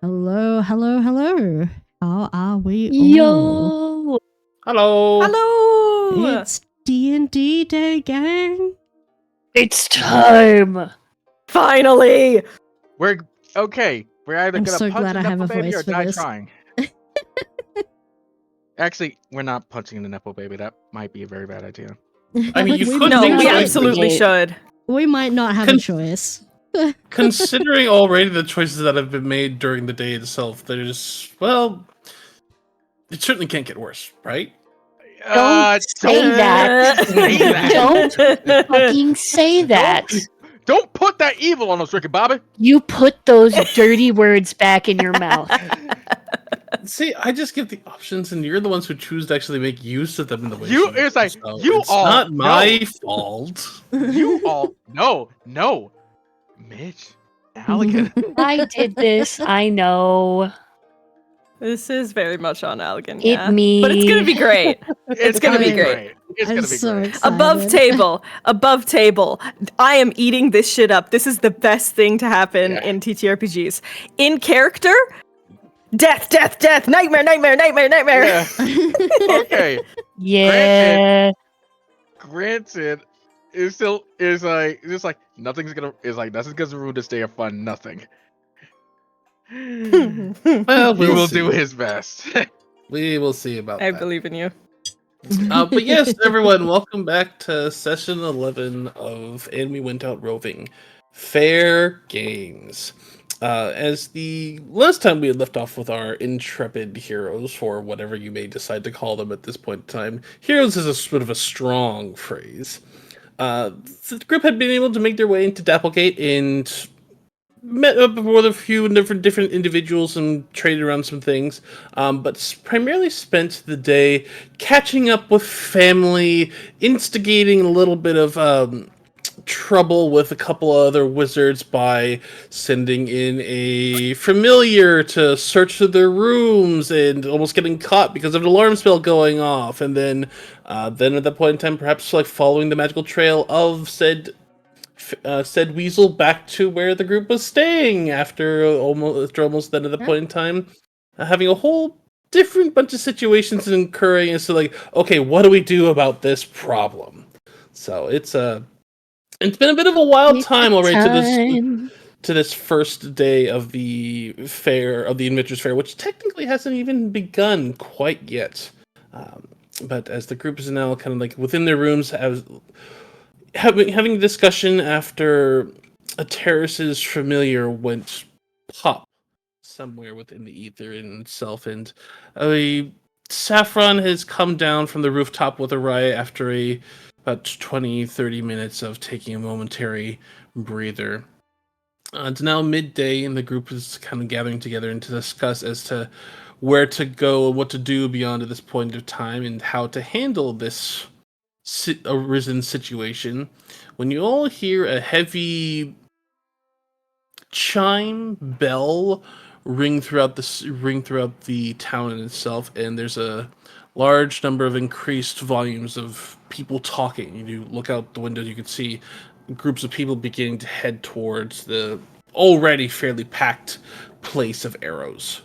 Hello, hello, hello. How are we all? Yo! Hello. Hello! It's D&D day, gang. It's time! Finally! We're okay. We're either I'm gonna so punch glad a I have Nepo a baby voice or for die this. trying. Actually, we're not punching the Nepo baby. That might be a very bad idea. I mean, you we, could No, think we about it. absolutely should. we might not have a choice. Considering already the choices that have been made during the day itself, there's, well, it certainly can't get worse, right? Don't say that. say that. Don't fucking say that. Don't put that evil on us, Ricky Bobby. You put those dirty words back in your mouth. See, I just give the options, and you're the ones who choose to actually make use of them in the way You- do, it's like, so you it's all not my know. fault. You all no, Mitch, Allegan. I did this, I know. This is very much on Allegan, It yeah. me. But it's gonna be great. It's gonna be great. It's I'm gonna be so great. excited. Above table. I am eating this shit up. This is the best thing to happen Yeah. in TTRPGs. In character, death, nightmare. Yeah. Okay. Yeah. Granted, it still is like it's just like nothing's gonna ruin this day of fun. Nothing. Well, He we'll will see. do his best. We will see about I that. believe in you. But yes, everyone, welcome back to session 11 of And We Went Out Roving, Faire Games. As the last time we had left off with our intrepid heroes, or whatever you may decide to call them at this point in time, heroes is a sort of a strong phrase. The group had been able to make their way into Dapplegate and met up with a few different individuals and traded around some things, but primarily spent the day catching up with family, instigating a little bit of trouble with a couple other wizards by sending in a familiar to search through their rooms and almost getting caught because of an alarm spell going off, and then at that point in time, perhaps like following the magical trail of said weasel back to where the group was staying after almost the end of the point in time, having a whole different bunch of situations occurring as to like, okay, what do we do about this problem? So it's been a bit of a wild time already to this first day of the fair, of the Adventures Fair, which technically hasn't even begun quite yet. But as the group is now kind of like within their rooms, having a discussion after a terrace's familiar went pop somewhere within the ether in itself, and a Saffron has come down from the rooftop with a riot after about 20-30 minutes of taking a momentary breather. It's now midday, and the group is kind of gathering together and to discuss as to where to go and what to do beyond at this point of time and how to handle this arisen situation, when you all hear a heavy chime bell ring throughout the town in itself, and there's a large number of increased volumes of people talking. You look out the window, you can see groups of people beginning to head towards the already fairly packed place of arrows.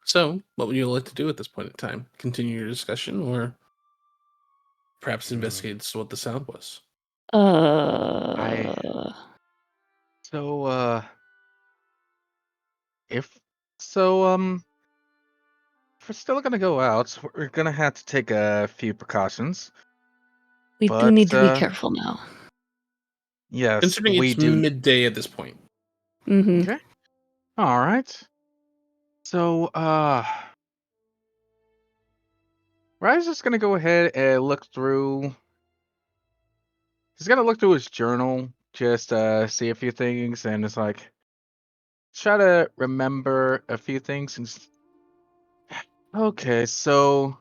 So, what would you like to do at this point in time? Continue your discussion, or perhaps investigate as to what the sound was? So, if so, if we're still gonna go out, we're gonna have to take a few precautions. We But, do need to be careful now. Yes, Considering we it's do. midday at this point. Mm-hmm. Okay. All right. So, Ryan's just gonna go ahead and look through. He's gonna look through his journal, just see a few things, and it's like try to remember a few things. Okay, so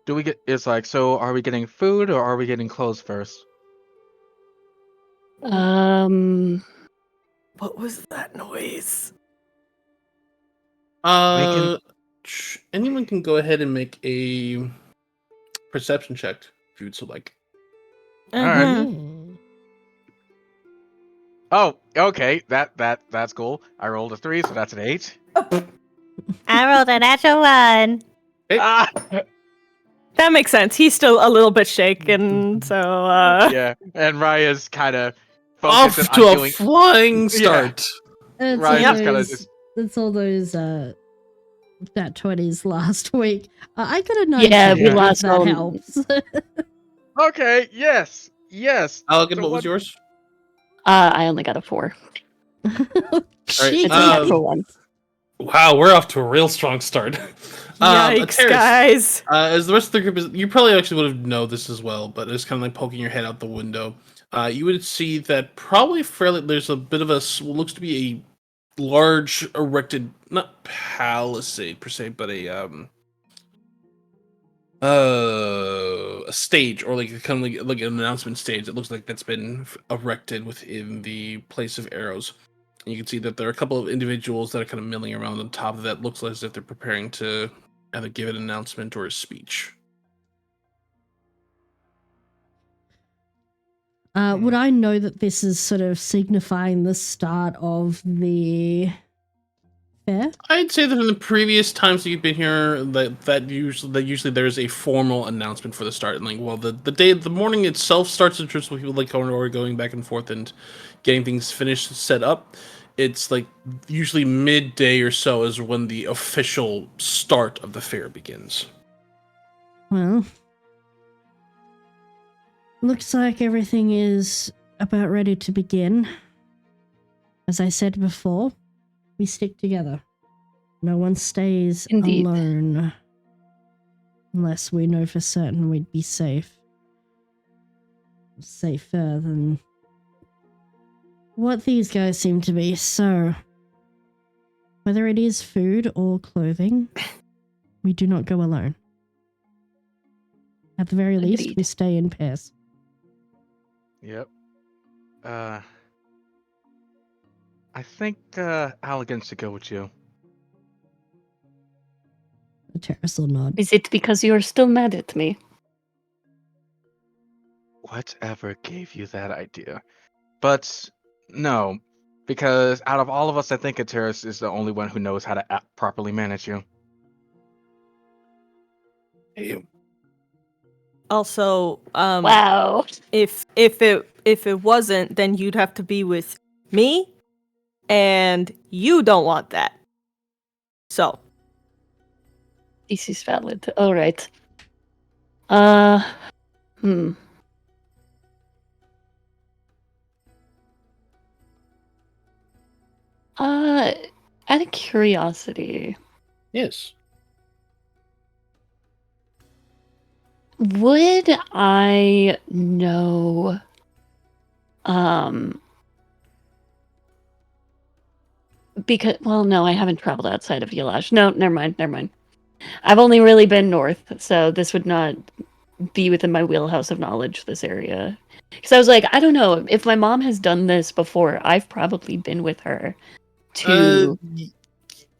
do we get? It's like, so are we getting food or are we getting clothes first? What was that noise? Anyone can go ahead and make a perception check if you'd so like. All right. Mm. Oh, okay. That's cool. I rolled a 3, so that's an 8. I rolled a natural 1. Hey. Ah, That makes sense. He's still a little bit shaken, so yeah. And Raya's kind of focusing Off on to a doing. flying Yeah. start. It's Raya's all just kind of those. just. It's all those. That 20s last week. I got a 19. Yeah, we Yeah. lost That all. helps. Okay. Yes. Yes. Algan, So what was yours? I only got a 4. It's a Jeez. natural 1. Wow, we're off to a real strong start. yikes, Terrace, guys. as the rest of the group is, you probably actually would have known this as well, but it's kind of like poking your head out the window. You would see that probably fairly there's a bit of what looks to be a large erected, not palisade per se, but a stage or like kind of like an announcement stage that looks like that's been erected within the place of arrows. And you can see that there are a couple of individuals that are kind of milling around on top of that. Looks as if they're preparing to either give an announcement or a speech. Would I know that this is sort of signifying the start of the fair? I'd say that in the previous times that you've been here, that usually there's a formal announcement for the start. And like, well, the morning itself starts in terms of people like going back and forth and getting things finished, set up. It's like usually midday or so is when the official start of the fair begins. Well, looks like everything is about ready to begin. As I said before, we stick together. No one stays Indeed. alone. Unless we know for certain we'd be safe. Safer than what these guys seem to be. So, whether it is food or clothing, we do not go alone. At the very least, Agreed. we stay in pairs. Yep. I think Allegan should go with you. The terrace will nod. Is it because you're still mad at me? Whatever gave you that idea? But no, because out of all of us, I think Ateris is the only one who knows how to properly manage you. Hey, Also, Wow. if it wasn't, then you'd have to be with me, and you don't want that. So, This is valid. All right. Hmm. Out of curiosity, yes. would I know, because, well, no, I haven't traveled outside of Yelash. No, never mind. I've only really been north, so this would not be within my wheelhouse of knowledge, this area. Because I was like, I don't know, if my mom has done this before, I've probably been with her to...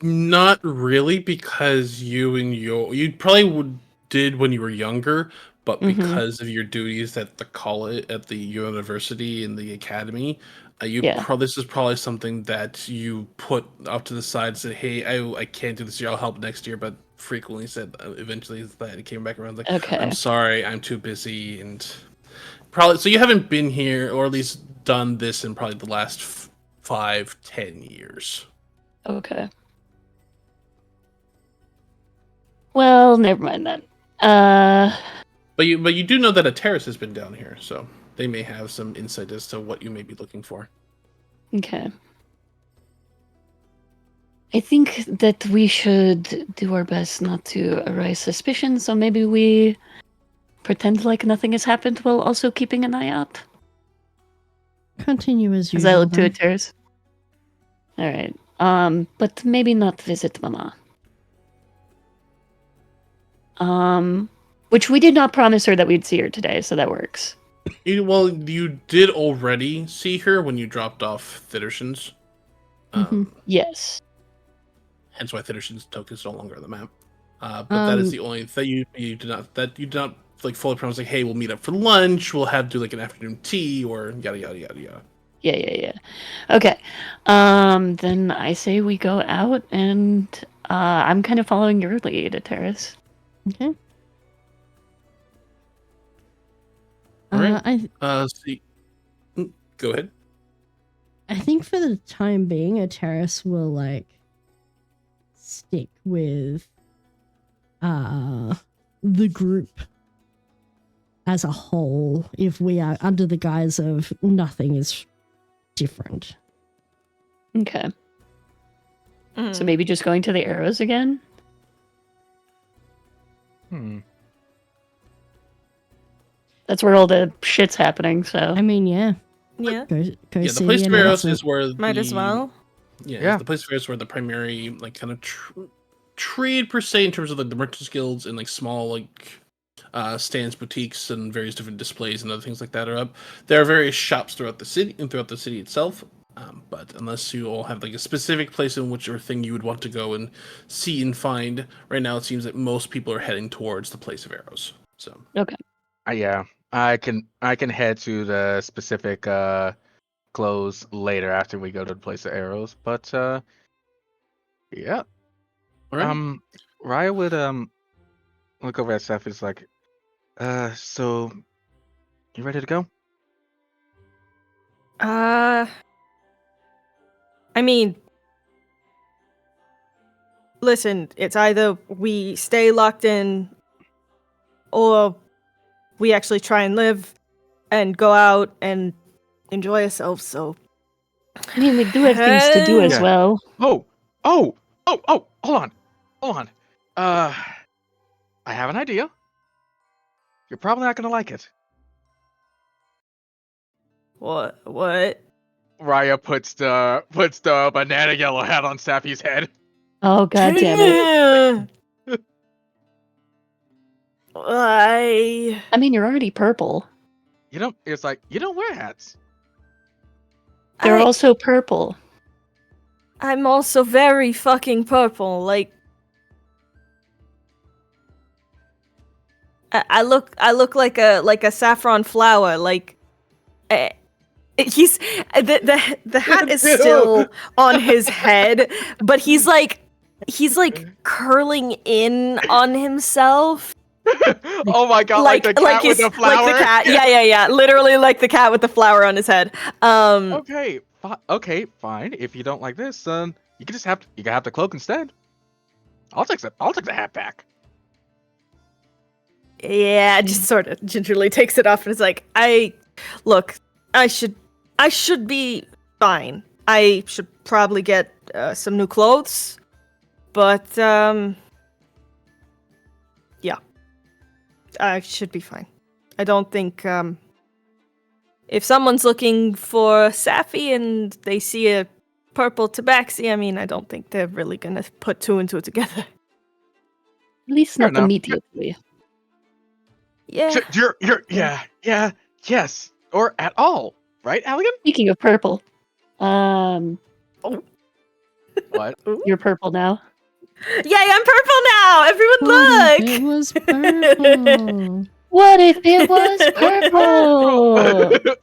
Not really, because you probably did when you were younger, but Mhm. because of your duties at the college, at the university, and the academy, Yeah. this is probably something that you put up to the side. Said, "Hey, I can't do this year. I'll help next year." But frequently said, eventually that it came back around like, Okay. "I'm sorry, I'm too busy," and probably so you haven't been here or at least done this in probably the last 5-10 years. Okay. Well, never mind then. But you do know that a terrace has been down here, so they may have some insight as to what you may be looking for. Okay. I think that we should do our best not to arouse suspicion, so maybe we pretend like nothing has happened while also keeping an eye out. Continue as As I usual. look to then. it, Tears. Alright. But maybe not visit Mama. Which we did not promise her that we'd see her today, so that works. You did already see her when you dropped off Thitterson's. Yes. Hence why Thitterson's token is no longer on the map. But that is the only that you did not like fully promise like, hey, we'll meet up for lunch, we'll do like an afternoon tea or yada yada yada yada. Yeah. Okay. Then I say we go out, and I'm kind of following your lead, Terrace. Okay. All right. I Go ahead. think for the time being, a terrace will like stick with the group as a whole if we are under the guise of nothing is different. Okay. Mm. So maybe just going to the arrows again? That's where all the shit's happening, so. I mean, yeah. Yeah, Go Yeah, see the place the of arrows announcement. is where might as well. Yeah, the place of arrows is where the primary like kind of trade per se in terms of like the merchants guilds and like small like stands, boutiques, and various different displays and other things like that are up. There are various shops throughout the city and throughout the city itself. But unless you all have like a specific place in whichever thing you would want to go and see and find, right now it seems that most people are heading towards the place of arrows. So Okay. Yeah, I can head to the specific clothes later after we go to the place of arrows. But yeah, all right. Raya would look over at Seth. Is like, so you ready to go? I mean, listen, it's either we stay locked in or we actually try and live and go out and enjoy ourselves, so. I mean, we do have things to do as Yeah. well. Oh, hold on. I have an idea. You're probably not gonna like it. What? Raya puts the banana yellow hat on Sappy's head. Oh, god damn it. I mean, you're already purple. It's like you don't wear hats. They're also purple. I'm also very fucking purple. Like, I look like a saffron flower. Like, he's the hat is still on his head, but he's like curling in on himself. Oh my god! Like the cat with the flower. Like the cat. Yeah. Literally like the cat with the flower on his head. Okay, fine. If you don't like this, you can just have the cloak instead. I'll take the hat back. Yeah, just sort of gingerly takes it off and is like, I should be fine. I should probably get some new clothes, but yeah, I should be fine. I don't think if someone's looking for Sappy and they see a purple tabaxi, I mean, I don't think they're really gonna put two and two together. At least Fair not enough. immediately. Yeah. Yes, or at all, right, Alligan? Speaking of purple, What? you're purple now. Yay, I'm purple now! Everyone What look! if it was purple? What if it was purple?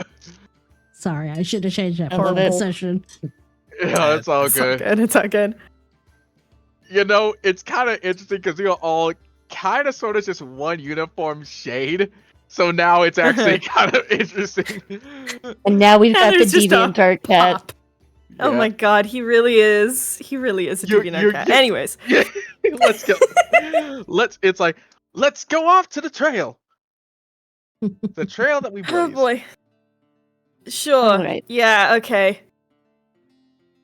Sorry, I should have changed that I for love the it. session. Yeah, it's all good. It's all good. You know, it's kind of interesting because you're all kind of sort of just one uniform shade. So now it's actually kind of interesting. And now we've got the There's just a deviant art cat. pop. Oh Yeah. my god, he really is. He really is a deviant cat. Anyways. Yeah, let's go. Let's go off to the trail. The trail that we blaze. Oh boy. Sure. Alright. Yeah, okay.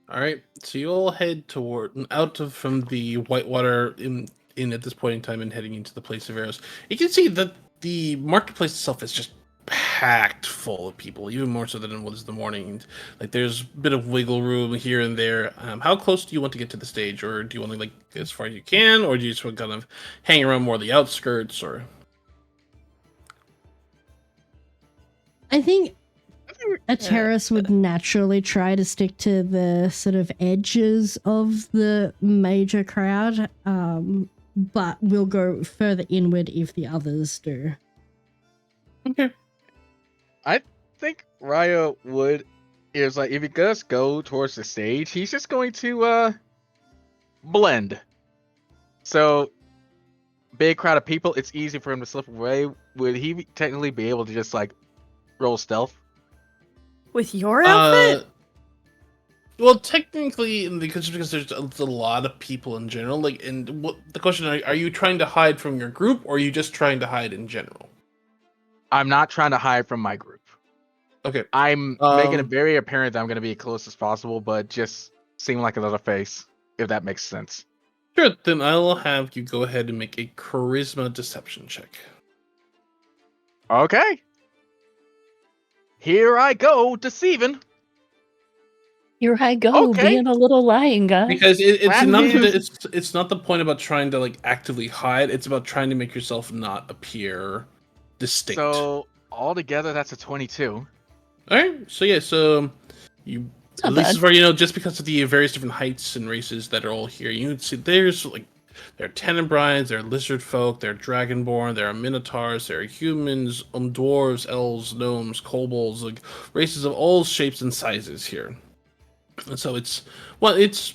All right, so you all head from the Whitewater in at this point in time and heading into the place of arrows. You can see that the marketplace itself is just packed full of people, even more so than it was in the morning. Like there's a bit of wiggle room here and there. How close do you want to get to the stage, or do you want to like as far as you can, or do you just want to kind of hang around more the outskirts, or? I think a terrace would naturally try to stick to the sort of edges of the major crowd, but we'll go further inward if the others do. Okay. I think Raya would is like if he does go towards the stage, he's just going to blend. So big crowd of people, it's easy for him to slip away. Would he technically be able to just like roll stealth? With your outfit? Well, technically, because there's a lot of people in general. Like, and what the question: are you trying to hide from your group, or are you just trying to hide in general? I'm not trying to hide from my group. Okay. I'm making it very apparent that I'm going to be as close as possible, but just seem like another face, if that makes sense. Sure. Then I will have you go ahead and make a charisma deception check. Okay. Here I go, deceiving. Here I go, Okay. being a little lying guy. Because That it's not the point about trying to like actively hide. It's about trying to make yourself not appear distinct. So altogether, that's a 22. All right. So yeah. So you Not at least bad. as far you know, just because of the various different heights and races that are all here, you can see there's like there are Tenebrides, there are lizard folk, there are dragonborn, there are minotaurs, there are humans, dwarves, elves, gnomes, kobolds, like races of all shapes and sizes here. And so it's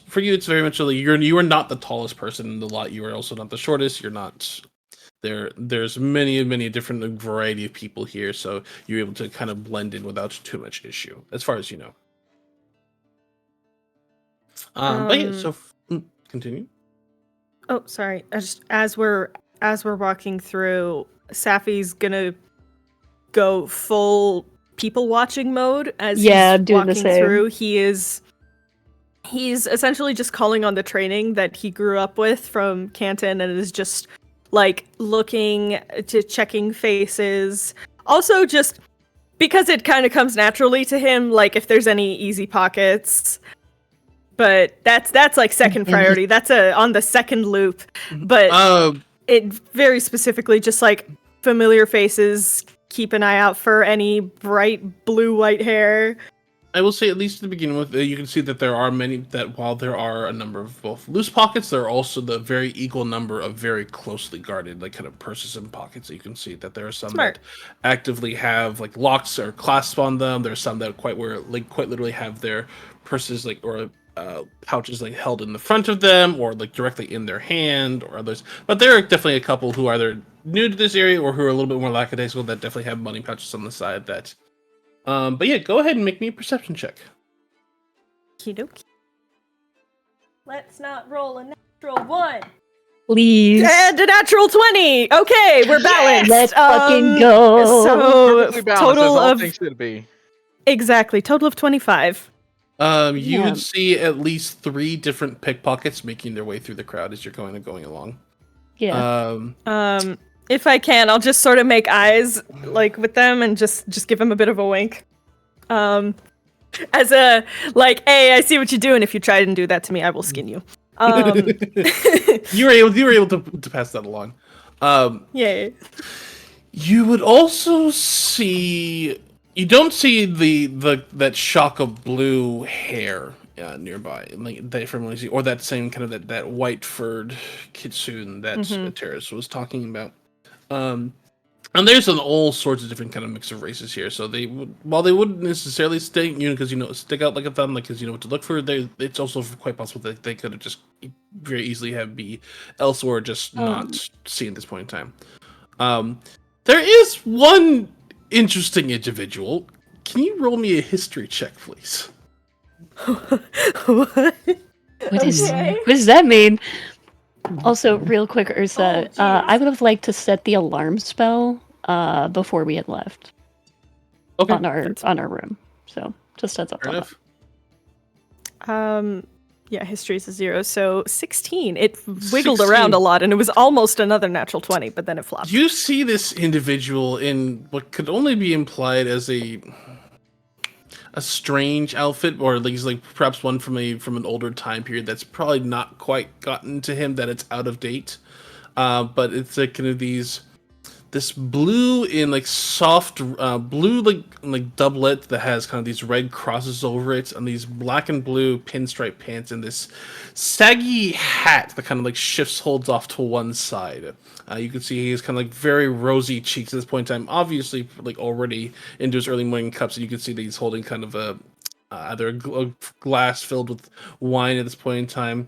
for you. It's very much like you are not the tallest person in the lot. You are also not the shortest. You're not there. There's many different variety of people here, so you're able to kind of blend in without too much issue, as far as you know. But yeah, so continue. Oh, sorry. I just as we're walking through, Safi's gonna go full people watching mode as Yeah, he's doing the walking same. through. He's essentially just calling on the training that he grew up with from Canton and is just like looking to checking faces. Also just because it kind of comes naturally to him, like if there's any easy pockets. But that's like second priority. That's on the second loop. But it very specifically just like familiar faces. Keep an eye out for any bright blue-white hair. I will say, at least to the beginning with, you can see that there are many, that while there are a number of both loose pockets, there are also the very equal number of very closely guarded, like kind of purses and pockets. You can see that there are some Smart. that actively have like locks or clasps on them. There are some that quite literally have their purses like or pouches like held in the front of them or like directly in their hand or others. But there are definitely a couple who are either new to this area or who are a little bit more lackadaisical that definitely have money pouches on the side that. But yeah, go ahead and make me a perception check. Okie Let's not roll a natural 1. Please. And a natural 20. Okay, we're balanced. Let's fucking go. So Perfectly balanced, as total all of things should be. exactly total of 25. You Yeah. would see at least 3 different pickpockets making their way through the crowd as you're going along. Yeah. If I can, I'll just sort of make eyes like with them and just give them a bit of a wink. As a like, hey, I see what you're doing. If you try and do that to me, I will skin you. You were able to pass that along. Yay. You would also see. You don't see that shock of blue hair nearby, like that from see, or that same kind of that white furred kitsune that Terrace was talking about. And there's all sorts of different kind of mix of races here. So they would, while they wouldn't necessarily stick out like a thumb, like because you know what to look for. It's also quite possible that they could have just very easily be elsewhere, just not seen at this point in time. There is one interesting individual. Can you roll me a history check, please? What? What does that mean? Also, real quick, Ursa, I would have liked to set the alarm spell before we had left on our room. So just heads up Fair on enough. Yeah, history's a 0, so 16. It wiggled around a lot, and it was almost another natural 20, but then it flopped. You see this individual in what could only be implied as a strange outfit, or at least like perhaps one from an older time period that's probably not quite gotten to him, that it's out of date. But it's like kind of this blue in like soft blue like doublet that has kind of these red crosses over it, and these black and blue pinstripe pants, and this saggy hat that kind of like holds off to one side. You can see he's kind of like very rosy cheeks at this point in time, obviously like already into his early morning cups, and you can see that he's holding kind of either a glass filled with wine at this point in time,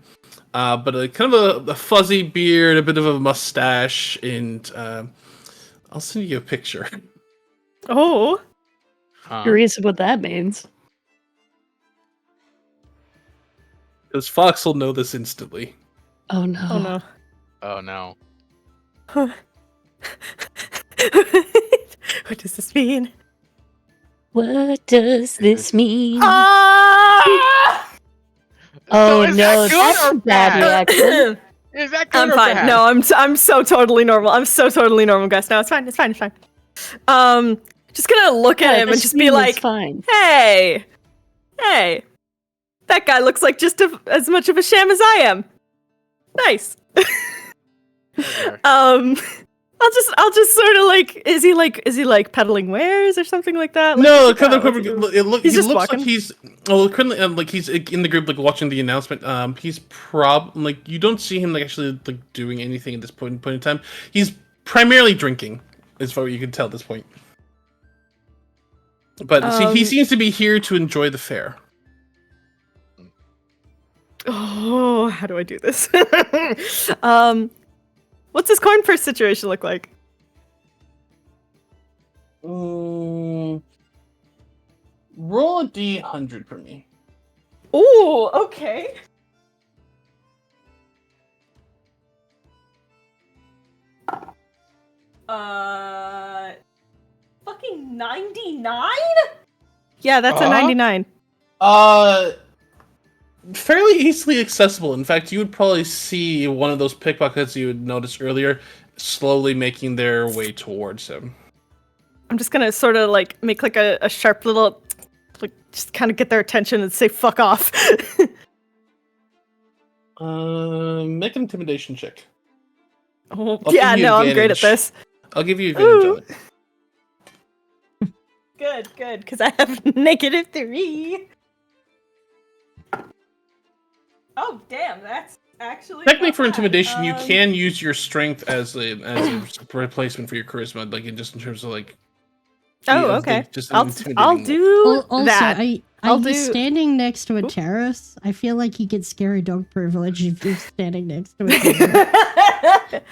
but a kind of a fuzzy beard, a bit of a mustache, and I'll send you a picture. Oh. Curious what that means. Because Fox will know this instantly. Oh no. Oh no. Oh no. What does this mean? What does this mean? Ah! Oh is no, that good that's or a bad bad? reaction. Is that good I'm or fine. bad? No, I'm so totally normal. I'm so totally normal, guys. No, it's fine. It's fine. It's fine. Just gonna look at Yeah, him and this just be scene is like, fine. hey, that guy looks like just as much of a sham as I am. Nice. Okay. I'll just sort of like, is he like peddling wares or something like that? Like, No, what's he kind of. got? What's he doing? It look, He's he just looks walking. like he's currently like he's in the group like watching the announcement. He's like you don't see him like actually like doing anything at this point in time. He's primarily drinking, is what you can tell at this point. But see, he seems to be here to enjoy the fair. Oh, how do I do this? What's his coin purse situation look like? Roll a D100 for me. Ooh, okay. Fucking 99? Yeah, that's a 99. Fairly easily accessible. In fact, you would probably see one of those pickpockets you had noticed earlier slowly making their way towards him. I'm just gonna sort of like make like a sharp little, like just kind of get their attention and say fuck off. Make an intimidation check. Oh, I'll yeah, give you no, I'm great at advantage. this. I'll give you advantage on it. Good, because I have -3. Oh, damn, that's actually Technically, not for bad. intimidation, you can use your strength as a replacement for your charisma, like in terms of like. Oh, okay. Like, just I'll intimidating. do Also, that. are I'll you do- standing next to a Oop. terrace? I feel like you get scary dog privilege if you're standing next to a terrace.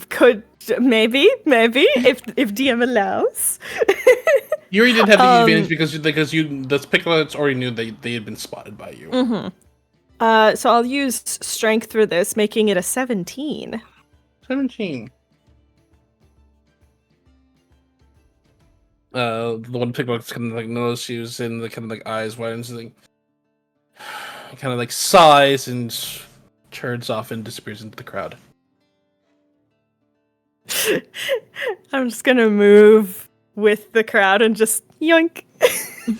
Could maybe if DM allows. You already did have the advantage because the pickpockets already knew they had been spotted by you. Mm-hmm. So I'll use strength for this, making it a 17. 17. The one pickpockets kind of like notice you and the kind of like eyes widens and like kind of like sighs and turns off and disappears into the crowd. I'm just gonna move with the crowd and just yoink. All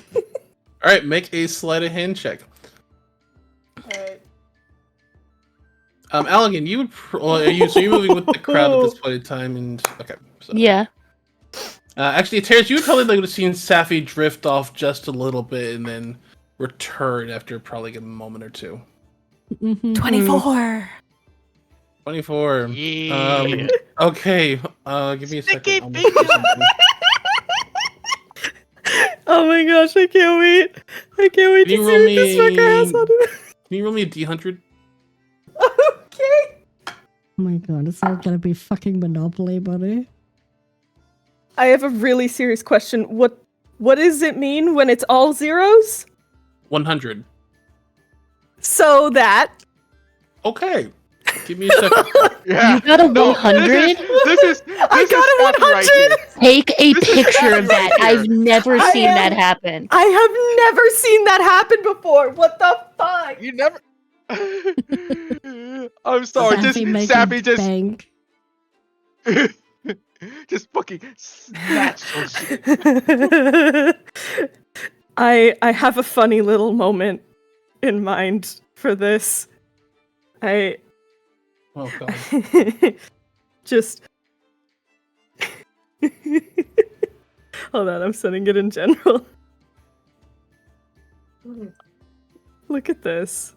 right, make a sleight of hand check. Alright. Allegan, you would you're moving with the crowd at this point in time, and okay. So. Yeah. Actually, Terrence, you would probably like to have seen Safi drift off just a little bit and then return after probably a moment or two. 24. 24. Yeah. Okay. Give me a second. I'll make Oh my gosh, I can't wait. I can't wait to Can see you what roll this fucker has on him. Can you roll me a D100? Okay. Oh my god, it's not gonna be fucking Monopoly, buddy. I have a really serious question. What does it mean when it's all zeros? 100. So that. Okay. Give me a second. Yeah. You got a No, 100? This is I got a Sappy right 100! here. Take a This is picture of Sappy that. right here. I've never I seen am- that happen. I have never seen that happen before. What the fuck? You never. I'm sorry. Sappy make Sappy a just bank. just fucking snatched some shit. I have a funny little moment in mind for this. Oh, God. Just hold on, I'm sending it in general. Look at this.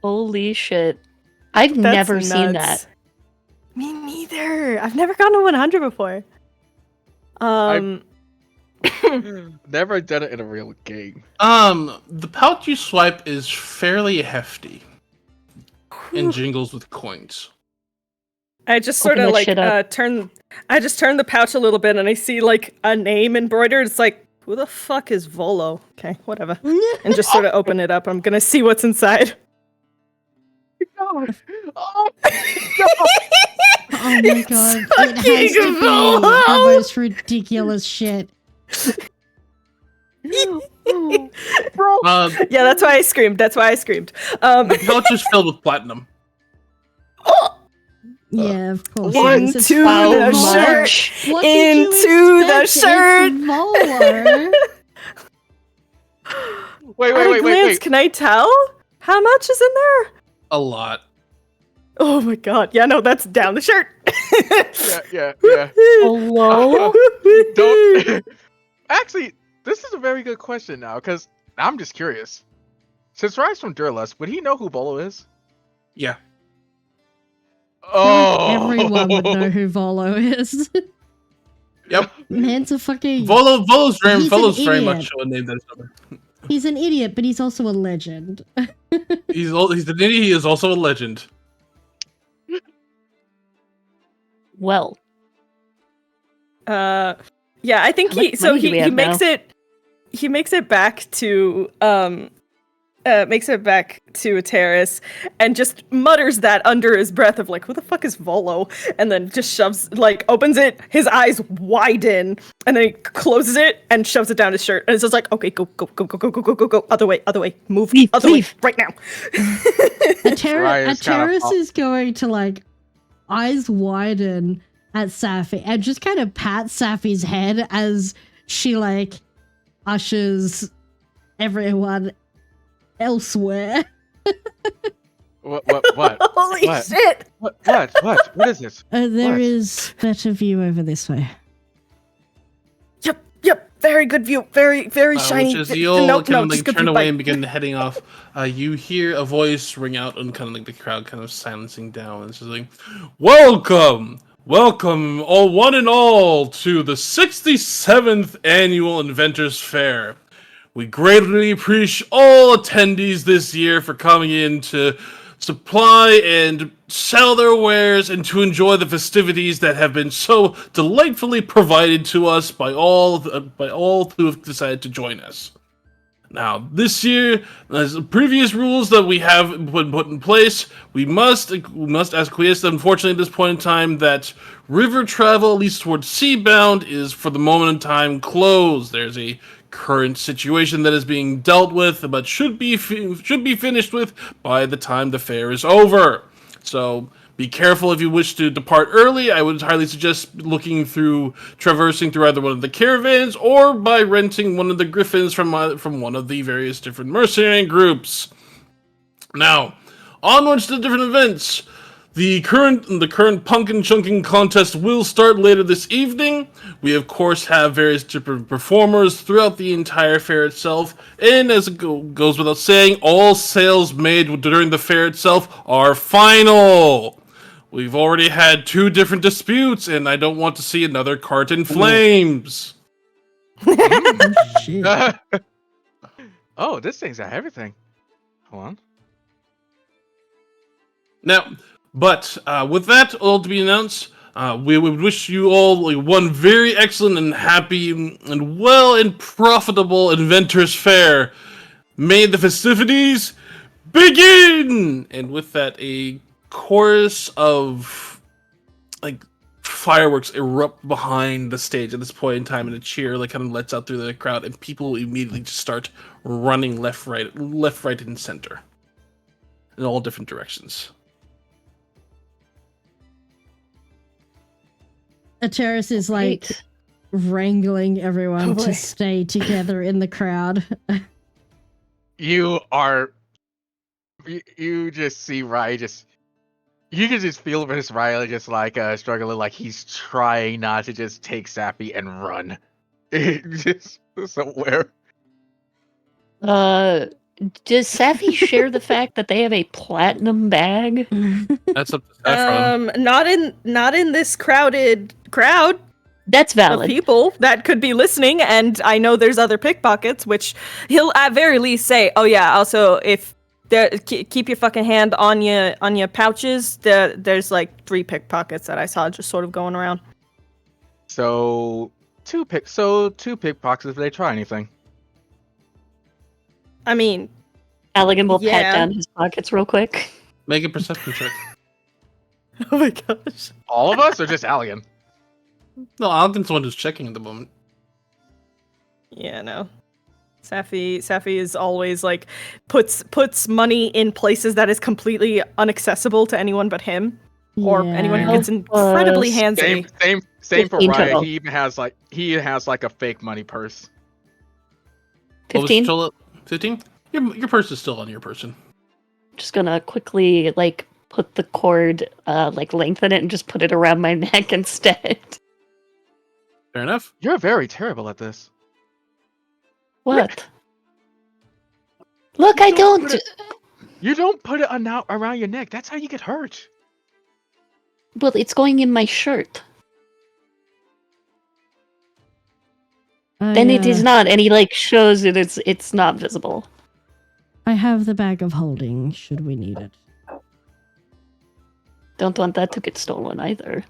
Holy shit. I've That's never seen nuts. that. Me neither. I've never gotten a 100 before. Never done it in a real game. The pouch you swipe is fairly hefty and jingles with coins. I just sort Open of that like shit up. turn the pouch a little bit, and I see like a name embroidered. It's like, who the fuck is Volo? Okay, whatever. And just sort of open it up. I'm gonna see what's inside. God. Oh my god. It fucking has to be Volo! the most ridiculous shit. Bro. Yeah, that's why I screamed. The pouch is filled with platinum. Yeah, of course. What? it is. It's Into fine. the Volo. shirt. What did you Into the expect? shirt. It's Volo. Wait, At a wait. glance, can I tell how much is in there? A lot. Oh my god. Yeah, no, that's down the shirt. Yeah. Hello? Don't. Actually, this is a very good question now, because I'm just curious. Since Rise from Durless, would he know who Bolo is? Yeah. Oh, Everyone would know who Volo is. Yep. Man's a fucking... Volo's very He's an very idiot. much a name that's over. He's an idiot, but he's also a legend. He's an idiot. He is also a legend. Well, Yeah, I think How much money do we have he makes it back to a terrace and just mutters that under his breath of like, who the fuck is Volo? And then just opens it, his eyes widen, and then he closes it and shoves it down his shirt. And it's just like, okay, go, other way, move, Leave, other way, leave. right now. A terrace kinda is going to like eyes widen at Safi and just kind of pat Safi's head as she like ushers everyone elsewhere. What? Holy What? shit! What is this? There What? is better view over this way. Yep, very good view, very shiny. Which as you all kind of just like good turn view, away bye. and begin heading off, you hear a voice ring out and kind of like the crowd kind of silencing down. It's just like, welcome, all one and all to the 67th annual Inventors Fair. We greatly appreciate all attendees this year for coming in to supply and sell their wares and to enjoy the festivities that have been so delightfully provided to us by all who have decided to join us. Now, this year, as the previous rules that we have put in place, we must acquiesce that unfortunately at this point in time that river travel, at least towards seabound, is for the moment in time closed. There's a current situation that is being dealt with, but should be finished with by the time the fair is over. So be careful if you wish to depart early. I would highly suggest traversing through either one of the caravans or by renting one of the griffins from one of the various different mercenary groups. Now, onwards to the different events. The current pumpkin chunking contest will start later this evening. We of course have various different performers throughout the entire fair itself, and as it goes without saying, all sales made during the fair itself are final. We've already had 2 different disputes, and I don't want to see another cart in flames. Shit. Oh, this thing's got everything. Hold on. Now, but with that all to be announced, we would wish you all one very excellent and happy and well and profitable Inventors Fair. May the festivities begin! And with that, a chorus of fireworks erupt behind the stage at this point in time, and a cheer kind of lets out through the crowd, and people immediately just start running left, right, and center in all different directions. A terrace is like Great. wrangling everyone Oh, boy. to stay together in the crowd. You just see Riley you can just feel this Riley just struggling, like he's trying not to just take Sappy and run. Just somewhere. Does Safi share the fact that they have a platinum bag? That's up to Saffron. Not in this crowded crowd. That's of valid. people that could be listening, and I know there's other pickpockets, which he'll at very least say, "Oh yeah, also if keep your fucking hand on your pouches. There's like 3 pickpockets that I saw just sort of going around." So two pickpockets if they try anything. I mean, Elegant will Yeah. pat down his pockets real quick. Make a perception check. oh my gosh. All of us or just Allian? No, Alden's the one who's checking at the moment. Yeah, no. Safi is always like puts money in places that is completely inaccessible to anyone but him, or anyone who Yeah. gets incredibly Plus- handsy. Same for 15 Raya. total. He even has like a fake money purse. What was 15. total? 15? Your purse is still on your person. Just gonna quickly like put the cord, like lengthen it and just put it around my neck instead. Fair enough. You're very terrible at this. What? Look, I don't. You don't put it around your neck. That's how you get hurt. Well, it's going in my shirt. Then it is not, and he like shows it. It's not visible. I have the bag of holding, should we need it. Don't want that to get stolen either.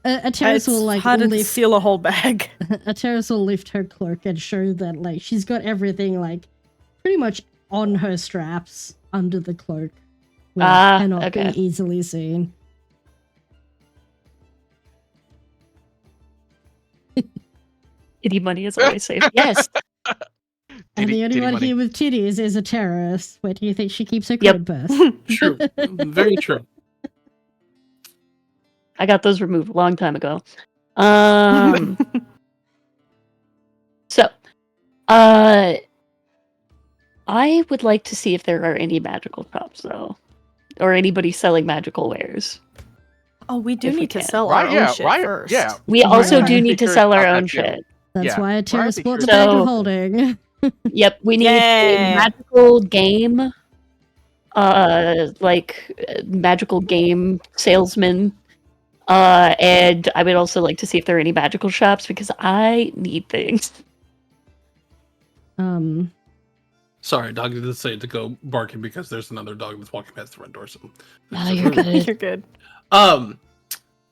A Terrace will like hard to lift. steal a whole bag. A Terrace will lift her cloak and show that like she's got everything like pretty much on her straps under the cloak, where it cannot okay. be easily seen. Titty money is always safe. Yes. And the only Titty one money. here with titties is a terrorist. Where do you think she keeps her Yep. code purse? True. Very true. I got those removed a long time ago. So, I would like to see if there are any magical shops, though, or anybody selling magical wares. Oh, we do If we need to can. sell our own shit Riot, first. yeah. We also Right. do need to sell our About own that too. shit. That's Yeah. why a terrorist be bought the sure- bag So- of holding. Yep, we need Yay. a magical game, magical game salesman. And I would also like to see if there are any magical shops because I need things. Sorry, dog decided to go barking because there's another dog that's walking past the front door. So Oh, you're good. You're good.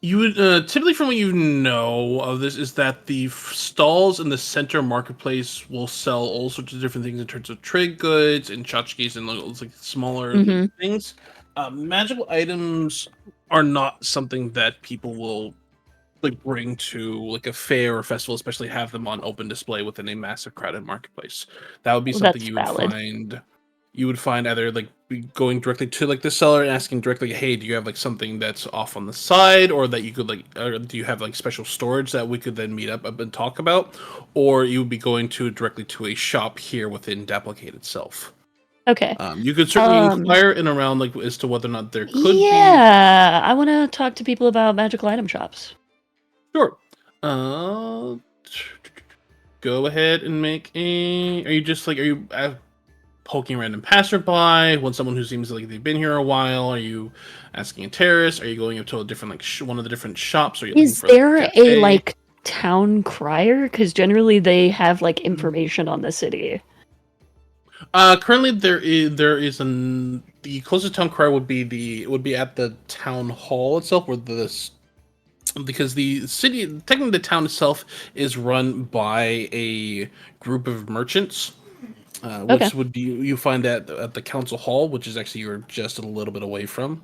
You would typically, from what you know of this, is that the stalls in the center marketplace will sell all sorts of different things in terms of trade goods and tchotchkes and like smaller Mhm. things. Magical items are not something that people will like bring to like a fair or festival, especially have them on open display within a massive crowded marketplace. That would be Well, something that's you would valid. find. You would find either like going directly to like the seller and asking directly, "Hey, do you have like something that's off on the side, or that you could like, or do you have like special storage that we could then meet up and talk about?" Or you would be going to directly to a shop here within Daplicate itself. Okay. You could certainly inquire in around like as to whether or not there could be. Yeah, I want to talk to people about magical item shops. Sure. Go ahead and make a. Are you just like, are you poking random passerby? Want someone who seems like they've been here a while? Are you asking a terrace? Are you going up to a different like one of the different shops? Are you Is looking for there a cafe? like town crier? Because generally they have like information on the city. Currently there is the closest town crier would be at the town hall itself, where because the city, technically the town itself is run by a group of merchants, which Okay. would be, you find at the council hall, which is actually you're just a little bit away from.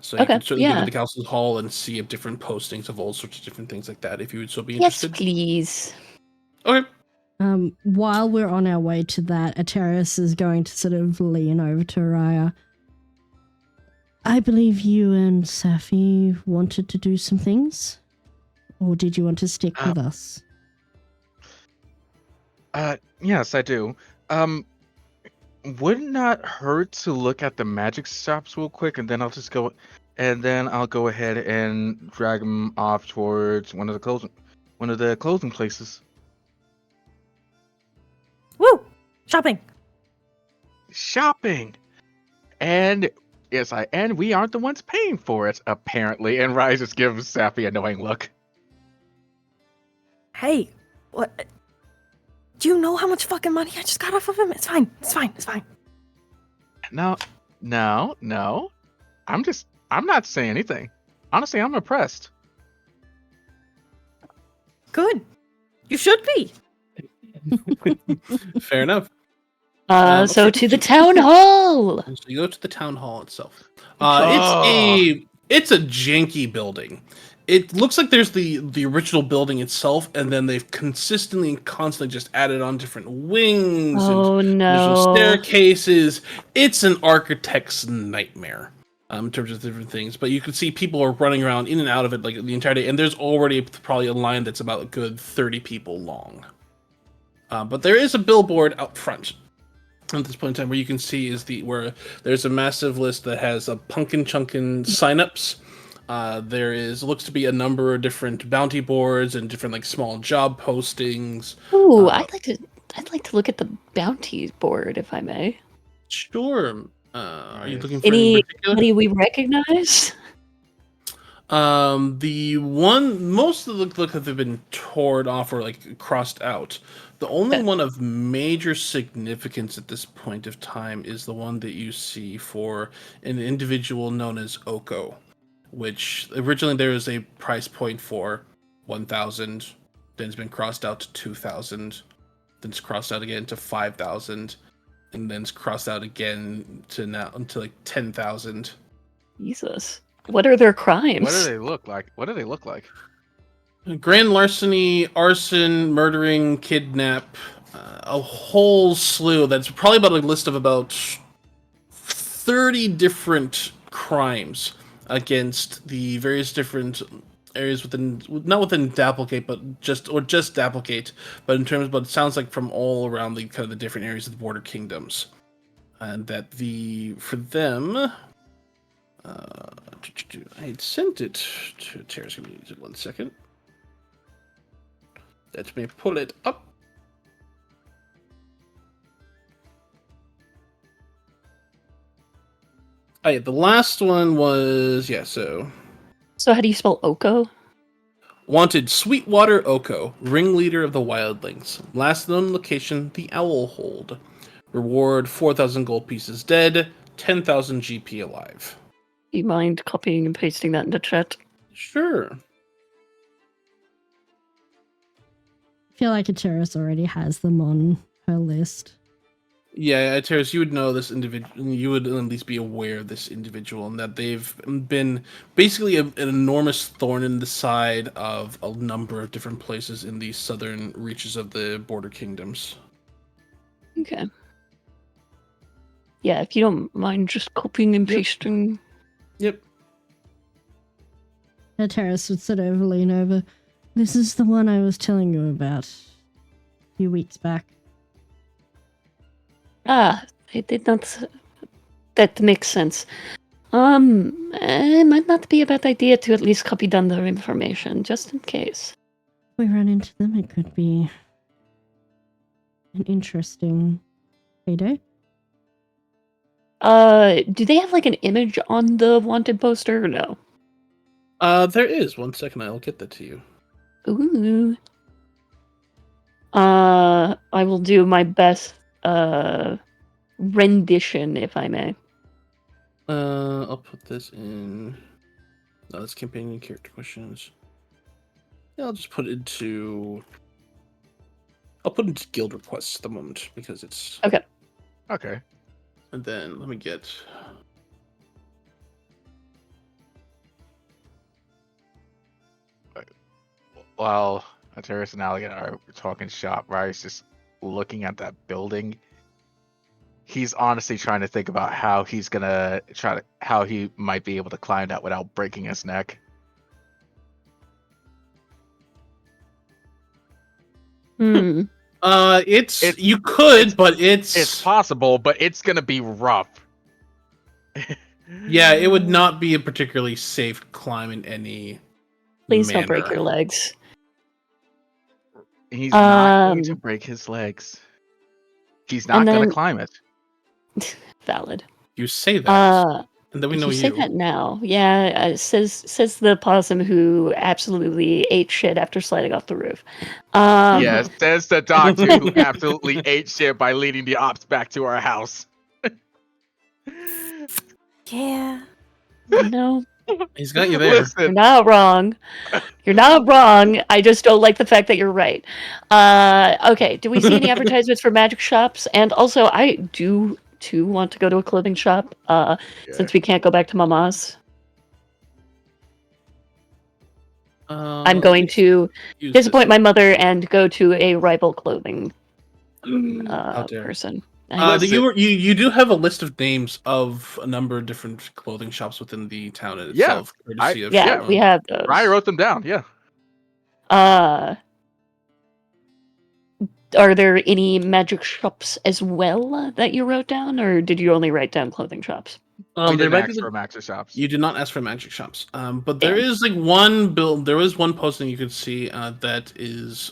So you Okay, can certainly go yeah. to the council hall and see if different postings of all sorts of different things like that, if you would still be Yes, interested. please. Okay. While we're on our way to that, a terrorist is going to sort of lean over to Raya. I believe you and Safi wanted to do some things? Or did you want to stick with us? Yes, I do. Would not hurt to look at the magic shops real quick, and then I'll go ahead and drag them off towards one of the closing places. Woo! Shopping. Shopping, and we aren't the ones paying for it, apparently. And Rise just gives Safi a knowing look. Hey, what? Do you know how much fucking money I just got off of him? It's fine. It's fine. It's fine. No. I'm not saying anything. Honestly, I'm impressed. Good. You should be. Fair enough. So to the town hall. So you go to the town hall itself. Oh. It's a janky building. It looks like there's the original building itself, and then they've consistently and constantly just added on different wings Oh and no. staircases. It's an architect's nightmare in terms of different things. But you can see people are running around in and out of it like the entire day, and there's already probably a line that's about a good 30 people long. But there is a billboard out front at this point in time where you can see where there's a massive list that has a Punkin Chunkin signups. Looks to be a number of different bounty boards and different like small job postings. Ooh, I'd like to look at the bounty board, if I may. Sure. Are you looking for any particular? Anybody we recognize? The one most of the look like they've been torn off or like crossed out. The only one of major significance at this point of time is the one that you see for an individual known as Oko, which originally there was a price point for 1,000, then it's been crossed out to 2,000, then it's crossed out again to 5,000, and then it's crossed out again to now to like 10,000. Jesus. What are their crimes? What do they look like? Grand larceny, arson, murdering, kidnap, a whole slew. That's probably about a list of about 30 different crimes against the various different areas not within Dapplegate, but just Dapplegate, but in terms of what it sounds like from all around the kind of the different areas of the Border Kingdoms. And that for them, I had sent it to Terrace. Give me 1 second. Let me pull it up. Oh, yeah, the last one was so. So how do you spell Oko? Wanted Sweetwater Oko, ringleader of the wildlings. Last known location, the Owl Hold. Reward 4,000 gold pieces dead, 10,000 GP alive. You mind copying and pasting that into chat? Sure. I feel like Ateris already has them on her list. Yeah, Terrace, you would know this individual. You would at least be aware of this individual, and that they've been basically an enormous thorn in the side of a number of different places in the southern reaches of the Border Kingdoms. Okay. Yeah, if you don't mind just copying and pasting. Yep. Ateris would sort of lean over. This is the one I was telling you about a few weeks back. Ah, it did not. That makes sense. It might not be a bad idea to at least copy down their information, just in case. If we run into them, it could be an interesting payday. Do they have like an image on the wanted poster or no? There is. 1 second, I'll get that to you. Ooh. I will do my best rendition, if I may. I'll put this in. No, that's companion character questions. Yeah, I'll just put it into. I'll put it into guild requests at the moment because it's Okay. Okay. And then let me get. While Ateris and Alligator are talking shop, Rice just looking at that building. He's honestly trying to think about how he's gonna how he might be able to climb that without breaking his neck. Hmm. You could, but It's possible, but it's gonna be rough. Yeah, it would not be a particularly safe climb in any. Please manner. don't break your legs. He's not going to break his legs. He's not going to climb it. Valid. You say that. And then we know you say you. that now. Yeah, says the possum who absolutely ate shit after sliding off the roof. Yes, says the doctor who absolutely ate shit by leading the ops back to our house. Yeah. No, He's got you there. you're Listen, not wrong. You're not wrong. I just don't like the fact that you're right. Okay, do we see any advertisements for magic shops? And also, I do too want to go to a clothing shop. Since we can't go back to Mama's, I'm going to disappoint my mother and go to a rival clothing How dare. person. You do have a list of names of a number of different clothing shops within the town itself. Courtesy of Yeah, we have those. I wrote them down. Yeah. Are there any magic shops as well that you wrote down, or did you only write down clothing shops? We didn't ask for magic shops. You did not ask for magic shops. But Damn. there is like one build. There is one posting you could see that is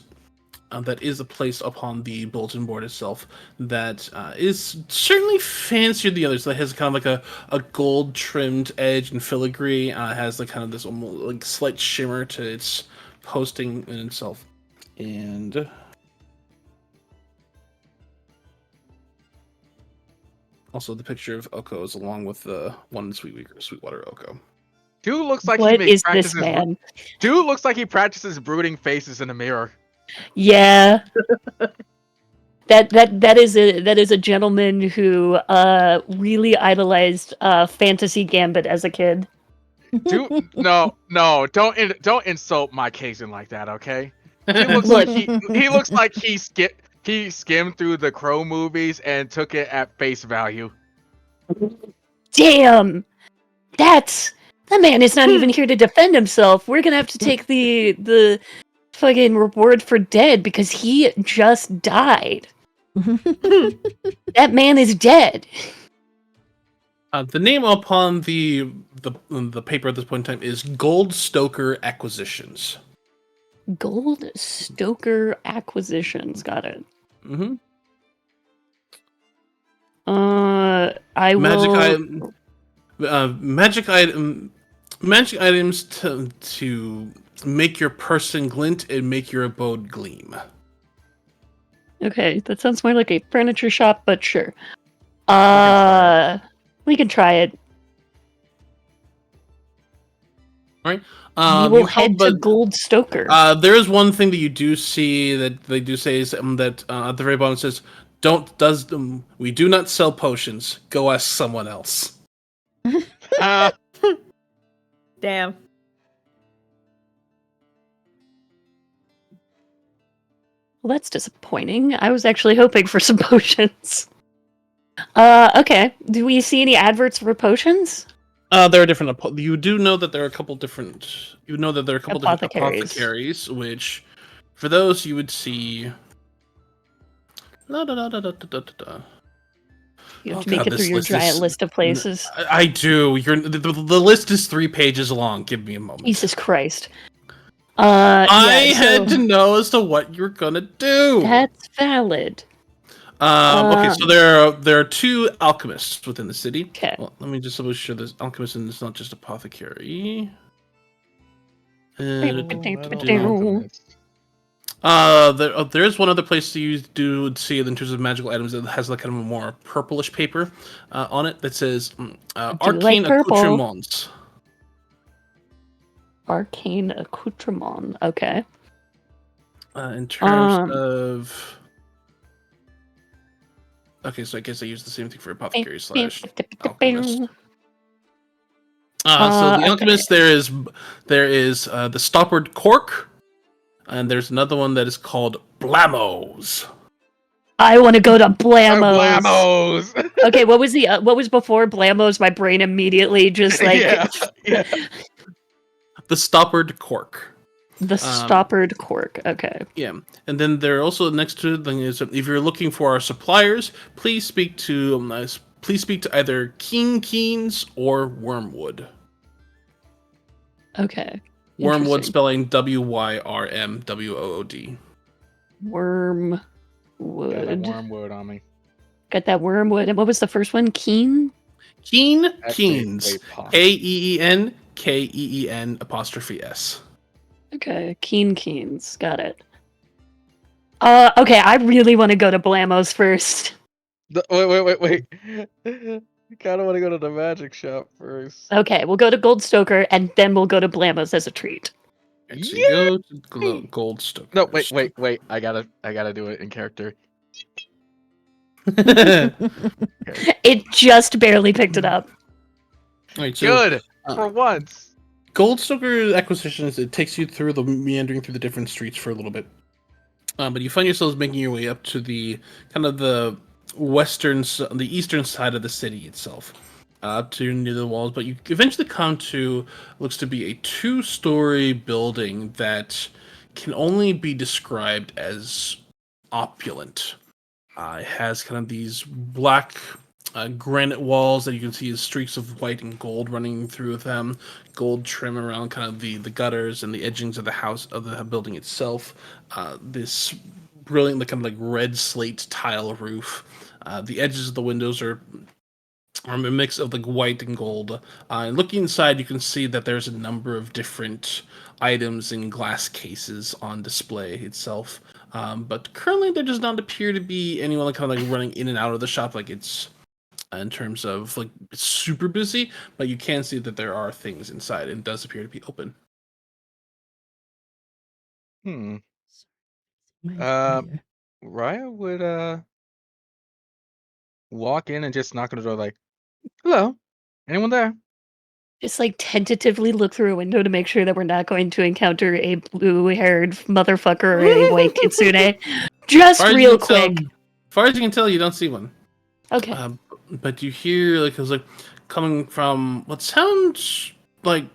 a place upon the bulletin board itself that is certainly fancier than the others. That has kind of like a gold trimmed edge and filigree. Has like kind of this almost like slight shimmer to its posting in itself, and also the picture of Oko is along with the one in Sweetwater Oko. Dude looks like What he is this man? Dude looks like he practices brooding faces in a mirror. Yeah. That is a gentleman who really idolized Fantasy Gambit as a kid. Dude, no, don't insult my Kazin like that, okay? He looks like he looks like he skimmed through the Crow movies and took it at face value. Damn, that man is not even here to defend himself. We're gonna have to take the fucking reward for dead because he just died. That man is dead. The name upon the paper at this point in time is Gold Stoker Acquisitions. Gold Stoker Acquisitions. Got it. Mm-hmm. I will. Magic items to make your person glint and make your abode gleam. Okay, that sounds more like a furniture shop, but sure. We can try it. All right. We will head to Gold Stoker. There is one thing that you do see that they do say is that at the very bottom it says, we do not sell potions. Go ask someone else. Damn. Well, that's disappointing. I was actually hoping for some potions. Okay. Do we see any adverts for potions? There are different. You do know that there are a couple different. You know that there are a couple different apothecaries, which, for those, you would see. You have to make it through your giant list of places. I do. The list is 3 pages long. Give me a moment. Jesus Christ. I had to know as to what you're gonna do. That's valid. Okay, so there are 2 alchemists within the city. Okay. Well, let me just make sure there's alchemist and it's not just apothecary. Alchemist. There is one other place you do see in terms of magical items that has like kind of a more purplish paper on it that says arcane accoutrements. Arcane accoutrement. Okay. In terms of. Okay, so I guess I use the same thing for apothecary / alchemist. So the alchemist, there is the stoppered cork, and there's another one that is called Blamos. I want to go to Blamos. Blamos. Okay, what was before Blamos? My brain immediately just like yeah. The stoppered cork. The stoppered cork. Okay. Yeah, and then there also next to the thing is if you're looking for our suppliers, please speak to either Keens or Wormwood. Okay. Wormwood spelling WYRMWOOD. Wormwood. Got that wormwood on me. Got that wormwood. And what was the first one? Keen? Keen Actually, Keens. wait, pause. KEEN Okay, Keens. Got it. Okay, I really want to go to Blamos first. Wait. You kind of want to go to the magic shop first. Okay, we'll go to Goldstoker, and then we'll go to Blamos as a treat. So you go to Goldstoker. No, wait. I gotta do it in character. It just barely picked it up. Alright, so Good for once. Goldstoker acquisitions, it takes you through the meandering through the different streets for a little bit. But you find yourselves making your way up to the kind of the eastern side of the city itself, up to near the walls. But you eventually come to looks to be a 2-story building that can only be described as opulent. It has kind of these black granite walls that you can see as streaks of white and gold running through them, gold trim around kind of the gutters and the edgings of the house of the building itself. This brilliant kind of like red slate tile roof. The edges of the windows are a mix of like white and gold. And looking inside, you can see that there's a number of different items in glass cases on display itself. But currently, there does not appear to be anyone kind of like running in and out of the shop like it's in terms of like it's super busy. But you can see that there are things inside, and it does appear to be open. Raya would walk in and just knock on the door like, "Hello, anyone there?" Just like tentatively look through a window to make sure that we're not going to encounter a blue-haired motherfucker or a white kitsune. Just real quick. As far as you can tell, you don't see one. Okay. But you hear like it was like coming from what sounds like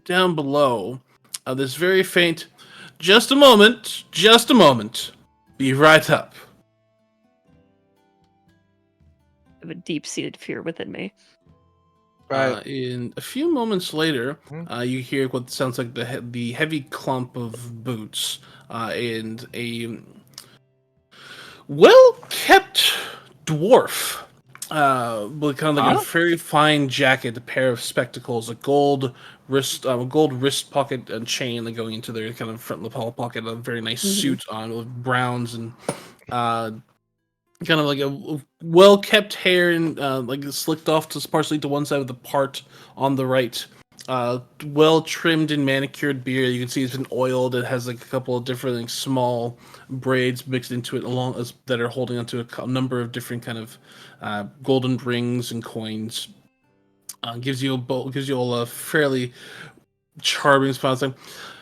down below. This very faint. Just a moment. Be right up. I have a deep-seated fear within me. Right. In a few moments later, you hear what sounds like the heavy clump of boots and a well-kept dwarf with kind of like a very fine jacket, a pair of spectacles, a gold wrist pocket and chain like going into their kind of front lapel pocket, a very nice suit on with browns and kind of like a well-kept hair and like slicked off to partially to one side with the part on the right. Well-trimmed and manicured beard. You can see it's been oiled. It has like a couple of different like, small braids mixed into it that are holding onto a number of different kind of golden rings and coins. Gives you all a fairly charming smile. It's like,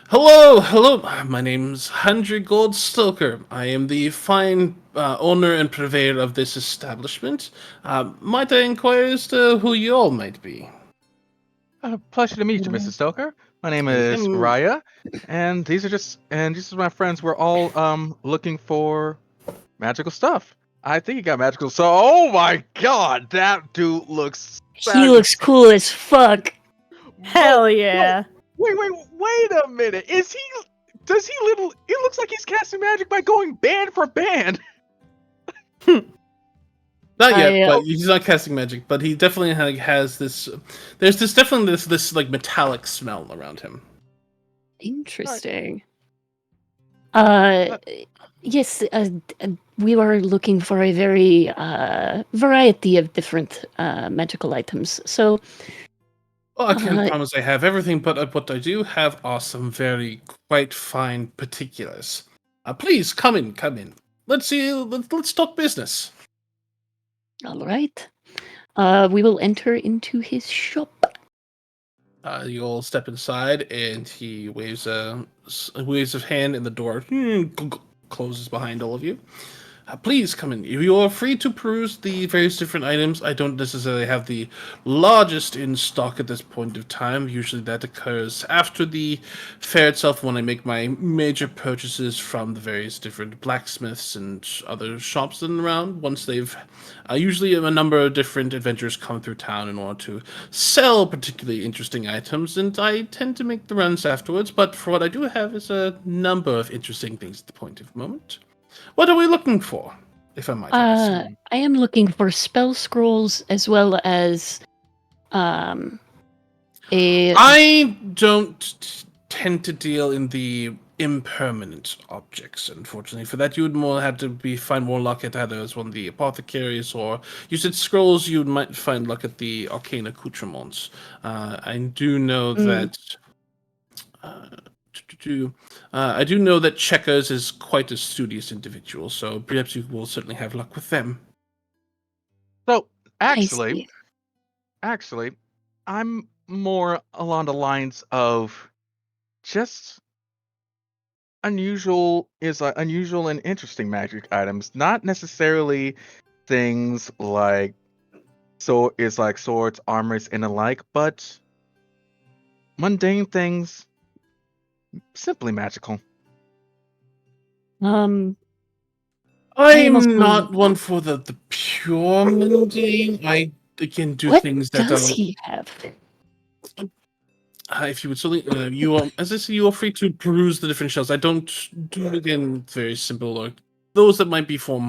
hello. My name's Henry Goldstoker. I am the fine owner and purveyor of this establishment. Might I inquire as to who you all might be? Pleasure to meet you, Mrs. Stoker. My name is Raya, and these are my friends. We're all looking for magical stuff. I think you got magical. So, oh my god, that dude looks. He looks cool as fuck. Hell yeah. Wait a minute. It looks like he's casting magic by going band for band. Not yet, but he's not casting magic. But he definitely has this. There's this like metallic smell around him. Interesting. Yes, we were looking for a very variety of different magical items. So, well, I can't promise I have everything, but what I do have are some very quite fine particulars. Please come in. Let's talk business. All right. We will enter into his shop. You all step inside, and he waves his hand, and the door closes behind all of you. Please come in. You are free to peruse the various different items. I don't necessarily have the largest in stock at this point of time. Usually that occurs after the fair itself when I make my major purchases from the various different blacksmiths and other shops in and around. Once they've usually a number of different adventurers come through town in order to sell particularly interesting items, and I tend to make the runs afterwards. But for what I do have is a number of interesting things at the point of moment. What are we looking for? if I might ask. I am looking for spell scrolls as well as a I don't tend to deal in the impermanent objects, unfortunately. For that, you would more have to find more luck at either as one of the apothecaries, or you said scrolls. You might find luck at the arcane accoutrements. I do know that. Uh, I do know that Checkers is quite a studious individual, so perhaps you will certainly have luck with them. So I see. actually, I'm more along the lines of just unusual and interesting magic items, not necessarily things like swords, armors, and the like, but mundane things, simply magical. am I'm also- not one for the pure mundane. I can do what things that does are. he have? If you would certainly, you are, as I say, you are free to peruse the different shells. I don't do again very simple, or those that might be for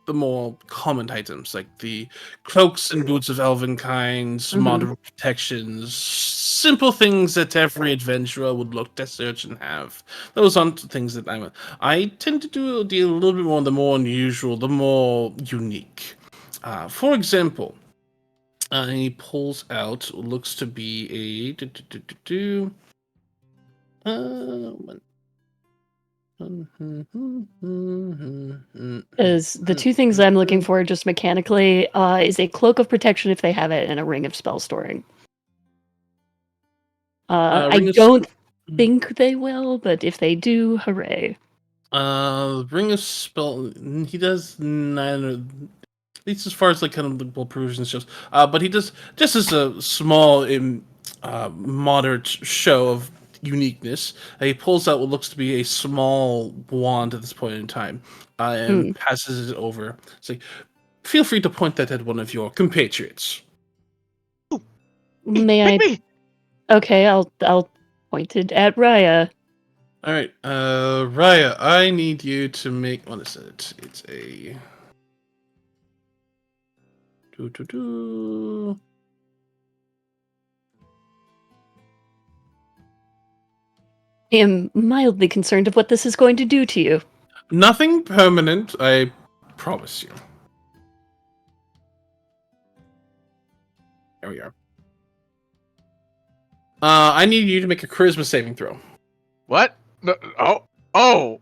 the more common items, like the cloaks and boots of elven kinds, Mhm. moderate protections, simple things that every adventurer would look to search and have. Those aren't things that I tend to deal a little bit more on the more unusual, the more unique. For example. And he pulls out what looks to be Because the two things I'm looking for just mechanically is a cloak of protection if they have it and a ring of spell storing. I don't think they will, but if they do, hooray. Ring of spell. He does neither. At least as far as like kind of the provisions shows. But he does just as a small, moderate show of uniqueness. He pulls out what looks to be a small wand at this point in time, and passes it over. It's like, feel free to point that at one of your compatriots. May I? Me. Okay, I'll point it at Raya. All right, Raya, I need you to make. What is it? It's a. I am mildly concerned of what this is going to do to you. Nothing permanent, I promise you. There we are. I need you to make a charisma saving throw. What? No, oh!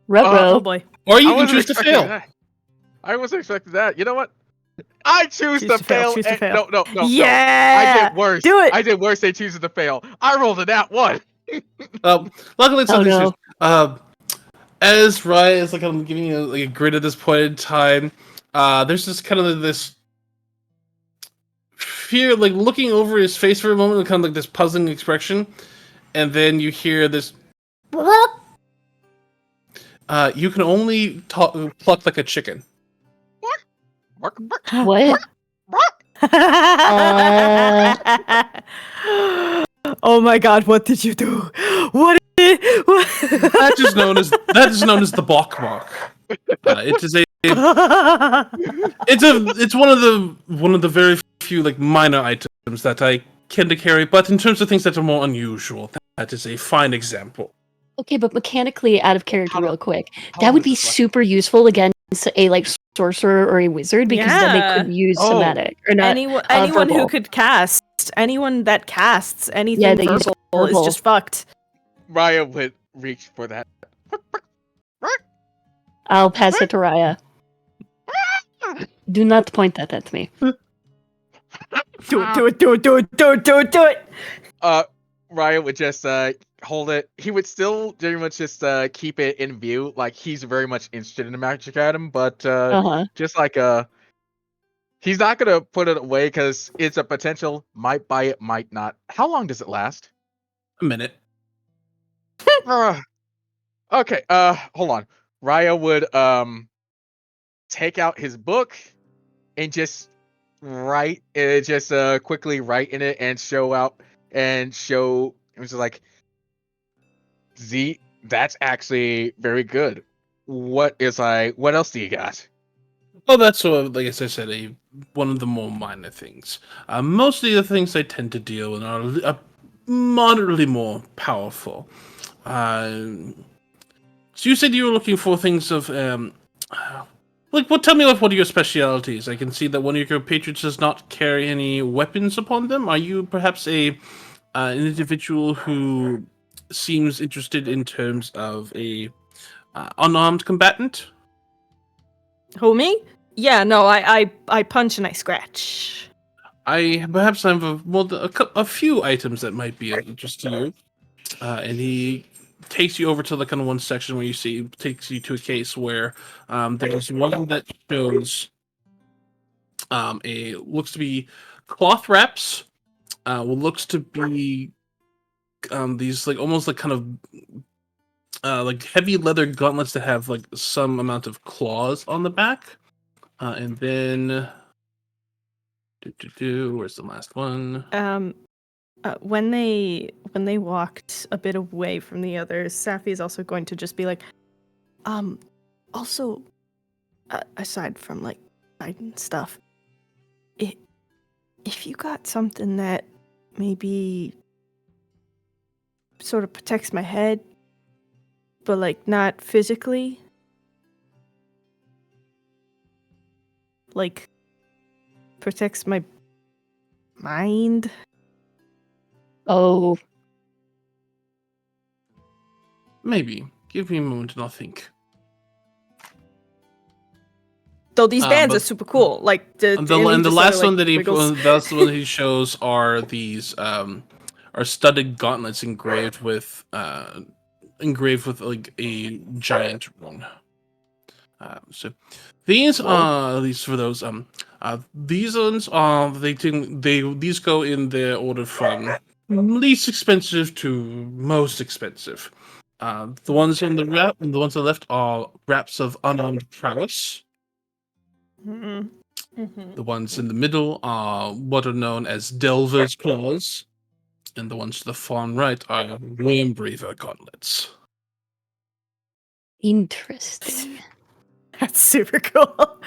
Ruh-roh. Oh boy. Or you I can wasn't choose to expecting fail. that. I wasn't expecting that. You know what? I choose to fail. Choose to fail. No. Yeah. I did worse. Do it. I did worse than choosing to fail. I rolled a nat one. Luckily, it's Oh, nothing no. serious. As Raya is like I'm giving you like a grid at this point in time, there's just kind of this fear, like looking over his face for a moment, kind of like this puzzling expression, and then you hear this. You can only pluck like a chicken. What? Oh my god, what did you do? What? That is known as the Bok Mark. It is it's one of the very few like minor items that I tend to carry, but in terms of things that are more unusual, that is a fine example. Okay, but mechanically, out of character, How real long- quick, how that long would does be this last? super useful against a like sorcerer or a wizard because then they Yeah. could use Oh. somatic or not. Anyone who verbal. could cast, anyone that casts anything Yeah, they use verbal is verbal. just fucked. Raya would reach for that. I'll pass it to Raya. Do not point that at me. Do it. Raya would just hold it. He would still very much just keep it in view, like he's very much interested in the magic item, but just like he's not gonna put it away because it's a potential might buy it, might not. How long does it last? A minute. Okay, hold on. Raya would take out his book and just quickly write in it and show it was like, Z, that's actually very good. What else do you got? Well, that's sort of, like as I said, one of the more minor things. Mostly the things I tend to deal with are moderately more powerful. So you said you were looking for things of like what? Tell me what are your specialities? I can see that one of your patrons does not carry any weapons upon them. Are you perhaps an individual who seems interested in terms of a unarmed combatant? Who, me? Yeah, no, I punch and I scratch. I perhaps have a few items that might be of interest to you. And he takes you over to the kind of one section where you see takes you to a case where there's one that shows a looks to be cloth wraps. What looks to be these like almost like kind of like heavy leather gauntlets that have like some amount of claws on the back. And then where's the last one? When they walked a bit away from the others, Safi is also going to just be like, also, aside from like fighting stuff, if you got something that maybe sort of protects my head, but like not physically, like protects my mind. Oh, Maybe. Give me a moment and I'll think. Though these bands are but- super cool. Like And the last one that he shows are these are studded gauntlets engraved with like a giant rune. So these are at least for those these ones are these go in their order from least expensive to most expensive. The ones on the left are wraps of unarmed prowess. The ones in the middle are what are known as Delver's Claws, and the ones to the far right are Wormbraver Gauntlets. interesting. That's super cool.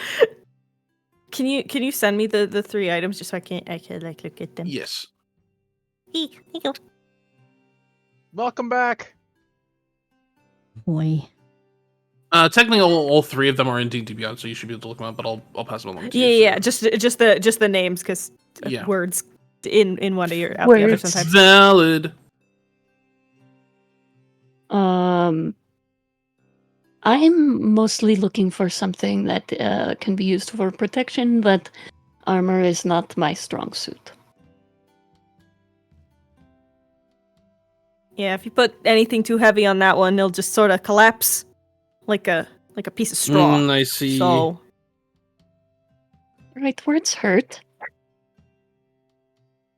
Can you send me the three items just so I can like look at them? Yes. Here you go. Welcome back. Boy. Technically, all three of them are in D&D Beyond, so you should be able to look them up. But I'll pass them along to you. Yeah, just the names because Yeah. words in one of your out the other Words. sometimes. Valid. I'm mostly looking for something that can be used for protection, but armor is not my strong suit. Yeah, if you put anything too heavy on that one, it'll just sort of collapse like a piece of straw. I see. So Right, words hurt.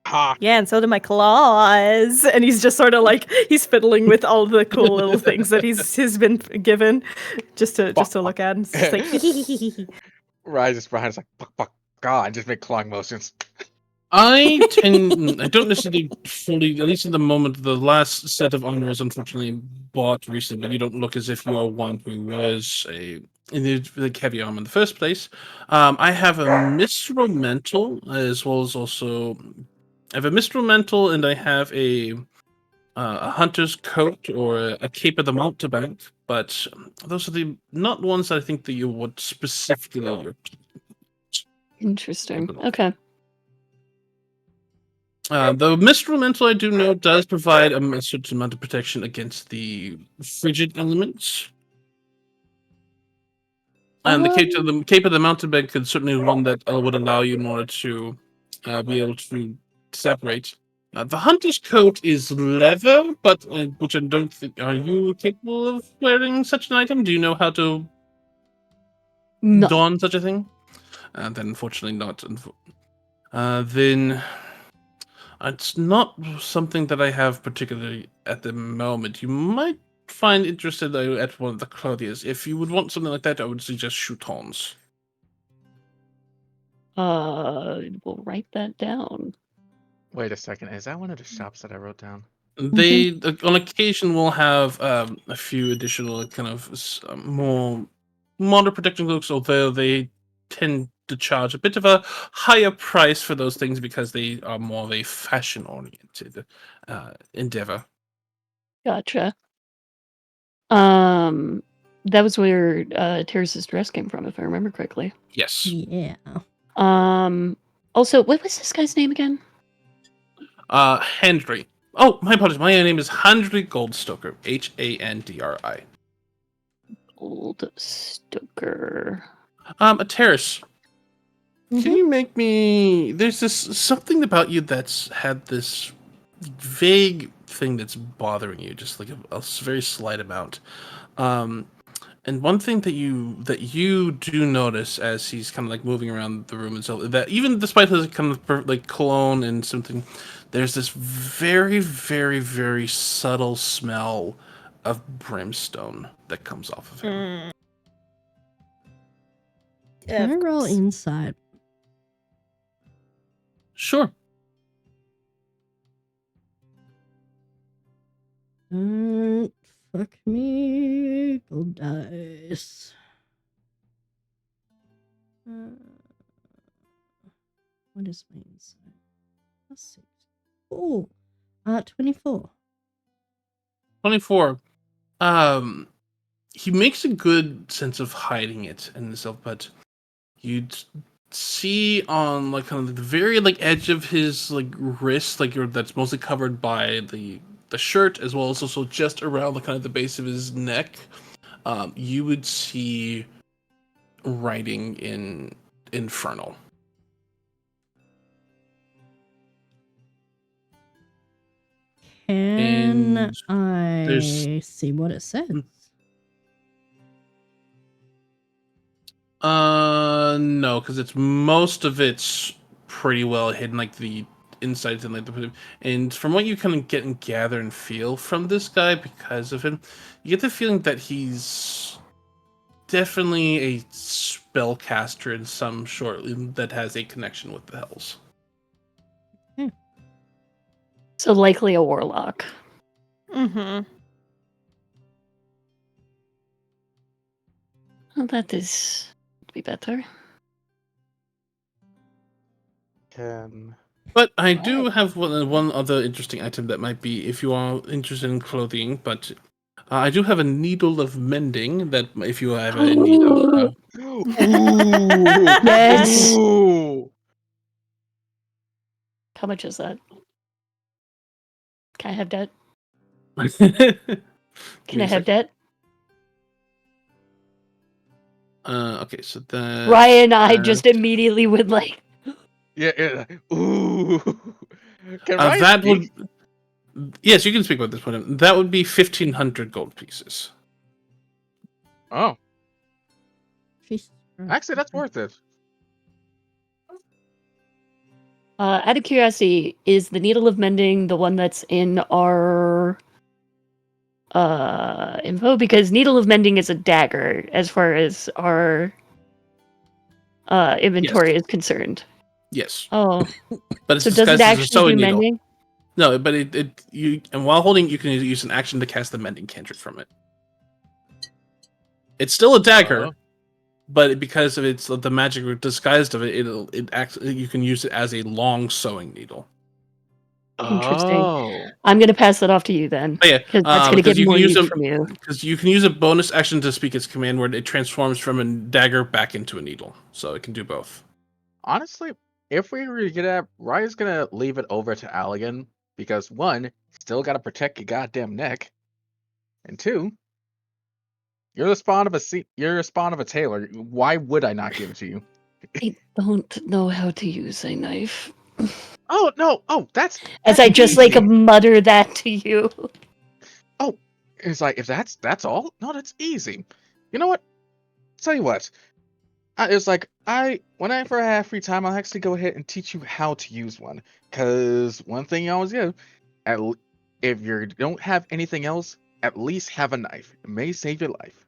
Ha! yeah, and so do my claws. And he's just sort of like he's fiddling with all the cool little things that he's been given, just to look at. And it's just like Rises behind us like fuck, God, just make clawing motions. I don't necessarily fully, at least at the moment, the last set of armor is unfortunately bought recently, but you don't look as if you are one who was in the heavy armor in the first place. I have a Mistral Mantle, as well as also, I have a Mistral Mantle, and I have a hunter's coat or a cape of the mountebank, but those are not ones that I think that you would specifically. Interesting. Okay. The Mistral Mantle, I do know, does provide a certain amount of protection against the frigid elements. And the cape of the mountebank could certainly be one that would allow you in order to be able to separate. The hunter's coat is leather, but which I don't think. Are you capable of wearing such an item? Do you know how to No. don such a thing? Then unfortunately not. Then it's not something that I have particularly at the moment. You might find interested though at one of the clothiers. If you would want something like that, I would suggest Shoutons. We'll write that down. Wait a second, is that one of the shops that I wrote down? They on occasion will have a few additional kind of more modern protection cloaks, although they tend to charge a bit of a higher price for those things because they are more of a fashion-oriented endeavor. Gotcha. That was where Terrace's dress came from, if I remember correctly. Yes. Yeah. Also, what was this guy's name again? Hendry. Oh, my apologies. My name is Hendry Goldstoker. Handri. Old Stoker. A Terrace. Can Mhm. you make me? There's this something about you that's had this vague thing that's bothering you, just like a very slight amount. And one thing that you do notice as he's kind of like moving around the room and so that even despite his kind of like cologne and something, there's this very, very, very subtle smell of brimstone that comes off of him. Can I roll insight? Sure. Fuck me. Gold dice. What is my insight? Plus 6. Oh, 24. 24. He makes a good sense of hiding it and himself, but you'd see on like kind of the very like edge of his like wrist, like that's mostly covered by the shirt, as well as also just around the kind of the base of his neck. You would see writing in Infernal. Can And I see what it says? No, because it's most of it's pretty well hidden, like the insides and like and from what you kind of get and gather and feel from this guy because of him, you get the feeling that he's definitely a spellcaster in some sort that has a connection with the Hells. So likely a warlock. Mm-hmm. Well, that is be better. But I do have one other interesting item that might be, if you are interested in clothing, but I do have a needle of mending that if you have a need of... Ooh. Yes. Ooh. How much is that? Can I have debt? Can I have debt? Okay, so that... Ryan and I just immediately would like... Yeah. Ooh. Can Ryan that speak? would... Yes, you can speak about this one. That would be 1,500 gold pieces. Oh, Jesus actually, that's worth it. Out of curiosity, is the Needle of Mending the one that's in our info? Because Needle of Mending is a dagger as far as our inventory is concerned. Yes. Oh. But it's So does it disguised as a actually sewing do needle. mending? No, but and while holding, you can use an action to cast the mending cantrip from it. It's still a dagger, but because of its the magic disguised of it, it acts. You can use it as a long sewing needle. Interesting. Oh. I'm gonna pass that off to you then. But yeah, Because that's gonna get you more can use use from you. because you can use a bonus action to speak its command word. It transforms from a dagger back into a needle, so it can do both. Honestly, if we were to get at, Ryan's gonna leave it over to Allegan because one, still gotta protect your goddamn neck, and two, you're the spawn of a tailor. Why would I not give it to you? I don't know how to use a knife. Oh no! Oh, that's As I just easy. like mutter that to you. Oh, it's like if that's all. No, that's easy. You know what? Tell you what. It's like whenever I have free time, I'll actually go ahead and teach you how to use one. Cause one thing you always do, if you don't have anything else, at least have a knife. It may save your life.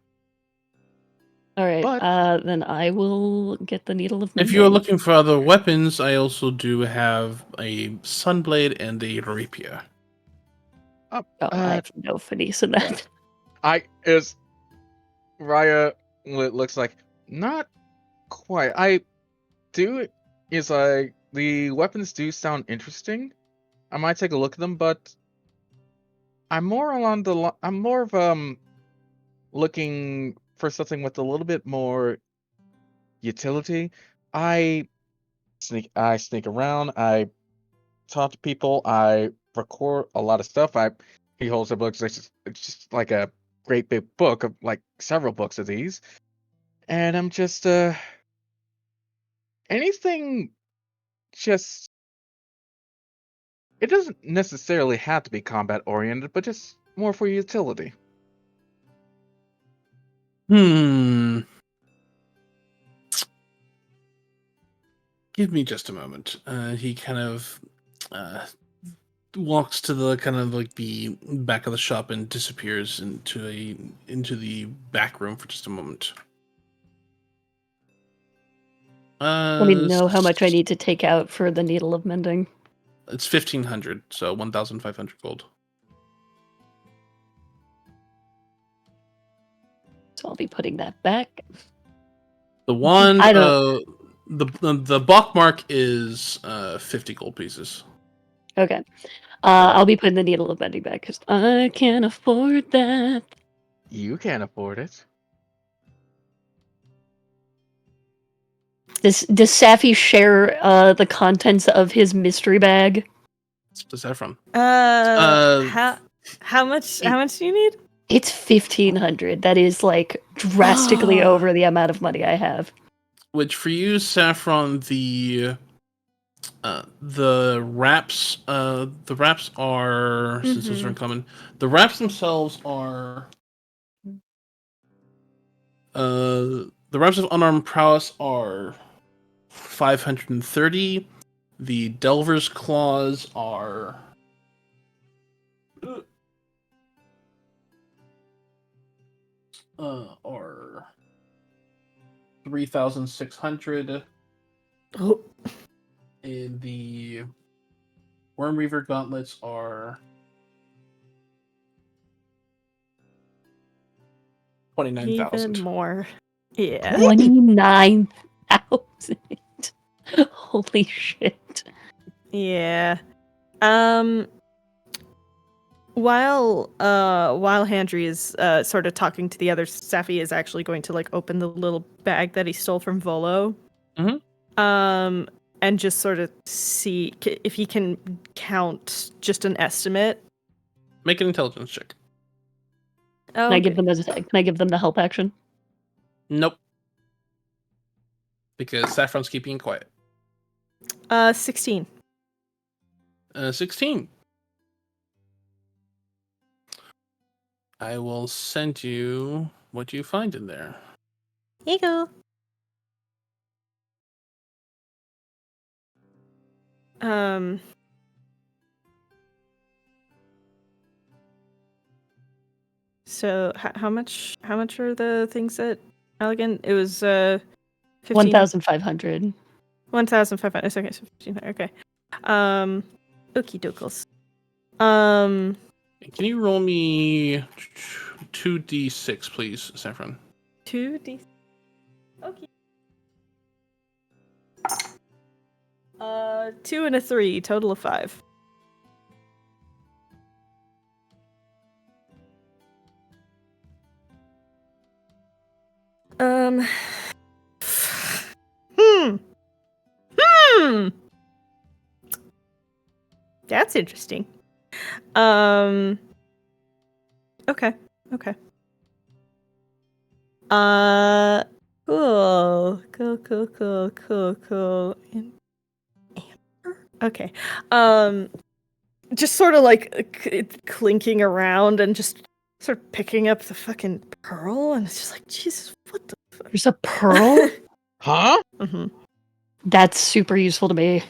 All right. But Then I will get the Needle of Mending. If you are looking for other weapons, I also do have a sunblade and a rapier. I have no finesse in that. Raya looks like not quite. I do is like the weapons do sound interesting. I might take a look at them, but I'm more along I'm more of looking for something with a little bit more utility. I sneak around, I talk to people, I record a lot of stuff. He holds a book, it's just like a great big book of like several books of these. And I'm just anything just it doesn't necessarily have to be combat oriented, but just more for utility. Give me just a moment. He kind of walks to the kind of like the back of the shop and disappears into the back room for just a moment. Let me know how much I need to take out for the needle of mending. It's 1,500, so 1,500 gold. So I'll be putting that back. The wand, I don't- the Bachmark is 50 gold pieces. Okay. I'll be putting the needle of mending back because I can't afford that. You can't afford it. Does Safi share the contents of his mystery bag? What's that from? How much do you need? It's 1,500. That is like drastically over the amount of money I have. Which for you, Saffron, the wraps are since those are uncommon. The wraps themselves are the wraps of unarmed prowess are 530. The Delver's claws are are 3,600. Oh. And the Worm Reaver gauntlets are 29,000. Even more. Yeah. 29,000. Holy shit. Yeah. While Handry is sort of talking to the others, Safi is actually going to like open the little bag that he stole from Volo. Mm-hmm. And just sort of see if he can count just an estimate. Make an intelligence check. Oh, Can I give them the help action? Nope. Because Saffron's keeping quiet. 16. 16. I will send you what you find in there. Here you go. So how much are the things that Elegant? It was 1,500. 1,500. Okay, so 1,500. Okay. Okie dokes. Can you roll me 2d6, please, Saffron? 2d. Okay. 2 and a 3, total of 5. That's interesting. Okay. Cool. Okay. Just sort of like clinking around and just sort of picking up the fucking pearl, and it's just like, Jesus, what the fuck? There's a pearl? Huh? Mm-hmm. That's super useful to me.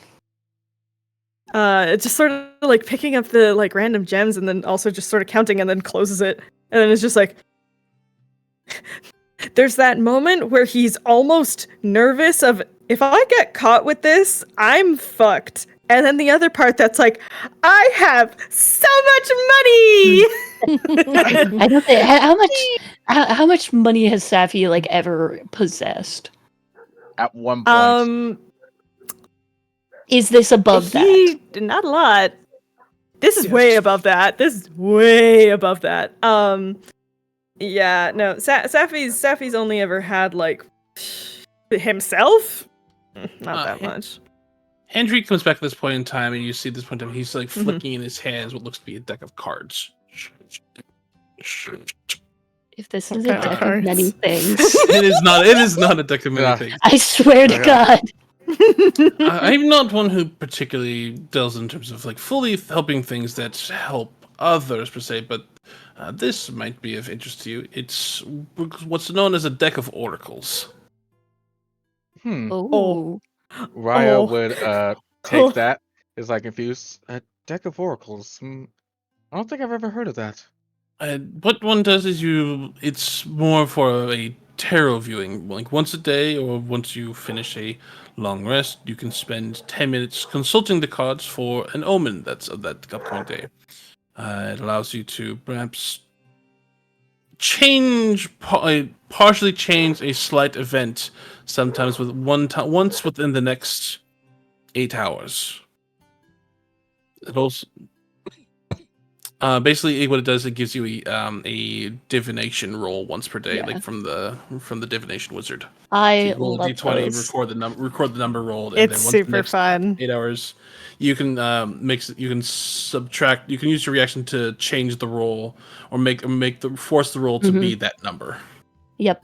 It's just sort of like picking up the like random gems and then also just sort of counting and then closes it. And then it's just like there's that moment where he's almost nervous of if I get caught with this, I'm fucked. And then the other part that's like, I have so much money. I don't think how much money has Safi like ever possessed? at one point? Is this above that? Not a lot. This is Yes. way above that. This is way above that. Yeah, no. Safi's only ever had like himself. Not that much. Henry comes back at this point in time, and you see at this point in time, he's like flicking in his hands what looks to be a deck of cards. If this What is a kind of deck of cards? many things, It is not. It is not a deck of many Yeah. things. I swear to Yeah. God. I'm not one who particularly deals in terms of like fully helping things that help others per se, but this might be of interest to you. It's what's known as a deck of oracles. Oh. Raya Oh. would Oh. take that. Is like confused. A deck of oracles. I don't think I've ever heard of that. What one does is it's more for a tarot viewing. Like once a day or once you finish a long rest, you can spend 10 minutes consulting the cards for an omen that's of that upcoming day. It allows you to perhaps partially change a slight event, sometimes with once within the next 8 hours. It also basically what it does, it gives you a divination roll once per day, Yeah. like from the divination wizard. So I you roll a love d20, those. record the number rolled, and It's then once the super next fun. 8 hours, you can you can subtract. You can use your reaction to change the roll or force the roll to be that number. Yep.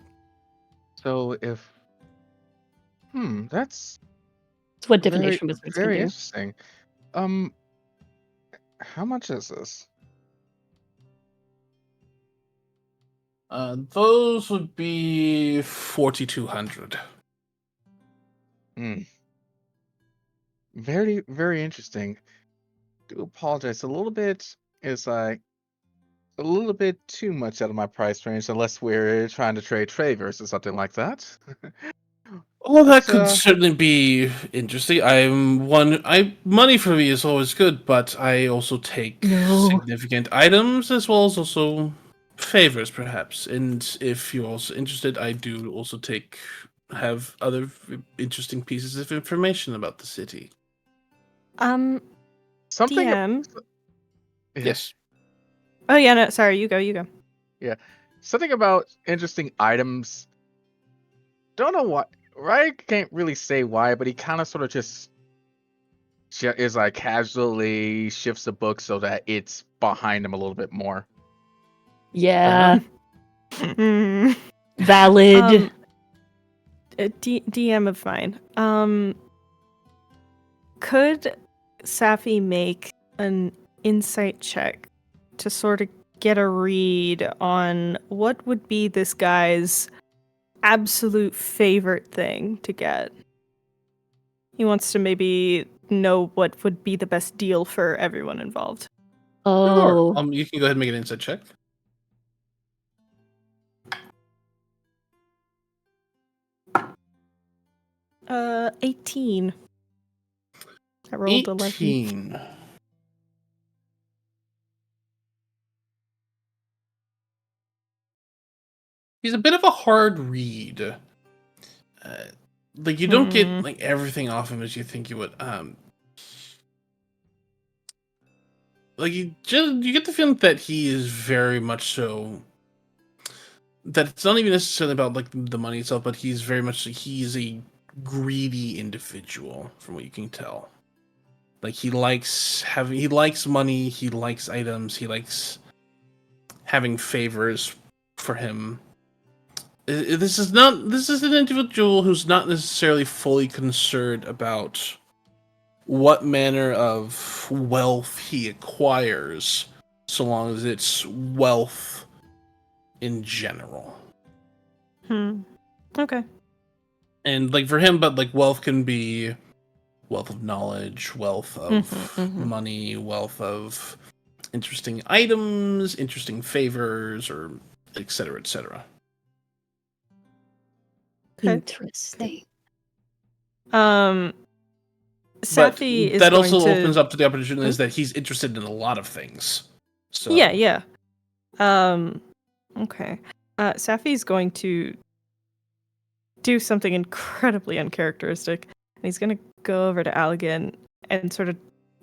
So if that's That's what very divination wizards can very do. interesting. How much is this? Those would be 4,200. Very, very interesting. Do apologize. A little bit is like a little bit too much out of my price range, unless we're trying to trade favors or something like that. Well, that But, could certainly be interesting. Money for me is always good, but I also take No. significant items as well as also favors, perhaps. And if you're also interested, I do also have other interesting pieces of information about the city. something. DM. Yeah, Yes. Oh yeah, no, sorry, you go. something about interesting items. Don't know what. Right? Can't really say why, but he kind of sort of just is like casually shifts the book so that it's behind him a little bit more. Yeah. Hmm. Valid. DM of mine. Could Safi make an insight check to sort of get a read on what would be this guy's absolute favorite thing to get? He wants to maybe know what would be the best deal for everyone involved. Oh. Sure. You can go ahead and make an insight check. 18. I rolled 11. 18. He's a bit of a hard read. Like you don't get like everything off him as you think you would. Like you get the feeling that he is very much so. That it's not even necessarily about like the money itself, but he's a greedy individual, from what you can tell. Like he likes money, he likes items, he likes having favors for him. This is an individual who's not necessarily fully concerned about what manner of wealth he acquires, so long as it's wealth in general. Okay. And like for him, but like wealth can be wealth of knowledge, wealth of money, wealth of interesting items, interesting favors, or etc., etc. Okay. Interesting. But Safi is that going also to... opens up to the opportunity is that he's interested in a lot of things. So Yeah. Okay. Safi's going to do something incredibly uncharacteristic. And he's going to go over to Allegan and sort of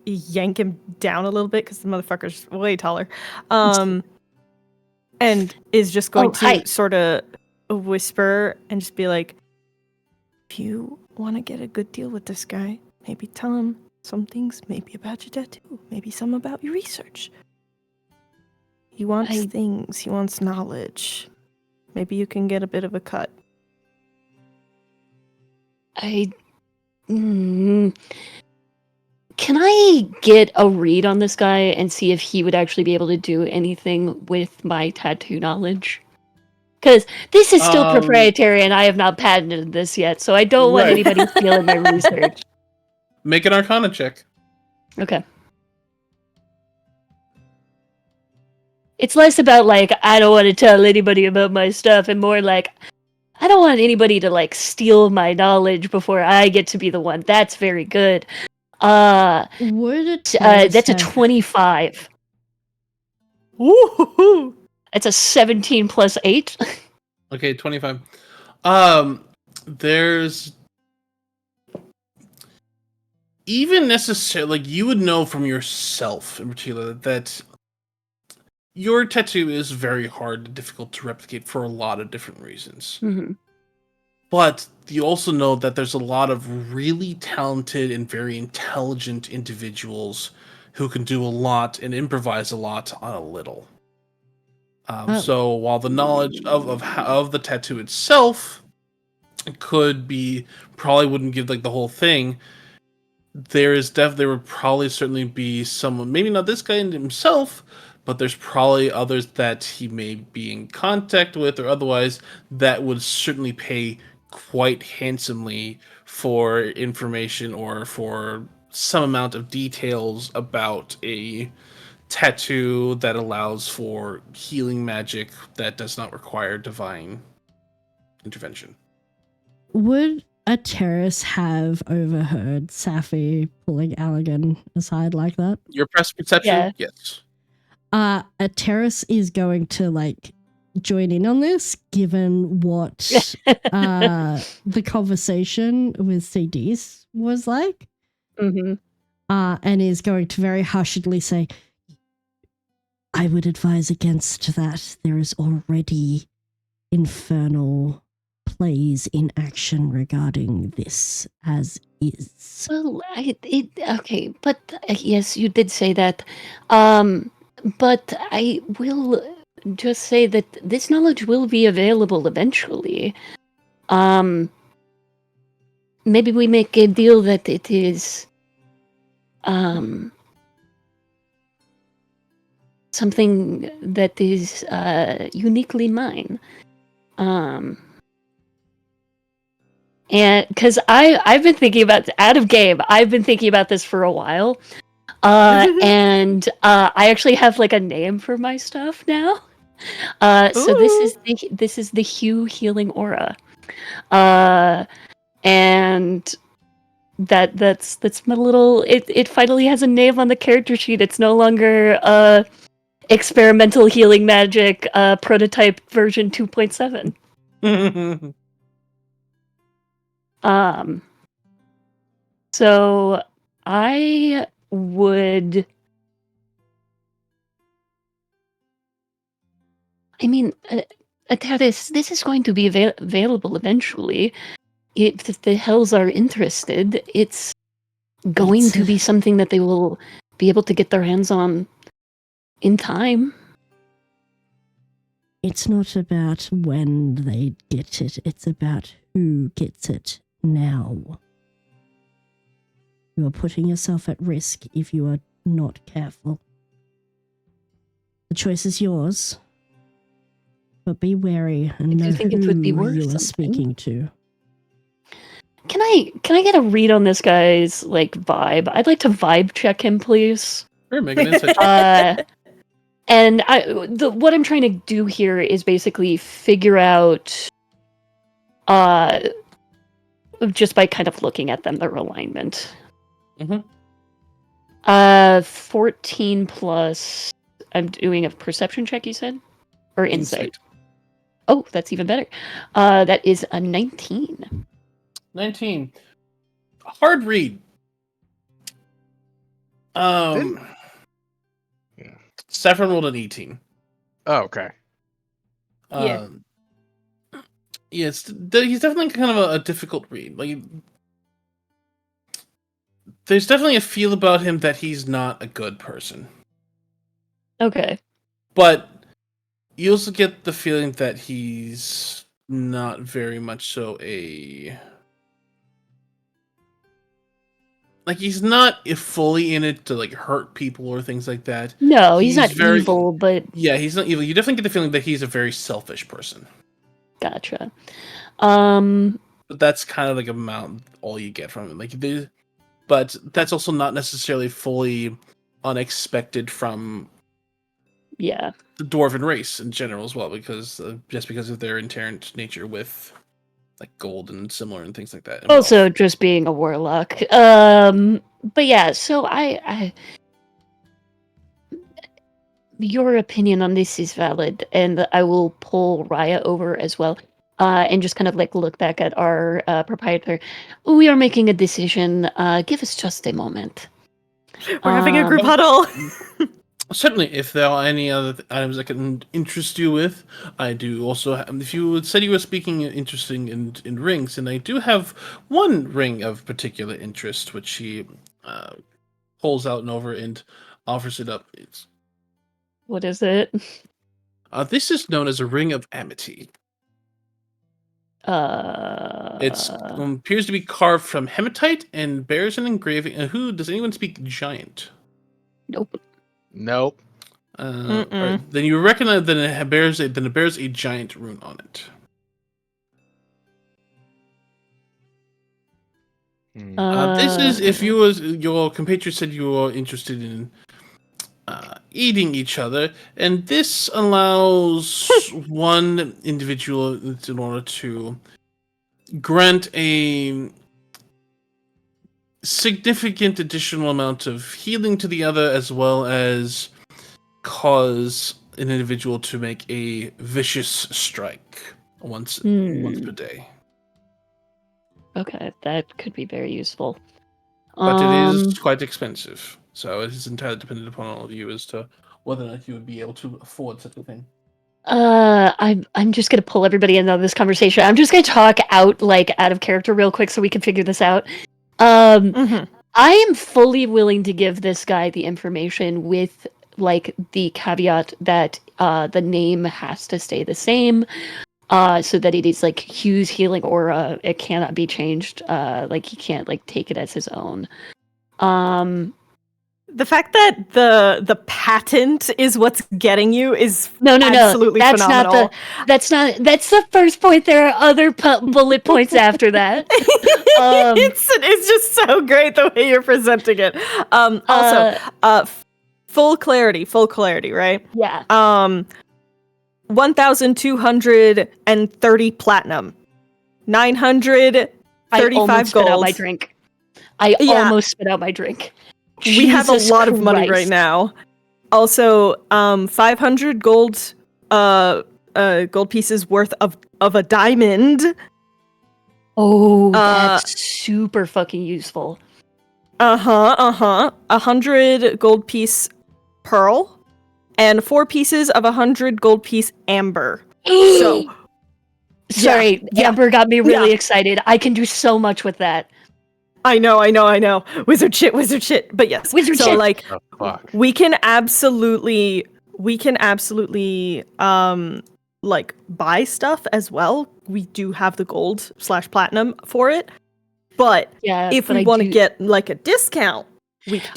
yank him down a little bit because the motherfucker's way taller. And is just going to sort of whisper and just be like, if you want to get a good deal with this guy, maybe tell him some things, maybe about your tattoo, maybe some about your research. He wants things, he wants knowledge. Maybe you can get a bit of a cut. Can I get a read on this guy and see if he would actually be able to do anything with my tattoo knowledge? Because this is still proprietary and I have not patented this yet, so I don't want anybody stealing my research. Make an Arcana check. Okay. It's less about, like, I don't want to tell anybody about my stuff, and more like, I don't want anybody to, like, steal my knowledge before I get to be the one. That's very good. Would it that's a 25. Woo-hoo-hoo! It's a 17 plus 8. Okay, 25. There's even necessarily, like, you would know from yourself in particular that your tattoo is very hard and difficult to replicate for a lot of different reasons. Mm-hmm. But you also know that there's a lot of really talented and very intelligent individuals who can do a lot and improvise a lot on a little. So while the knowledge of the tattoo itself could be, probably wouldn't give like the whole thing, there would probably certainly be someone, maybe not this guy himself, but there's probably others that he may be in contact with or otherwise that would certainly pay quite handsomely for information or for some amount of details about a tattoo that allows for healing magic that does not require divine intervention. Would a terrace have overheard Safi pulling Allegan aside like that? Your press perception? Yeah. Yes. A terrace is going to like join in on this, given what the conversation with CDs was like, Mm-hmm. and is going to very hushedly say, I would advise against that. There is already infernal plays in action regarding this as is. Well, okay, but yes, you did say that. But I will just say that this knowledge will be available eventually. Maybe we make a deal that it is something that is uniquely mine. And because I've been thinking about, out of game, I've been thinking about this for a while. And I actually have like a name for my stuff now. So this is the Hue Healing Aura. And that's my little, it finally has a name on the character sheet. It's no longer experimental healing magic prototype version 2.7. So I would, I mean, this is going to be available eventually. If the Hells are interested, it's going to be something that they will be able to get their hands on in time. It's not about when they get it, it's about who gets it now. You are putting yourself at risk if you are not careful. The choice is yours, but be wary and know think it would be worth who you are something? speaking to. Can I get a read on this guy's like vibe? I'd like to vibe check him, please. Sure, make an insight check. And what I'm trying to do here is basically figure out, just by kind of looking at them, their alignment. Mhm. 14 plus. I'm doing a perception check. You said, or insight. Oh, that's even better. That is a 19. 19. Hard read. Didn't- Saffron rolled an 18. Oh, okay. Yeah. Yeah, he's definitely kind of a difficult read. Like, there's definitely a feel about him that he's not a good person. Okay. But you also get the feeling that he's not very much so like, he's not fully in it to like hurt people or things like that. No, he's not very evil, but Yeah, he's not evil. You definitely get the feeling that he's a very selfish person. gotcha. But that's kind of like all you get from him. But that's also not necessarily fully unexpected from Yeah. the dwarven race in general as well, because just because of their inherent nature with like gold and similar and things like that. And Also, wealth. just being a warlock. But yeah, so I your opinion on this is valid, and I will pull Raya over as well, and just kind of like look back at our proprietor. We are making a decision. Give us just a moment. We're having a group huddle. Certainly, if there are any other items I can interest you with, I do also have, if you said you were speaking interesting in rings, and I do have one ring of particular interest, which he pulls out and over and offers it up. What is it? This is known as a ring of amity. It appears to be carved from hematite and bears an engraving. Does anyone speak giant? Nope. Nope. Right, then you recognize that it bears a giant rune on it. This is if your compatriot said you were interested in eating each other, and this allows one individual in order to grant a significant additional amount of healing to the other, as well as cause an individual to make a vicious strike once per day. Okay, that could be very useful. But it is quite expensive, so it is entirely dependent upon all of you as to whether or not you would be able to afford such a thing. I'm just gonna pull everybody into this conversation. I'm just gonna talk out of character real quick so we can figure this out. I am fully willing to give this guy the information with the caveat that the name has to stay the same, so that it is Hugh's healing aura. It cannot be changed. He can't take it as his own. The fact that the patent is what's getting you is absolutely that's phenomenal. That's the first point. There are other bullet points after that. It's just so great the way you're presenting it. Full clarity, right? Yeah. 1,230 platinum, 935 spit out gold. my drink. Almost spit out my drink. We have a Jesus lot of money Christ. right now. Also, 500 gold pieces worth of a diamond. Oh, that's super fucking useful. 100 gold piece pearl, and 4 pieces of 100 gold piece amber. Sorry, amber got me really excited. I can do so much with that. I know. Wizard shit. But yes. Wizard shit. We can absolutely buy stuff as well. We do have the gold / platinum for it. But if we want to get a discount,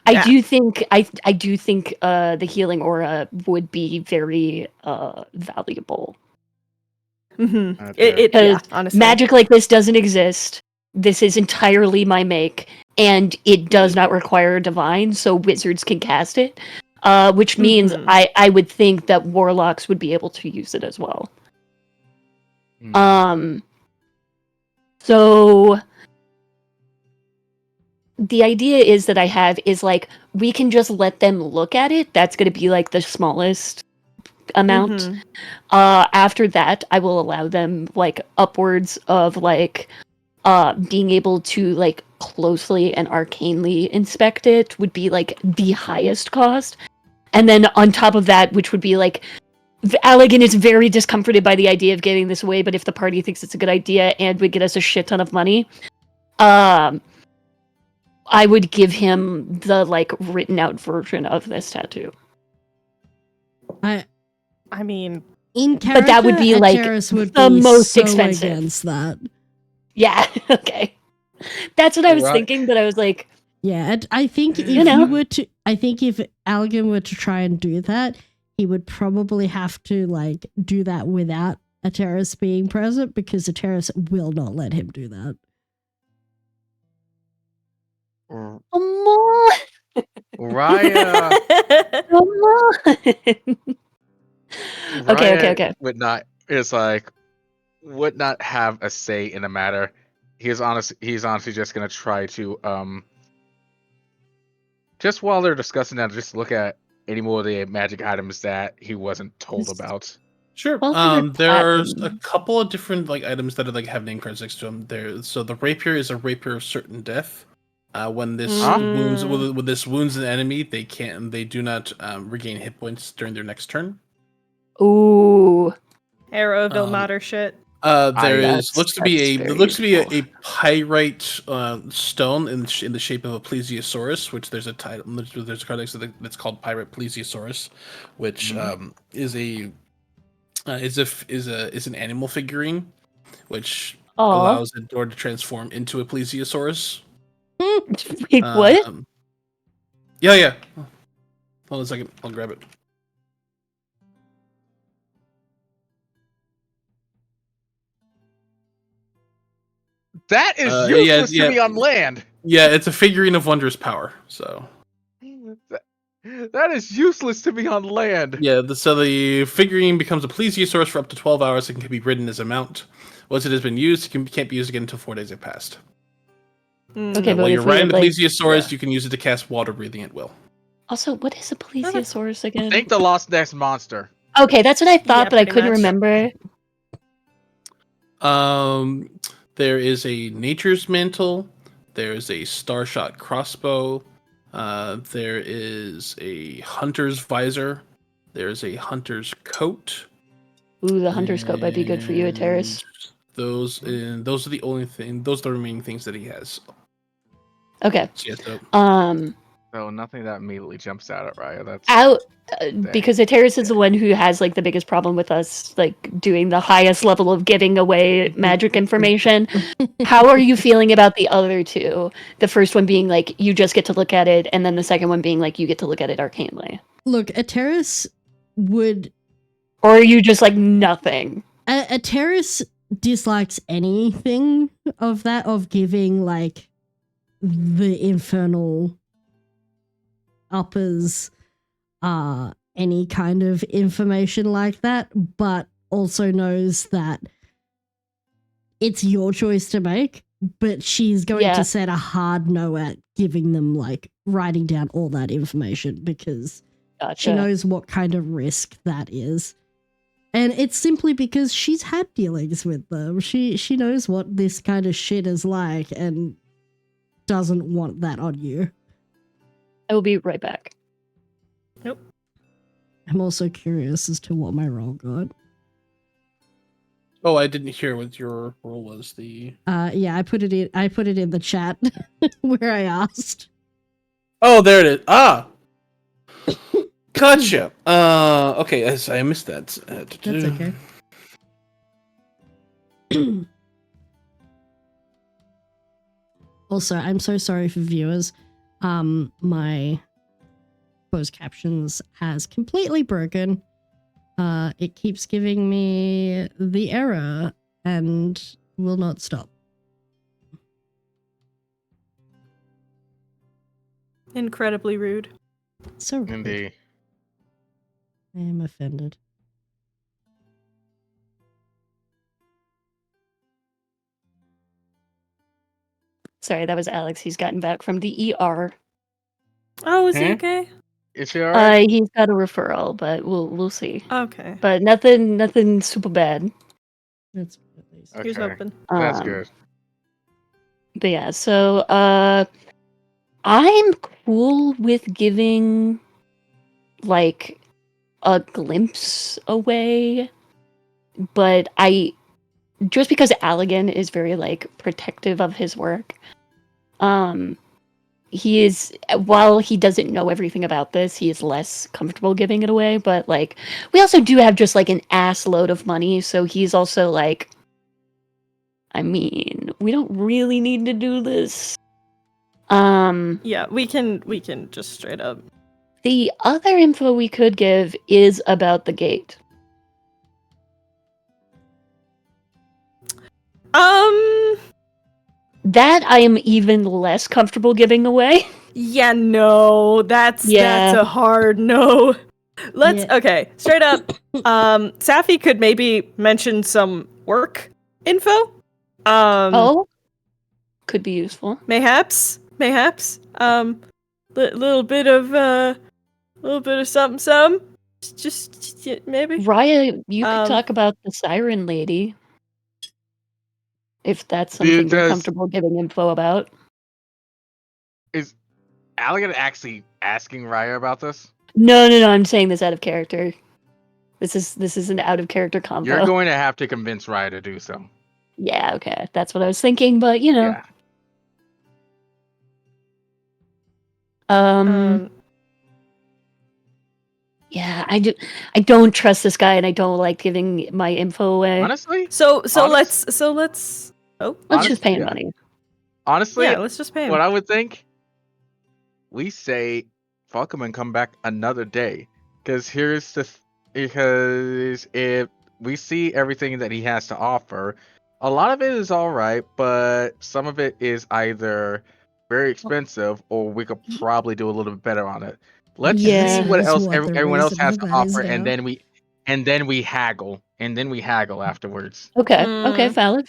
I do think the healing aura would be very valuable. Honestly, magic like this doesn't exist. This is entirely my make, and it does not require a divine, so wizards can cast it. Which means I would think that warlocks would be able to use it as well. So the idea is we can just let them look at it. That's going to be the smallest amount. Mhm. After that, I will allow them like upwards of like being able to like closely and arcanely inspect it would be like the highest cost. And then on top of that, which would be like Allegan is very discomforted by the idea of getting this away, but if the party thinks it's a good idea and would get us a shit ton of money, I would give him the like written out version of this tattoo. I mean, In But character, that would be like Ateris would the be most so expensive. against that. Yeah, okay. That's what I was Right. thinking, but I was like, Yeah, I think if You know. you were to, I think if Algan were to try and do that, he would probably have to like do that without Ateris being present because Ateris will not let him do that. R- come on, Raya, come on. Raya Okay. would not is like would not have a say in the matter. He's honestly just gonna try to just while they're discussing that, just look at any more of the magic items that he wasn't told about. Sure. Well, they're There's a platinum. couple of different like items that are like have name cards next to them. There, so the rapier is a rapier of certain death. When this Huh? wounds when this wounds an enemy, they do not regain hit points during their next turn. Ooh, Arrow of Um, Ilmater shit. There that's- looks to be that's a very there looks to be useful. a pyrite stone in the shape of a plesiosaurus, which there's a title there's a card next to that's called Pyrite Plesiosaurus, which is a is an animal figurine, which Aw. allows the door to transform into a plesiosaurus. Wait, what? Yeah. Hold on a second, I'll grab it. That is yeah, useless yeah. to me on land. Yeah, it's a figurine of wondrous power. So That is useless to me on land. yeah, so the figurine becomes a plesiosaurus for up to 12 hours and can be ridden as a mount. Once it has been used, it can't be used again until 4 days have passed. Okay, While but you're if we riding had, the like, plesiosaurus, you can use it to cast water breathing at will. also, what is a plesiosaurus again? Think the Lost Nest monster. Okay, that's what I thought, Yeah, but I pretty couldn't much. remember. There is a nature's mantle. There is a starshot crossbow. There is a hunter's visor. There is a hunter's coat. Ooh, the hunter's coat might be good for you, Ateris. Those are the only thing. Those are the remaining things that he has. Okay. So yeah, so So nothing that immediately jumps out at Raya. That's Because Ateris is the one who has like the biggest problem with us like doing the highest level of giving away magic information. How are you feeling about the other two? The first one being like you just get to look at it, and then the second one being like you get to look at it arcanely. Look, Ateris would. Or are you just like nothing? Ateris dislikes anything of that, of giving like the infernal uppers any kind of information like that, but also knows that it's your choice to make, but she's going Yeah. to set a hard no at giving them like writing down all that information because Gotcha. she knows what kind of risk that is. And it's simply because she's had dealings with them. She knows what this kind of shit is like and doesn't want that on you. I will be right back. I'm also curious as to what my role got. oh, I didn't hear what your role was. Yeah, I put it in the chat where I asked. Oh, there it is. Ah, gotcha. Okay, I missed that. That's okay. Also, I'm so sorry for viewers. My closed captions has completely broken. It keeps giving me the error and will not stop. Incredibly rude. So rude. Indeed. I am offended. Sorry, that was Alex. He's gotten back from the ER. Oh, is he Hmm? okay? Is she alright? He's got a referral, but we'll see. Okay. But nothing super bad. That's good, at least. Here's Okay. hoping. That's Um, good. But yeah, so I'm cool with giving like a glimpse away, but I just because Allegan is very like protective of his work, he is, while he doesn't know everything about this, he is less comfortable giving it away. But like, we also do have just like an ass load of money, so he's also like, I mean, we don't really need to do this. Yeah, we can just straight up. The other info we could give is about the gate. That I am even less comfortable giving away. Yeah, no, that's a hard no. Okay, straight up. Safi could maybe mention some work info. Could be useful. Mayhaps. Little bit of something. Just maybe. Raya, you could talk about the Siren Lady. If that's something you're comfortable giving info about. Is Allegan actually asking Raya about this? No, I'm saying this out of character. This is an out of character combo. You're going to have to convince Raya to do so. Yeah, okay. That's what I was thinking, but you know. Yeah. Yeah, I don't trust this guy and I don't like giving my info away. Honestly? Let's just pay him money. Honestly, yeah, let's just pay him. What I would think, we say fuck him and come back another day. Because because if we see everything that he has to offer, a lot of it is alright, but some of it is either very expensive or we could probably do a little bit better on it. Let's see what else everyone else has to offer, and then we haggle. And then we haggle afterwards. Okay, valid.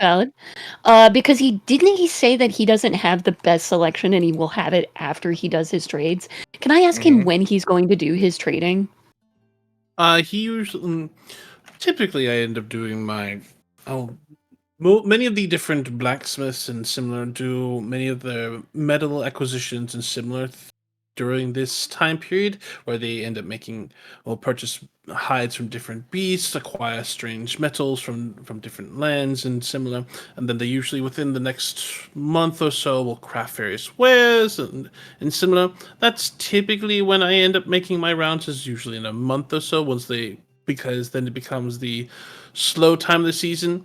Because didn't he say that he doesn't have the best selection and he will have it after he does his trades? Can I ask him when he's going to do his trading? He usually, typically, I end up doing many of the different blacksmiths and similar do many of the metal acquisitions and similar during this time period, where they end up purchase hides from different beasts, acquire strange metals from different lands and similar, and then they usually within the next month or so will craft various wares and similar. That's typically when I end up making my rounds, is usually in a month or so, because then it becomes the slow time of the season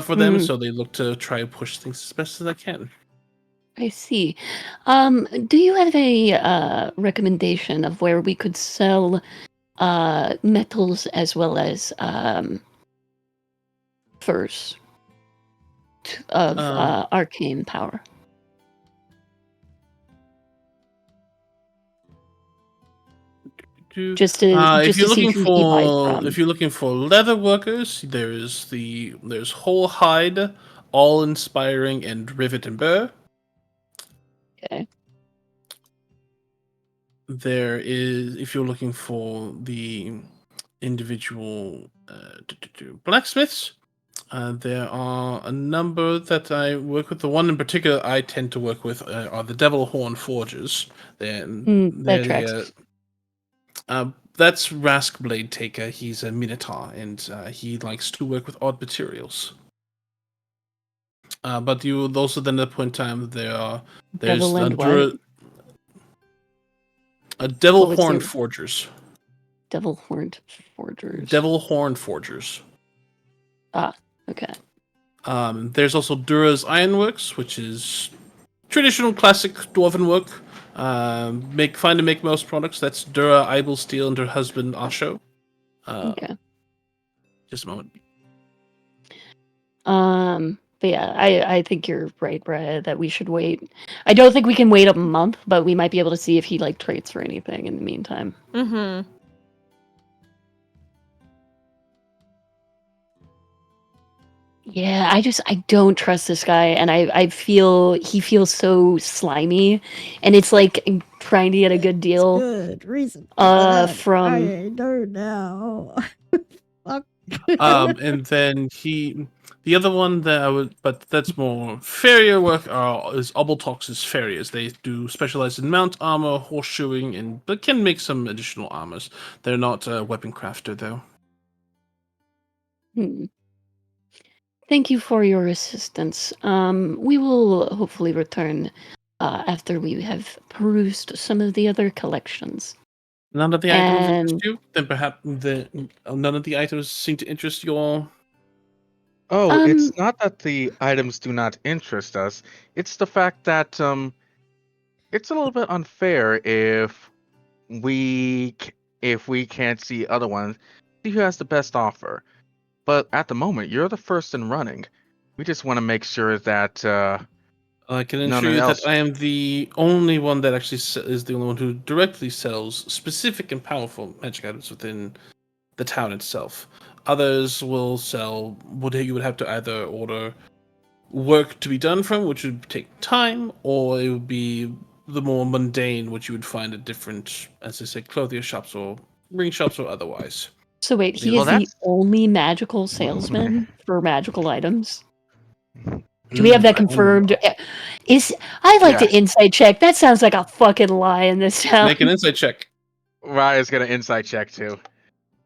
for them, so they look to try and push things as best as I can. I see. Do you have a recommendation of where we could sell metals as well as furs of arcane power? If you're looking for leather workers, there's whole hide, all inspiring, and rivet and burr. Okay. There is, if you're looking for the individual blacksmiths, there are a number that I work with. The one in particular I tend to work with are the Devil Horn Forgers. That tracks. That's Rask Blade Taker. He's a Minotaur, and he likes to work with odd materials. But you also then at the point in time there's Devil Horn Forgers. Devil Horned Forgers. Devil Horn Forgers. Ah, okay. There's also Dura's Ironworks, which is traditional classic dwarven work. Find and make most products. That's Dura, Ibel Steel, and her husband Asho. Okay. Just a moment. But yeah, I think you're right, Brad, that we should wait. I don't think we can wait a month, but we might be able to see if he trades for anything in the meantime. Mm-hmm. Yeah, I don't trust this guy, and I feel he feels so slimy, and it's like trying to get a good deal. Good reason. For that. From I don't know. Fuck. And then the other one that I would, but that's more farrier work. Is Obeltox's farriers. They do specialize in mount armor, horseshoeing, but can make some additional armors. They're not a weapon crafter though. Thank you for your assistance. We will hopefully return after we have perused some of the other collections. None of the items interest you? Then perhaps none of the items seem to interest you all. Oh, it's not that the items do not interest us. It's the fact that it's a little bit unfair if we can't see other ones, see who has the best offer. But at the moment, you're the first in running. We just want to make sure that I can none assure you else. that I am the only one that actually is the only one who directly sells specific and powerful magic items within the town itself. Others will sell what you would have to either order work to be done from, which would take time, or it would be the more mundane, which you would find at different, as I said, clothier shops or ring shops or otherwise. So wait, he Well, is the that's- only magical salesman for magical items? Do we have that confirmed? I'd like to insight check. That sounds like a fucking lie in this town. Make an insight check. Raya's gonna insight check too.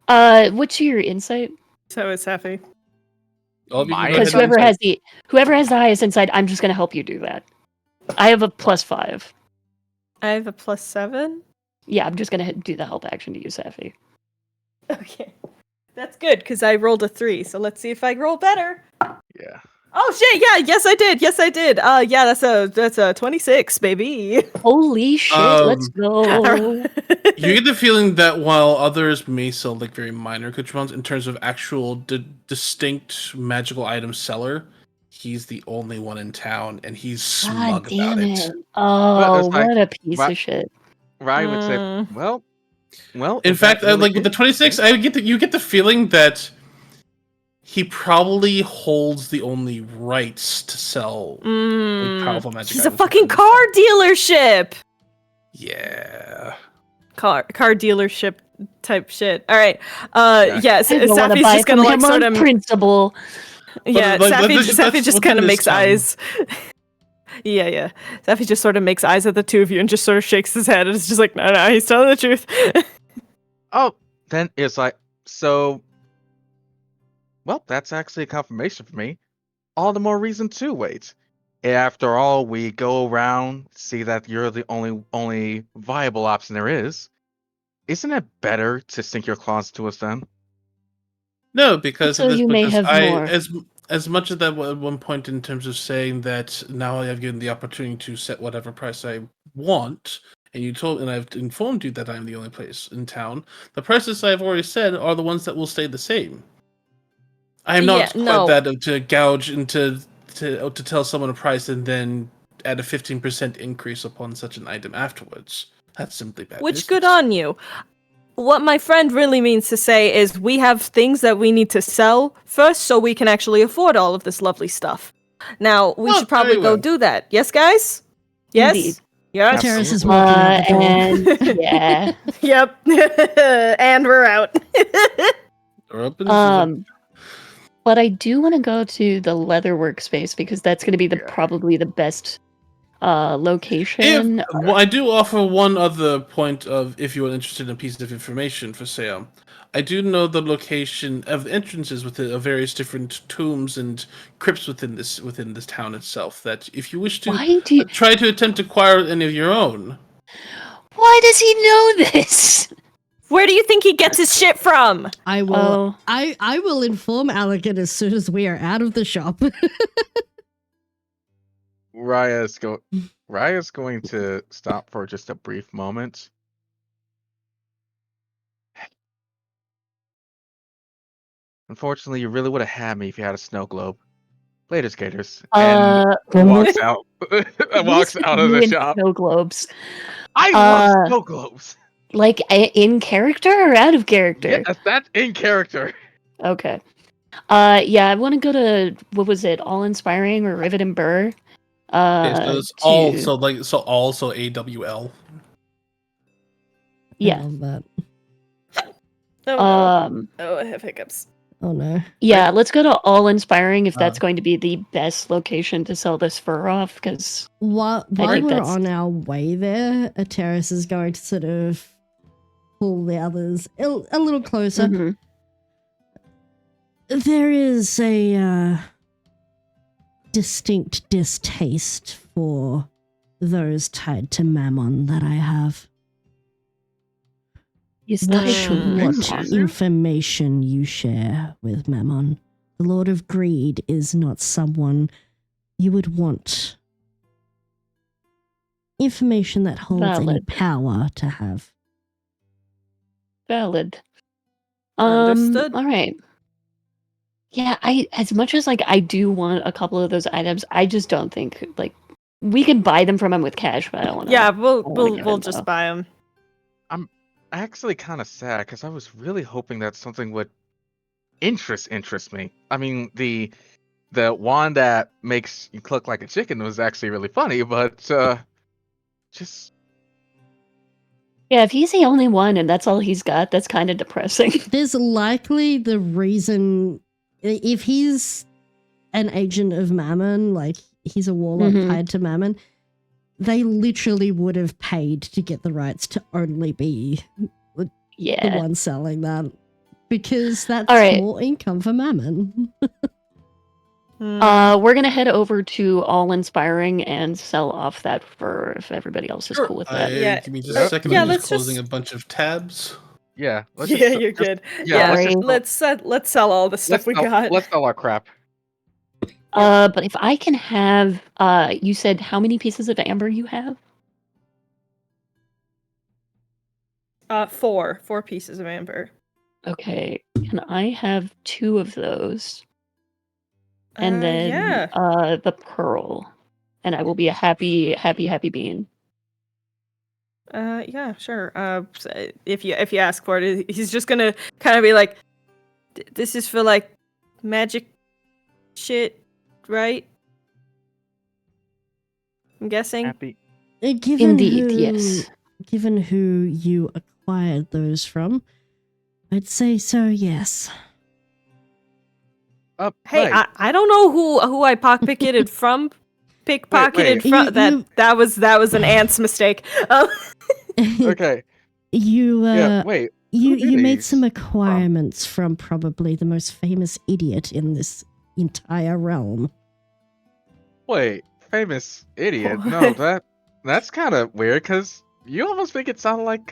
What's your insight? So is Safi. All of you can go Because ahead and whoever has the highest insight, I'm just gonna help you do that. I have a +5. I have a +7. Yeah, I'm just gonna do the help action to you, Safi. Okay. That's good, because I rolled a 3, so let's see if I roll better. Yeah. Oh shit, yeah, yes I did. Yeah, that's a 26, baby. Holy shit, let's go. You get the feeling that while others may sell like very minor accoutrements, in terms of actual distinct magical item seller, he's the only one in town, and he's smug God damn about it. it. Oh, like, what a piece of shit. Raya would say, well. In if fact, that really like with the 26, you get the feeling that he probably holds the only rights to sell like, powerful magic He's a items fucking within the car town. dealership. Yeah. Car dealership type shit. All right. Yeah. Yes, I don't wanna Safi's buy just gonna from like him sort on of principle. Yeah, But, like, Safi just kind of within this makes town. eyes. Yeah. Safi just sort of makes eyes at the two of you and just sort of shakes his head and is just like, no, he's telling the truth. Oh, then it's like, so. Well, that's actually a confirmation for me. All the more reason to wait. After all, we go around, see that you're the only viable option there is. Isn't it better to sink your claws to us then? No, because So of this. you may Because have more. as much as that at one point in terms of saying that now I have given the opportunity to set whatever price I want, and I've informed you that I'm the only place in town. The prices I've already said are the ones that will stay the same. I am not that to gouge and to tell someone a price and then add a 15% increase upon such an item afterwards. That's simply bad Which business. good on you. What my friend really means to say is we have things that we need to sell first so we can actually afford all of this lovely stuff. Now, we should probably very go well. do that. Yes, guys? Yes? Indeed. Yes? Terrace is walking out the door. And yeah. Yep. And we're out. Or up in But I do want to go to the leather workspace because that's going to be probably the best location. Well, I do offer one other point of if you are interested in a piece of information for sale. I do know the location of entrances within various different tombs and crypts within this town itself. That if you wish to try to attempt to acquire any of your own. Why does he know this? Where do you think he gets his shit from? I will. I will inform Alligan as soon as we are out of the shop. Raya's going to stop for just a brief moment. Unfortunately, you really would have had me if you had a snow globe. Later, skaters. And walks out. Walks out of the shop. Snow globes. I love snow globes. Like in character or out of character? Yes, that's in character. Okay. Yeah, I want to go to what was it? All Inspiring or Rivet and Burr. Okay, so it's To also AWL. I yeah. love that. Oh no. Um. Oh, I have hiccups. Oh no. Yeah, let's go to All Inspiring if that's Uh. going to be the best location to sell this fur off. Because While think we're that's- on our way there, a terrace is going to sort of pull the others a little closer. Mhm. There is a distinct distaste for those tied to Mammon that I have. He's What tied to what Mammon. information you share with Mammon? The Lord of Greed is not someone you would want information that holds any Valid. power to have. Valid. Understood. All right. Yeah, as much as like I do want a couple of those items, I just don't think like we could buy them from him with cash, but I don't want to. Yeah, wanna give we'll him, just though. buy them. I'm actually kind of sad because I was really hoping that something would interest me. I mean, the wand that makes you cluck like a chicken was actually really funny, but just Yeah, if he's the only one and that's all he's got, that's kind of depressing. There's likely the reason if he's an agent of Mammon, like he's a warlock Mhm. tied to Mammon, they literally would have paid to get the rights to only be the Yeah. one selling that. Because that's All right. more income for Mammon. We're gonna head over to All Inspiring and sell off that fur if everybody else is cool with that. Yeah. Give me just a second. Yeah, I'm just let's closing just- a bunch of tabs. yeah. Let's Yeah, just, you're just- good. Yeah, Sorry. let's Let's sell all the stuff we got. Let's sell our crap. But if I can have, you said how many pieces of amber you have? 4 pieces of amber. Okay, can I have 2 of those? And then yeah. the pearl, and I will be a happy bean. Yeah, sure. If you ask for it, he's just gonna kind of be like, "This is for like magic shit, right?" I'm guessing. Happy. Given Indeed, who, yes. Given who you acquired those from, I'd say so, yes. Hey, right. I don't know who I pickpocketed from. Pickpocketed wait. from You- that was an ant's mistake. Okay. You Yeah. Wait. you made these some from? acquirements from probably the most famous idiot in this entire realm. Wait. Famous idiot. No, that's kind of weird because you almost make it sound like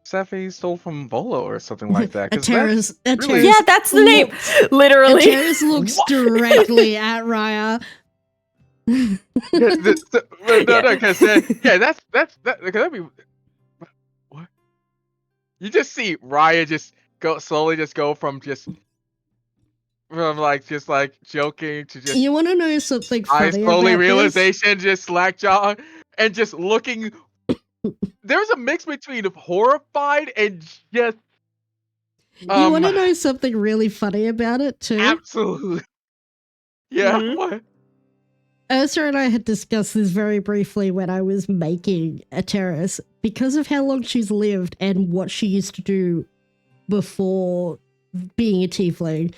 Safi stole from Volo or something like that. 'cause Ateris, that's really- Ateris, Yeah, that's the name. Literally. Ateris looks What? directly at Raya. no, Yeah. because that's that. Cause that'd be what? You just see Raya just slowly go from joking to just You want to know something I funny slowly about realization, just slack jaw, and just looking. There's a mix between horrified and just this? You want to know something really funny about it too? absolutely. Yeah. Mhm. What? Ursa and I had discussed this very briefly when I was making a terrace. Because of how long she's lived and what she used to do before being a tiefling,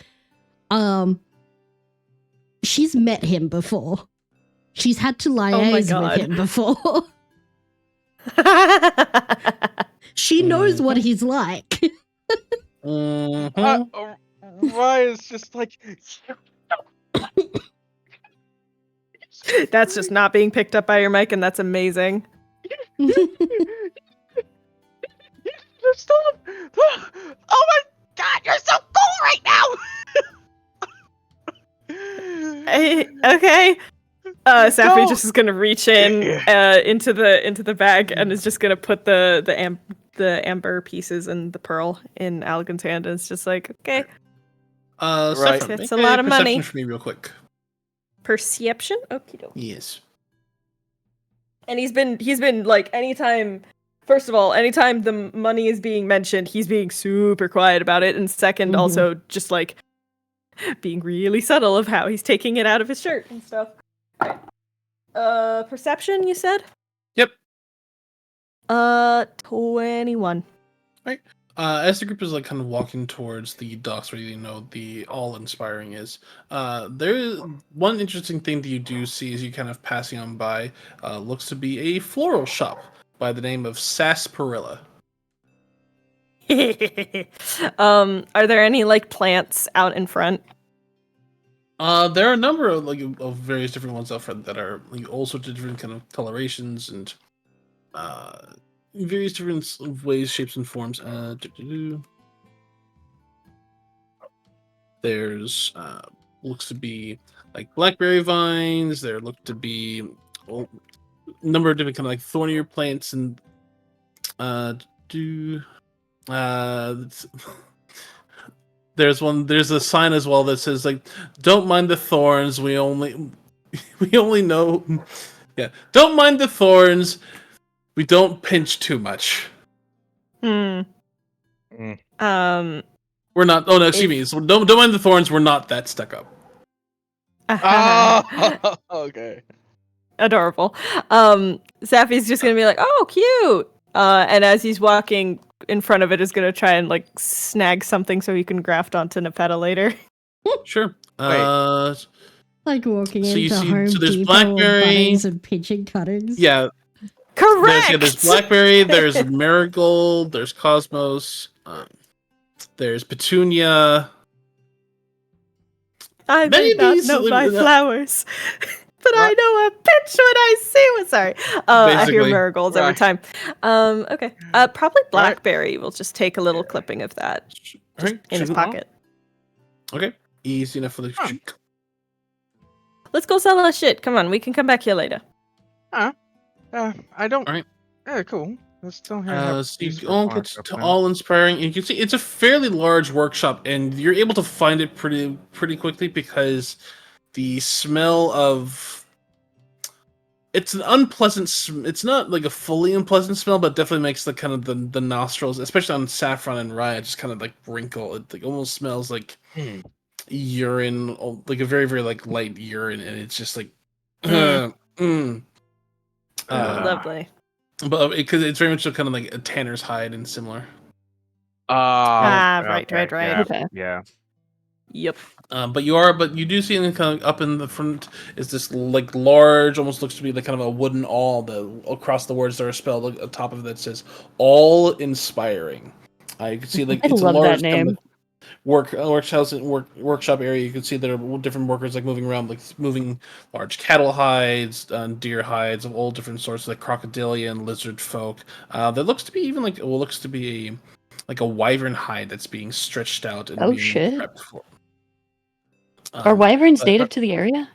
she's met him before. She's had to my liaise with God. him before. She knows what he's like. Mhm. Raya's just like. That's just not being picked up by your mic, and that's amazing. You're still. Oh my god! You're so cool right now. Okay. Safi No. just is gonna reach in into the bag and is just gonna put the amber pieces and the pearl in Algon's hand, and it's just like, okay, Right. Saffron, It's make a lot of perception money. for me real quick. perception. Okie doke. Yes. And he's been like, anytime the money is being mentioned, he's being super quiet about it, and second, Mhm. also just like being really subtle of how he's taking it out of his shirt and stuff. Perception, you said? Yep. 21. As the group is like kind of walking towards the docks where the all-inspiring is, there is one interesting thing that you do see as you kind of passing on by. Looks to be a floral shop by the name of Sarsaparilla. Are there any like plants out in front? There are a number of of various different ones out front that are like all sorts of different kind of colorations and various different ways, shapes, and forms. There's looks to be like blackberry vines. There look to be a number of different kind of like thornier plants and there's a sign as well that says like, don't mind the thorns, we only know, yeah, don't mind the thorns, we don't pinch too much. Hmm. Mm. We're not, oh no, excuse me, so don't mind the thorns, we're not that stuck up. Oh, okay. Adorable. Sappy's just gonna be like, oh, cute. And as he's walking in front of it, is gonna try and like snag something so he can graft onto Nepeta later. Sure. Like walking So you into see- Home so there's Depot or blackberry. Bunnings and pitching cuttings. Yeah, Correct. there's blackberry, there's marigold, there's cosmos, there's petunia. I Many may of not these know live my in a- flowers, but I know a pitch when I see one. Sorry. I hear Basically. marigolds every Right. time. Okay. Probably blackberry. We'll just take a little clipping of that Alright, in his shoot 'em all. pocket. Okay, easy enough for the. Huh. Let's go sell our shit. Come on, we can come back here later. I don't. Alright. Yeah, cool. Let's don't have. So you all get to all inspiring, and you can see it's a fairly large workshop, and you're able to find it pretty quickly because the smell of it's an unpleasant. It's not like a fully unpleasant smell, but definitely makes the kind of the nostrils, especially on saffron and rye, it just kind of like wrinkle. It like almost smells like urine, like a very very like light urine, and it's just like. Lovely. But because it's very much kind of like a tanner's hide and similar. Right. Yeah. Okay. Yeah. Yep. But you do see in the kind of up in the front is this like large, almost looks to be like kind of a wooden awl that across the words that are spelled like, on top of it that says "all inspiring." You can see like I it's love a large that kind name. of workshop area. You can see there are different workers like moving around, like moving large cattle hides, deer hides of all different sorts, like crocodilian, lizard folk. There looks to be even like what looks to be a wyvern hide that's being stretched out and Oh, being shit. prepped for. Are wyverns but- native to the area?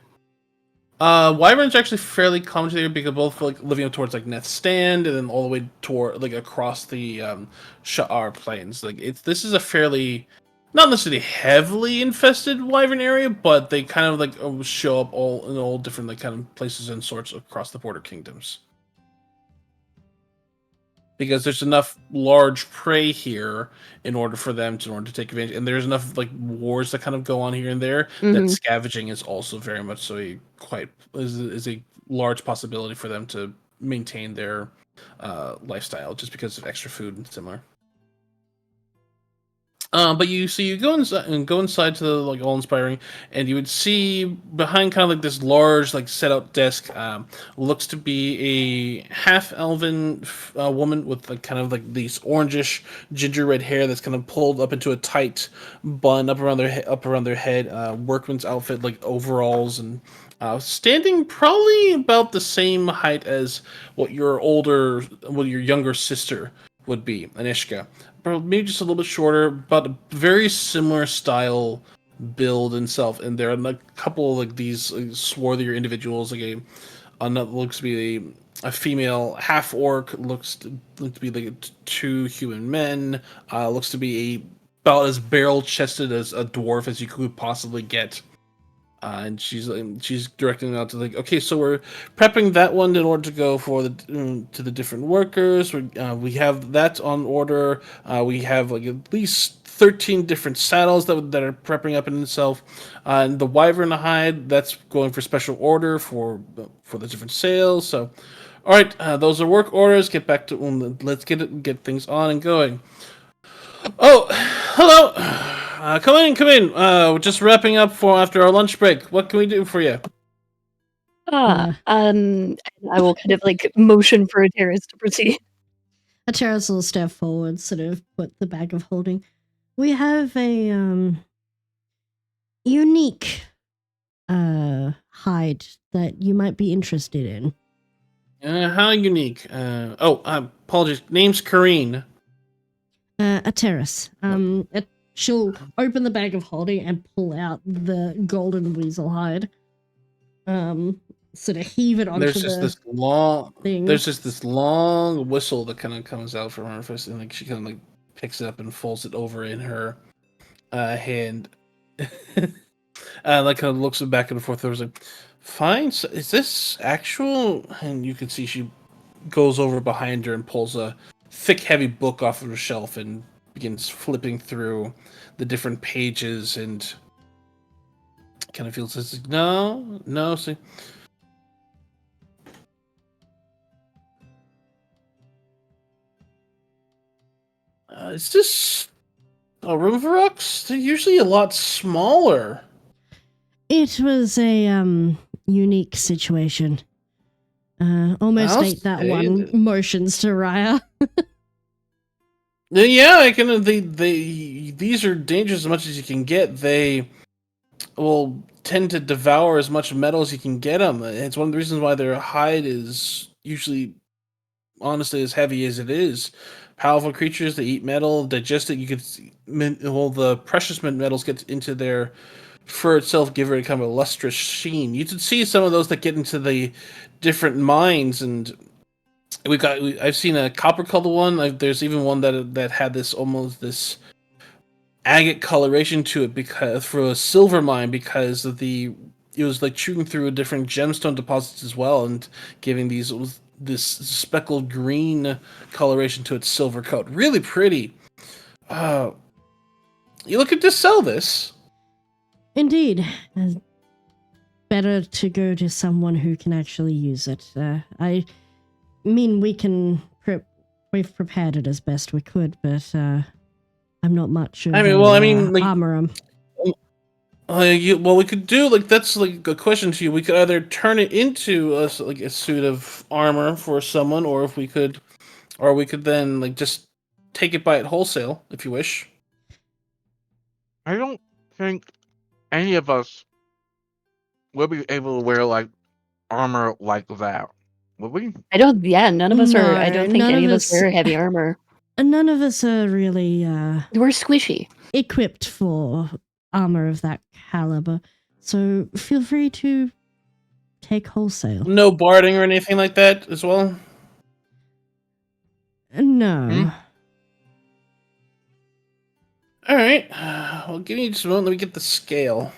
Wyverns are actually fairly common to the area because both like living up towards like Neth's Stand and then all the way toward like across the Sha'ar plains. Like this is a fairly not necessarily heavily infested wyvern area, but they kind of like show up all in all different like kind of places and sorts across the border kingdoms. Because there's enough large prey here in order to take advantage, and there's enough like wars that kind of go on here and there that Mhm. scavenging is also very much so is a large possibility for them to maintain their lifestyle just because of extra food and similar. But you go inside to the like all inspiring, and you would see behind kind of like this large like set out desk, looks to be a half elven woman with like kind of like these orangish ginger red hair that's kind of pulled up into a tight bun up around their head, workman's outfit like overalls and standing probably about the same height as what your younger sister would be, Anishka. Maybe just a little bit shorter, but a very similar style build itself. And there are a couple of like these swarthier individuals, like another looks to be a female half orc, looks to be like two human men, looks to be about as barrel chested as a dwarf as you could possibly get. And she's directing them out to okay, so we're prepping that one in order to go for to the different workers. We have that on order. We have at least 13 different saddles that are prepping up in itself. And the wyvern hide, that's going for special order for the different sales. So, all right, those are work orders. Get back to let's get things on and going. Oh, hello. Come in, come in. We're just wrapping up for after our lunch break. What can we do for you? I will kind of motion for Terrace to proceed. Ateris will step forward, sort of put the bag of holding. We have a unique hide that you might be interested in. How unique? Apologies. Name's Kareen. Ateris. She'll open the bag of holding and pull out the golden weasel hide. Sort of heave it onto There's just this long thing. There's just this long whistle that kind of comes out from her face, and she kind of picks it up and folds it over in her hand. Kind of looks back and forth. There's fine. So is this actual? And you can see she goes over behind her and pulls a thick, heavy book off of her shelf and begins flipping through the different pages and kind of feels this. No. See. Is this a room for rocks? They're usually a lot smaller. It was a unique situation. Almost ate that one. Motions to Raya. Yeah, I can. These are dangerous as much as you can get. They will tend to devour as much metal as you can get them. It's one of the reasons why their hide is usually, honestly, as heavy as it is. Powerful creatures that eat metal, digest it. You could the precious metals get into their fur itself, give it kind of a lustrous sheen. You could see some of those that get into the different mines, and I've seen a copper colored one. There's even one that had this agate coloration to it because for a silver mine because of it was chewing through different gemstone deposits as well and giving this speckled green coloration to its silver coat. Really pretty. You looking to sell this? Indeed. Better to go to someone who can actually use it. I mean, we've prepared it as best we could, but I'm not much of armorer. We could do that's a question to you. We could either turn it into a suit of armor for someone, or we could then just take it by it wholesale if you wish. I don't think any of us will be able to wear armor like that. Will we? I don't. Yeah, none of us are. I don't think none any of of us wear heavy armor. None of us are really We're squishy. equipped for armor of that caliber. So feel free to take wholesale. No barding or anything like that as well? No. All right. Well, give me just a moment. Let me get the scale.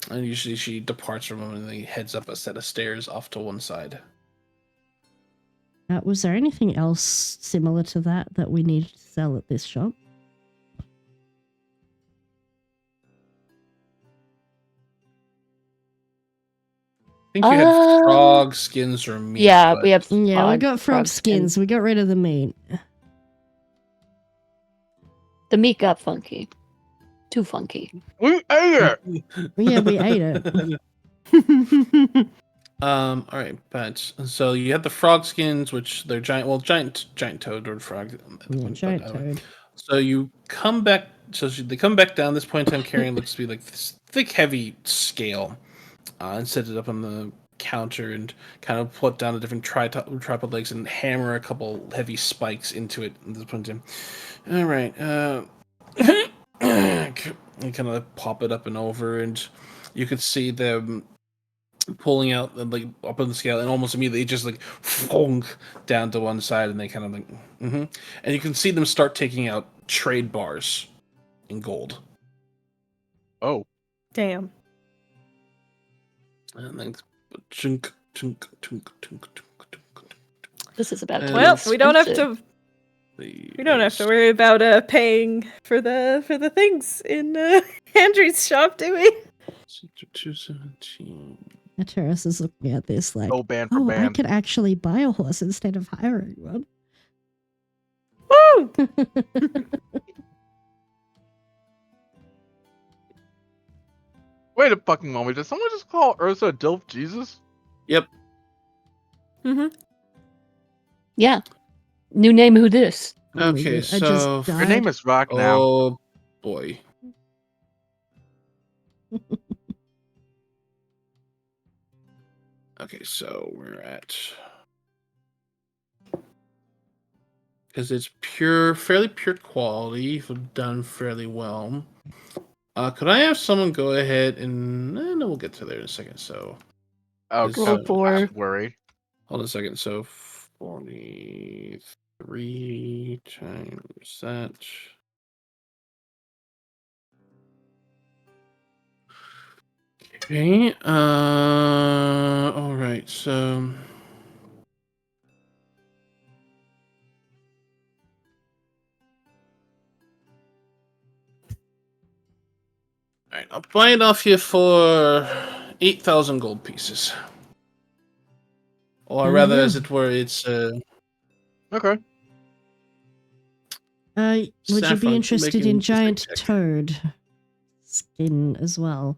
And usually she departs from him and then heads up a set of stairs off to one side. Was there anything else similar to that we needed to sell at this shop? I think you had frog skins or meat. Yeah, we have. We got frog skins. We got rid of the meat. The meat got funky. Too funky. We ate it. Yeah, we ate it. All right, but so you had the frog skins, which they're giant toad or frog. Giant toad. So you come back. So they come back down. This point in time, carrying looks to be this thick, heavy scale, and set it up on the counter and kind of put down the different tripod legs and hammer a couple heavy spikes into it. At this point in time. All right. And kind of pop it up and over, and you could see them pulling out up on the scale, and almost immediately just fong down to one side, and they kind of and you can see them start taking out trade bars in gold. Oh, Damn. And then chunk, chunk, chunk, chunk, chunk, chunk. This is about to be Well, we don't have expensive. to. We don't have to worry about paying for the things in Andrew's shop, do we? 217. Terrace is looking at this like, Go band for oh, I band. could actually buy a horse instead of hiring one. Woo! Wait a fucking moment. Did someone just call Ursa Dilf Jesus? Yep. Mm-hmm. Yeah. New name, who this? Oh, Okay, I so just Her died. name is Rock now. oh boy. Okay, so we're at because it's fairly pure quality, done fairly well. Could I have someone go ahead and no, we'll get to there in a second. So Oh, This, Level uh, four. I'm worried. hold on a second. So 43 times that. Okay. All right. So. All right, I'll buy it off you for 8,000 gold pieces. Or There we rather, go. as it were, it's Okay. Would you Saffron, be interested making in just a giant check. toad skin as well?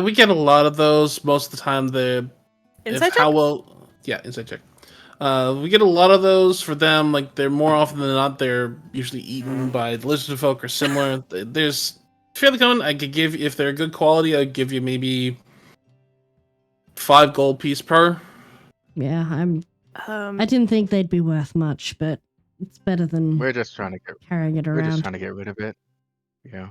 We get a lot of those. Most of the time, they're Inside how check? well. Yeah, inside check. We get a lot of those for them. Like they're more often than not, they're usually eaten by the lizard folk or similar. There's fairly common. I could give if they're good quality. I'd give you maybe 5 gold piece per. Yeah, I didn't think they'd be worth much, but it's better than We're just trying to get. carrying it We're just around. trying to get rid of it. Yeah.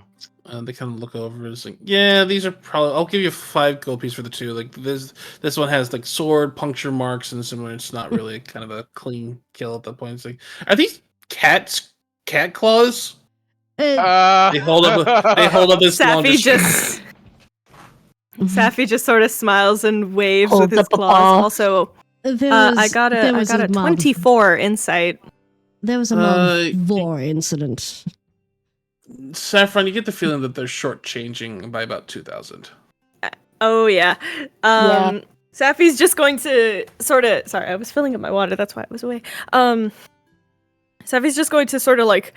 They kind of look over and like, yeah, these are probably. I'll give you 5 gold piece for the two. Like this one has like sword puncture marks and similar. It's not really kind of a clean kill at that point. It's like, are these cat claws? They hold up. They hold up this long. Safi just Safi just sort of smiles and waves Holds with his up a claws. paw. Also, There I got a 24 insight. There was a Vor incident. Saffron, you get the feeling that they're shortchanging by about 2,000. Oh yeah. Yeah. Safi's just going to sort of. Sorry, I was filling up my water. That's why I was away. Safi's just going to sort of like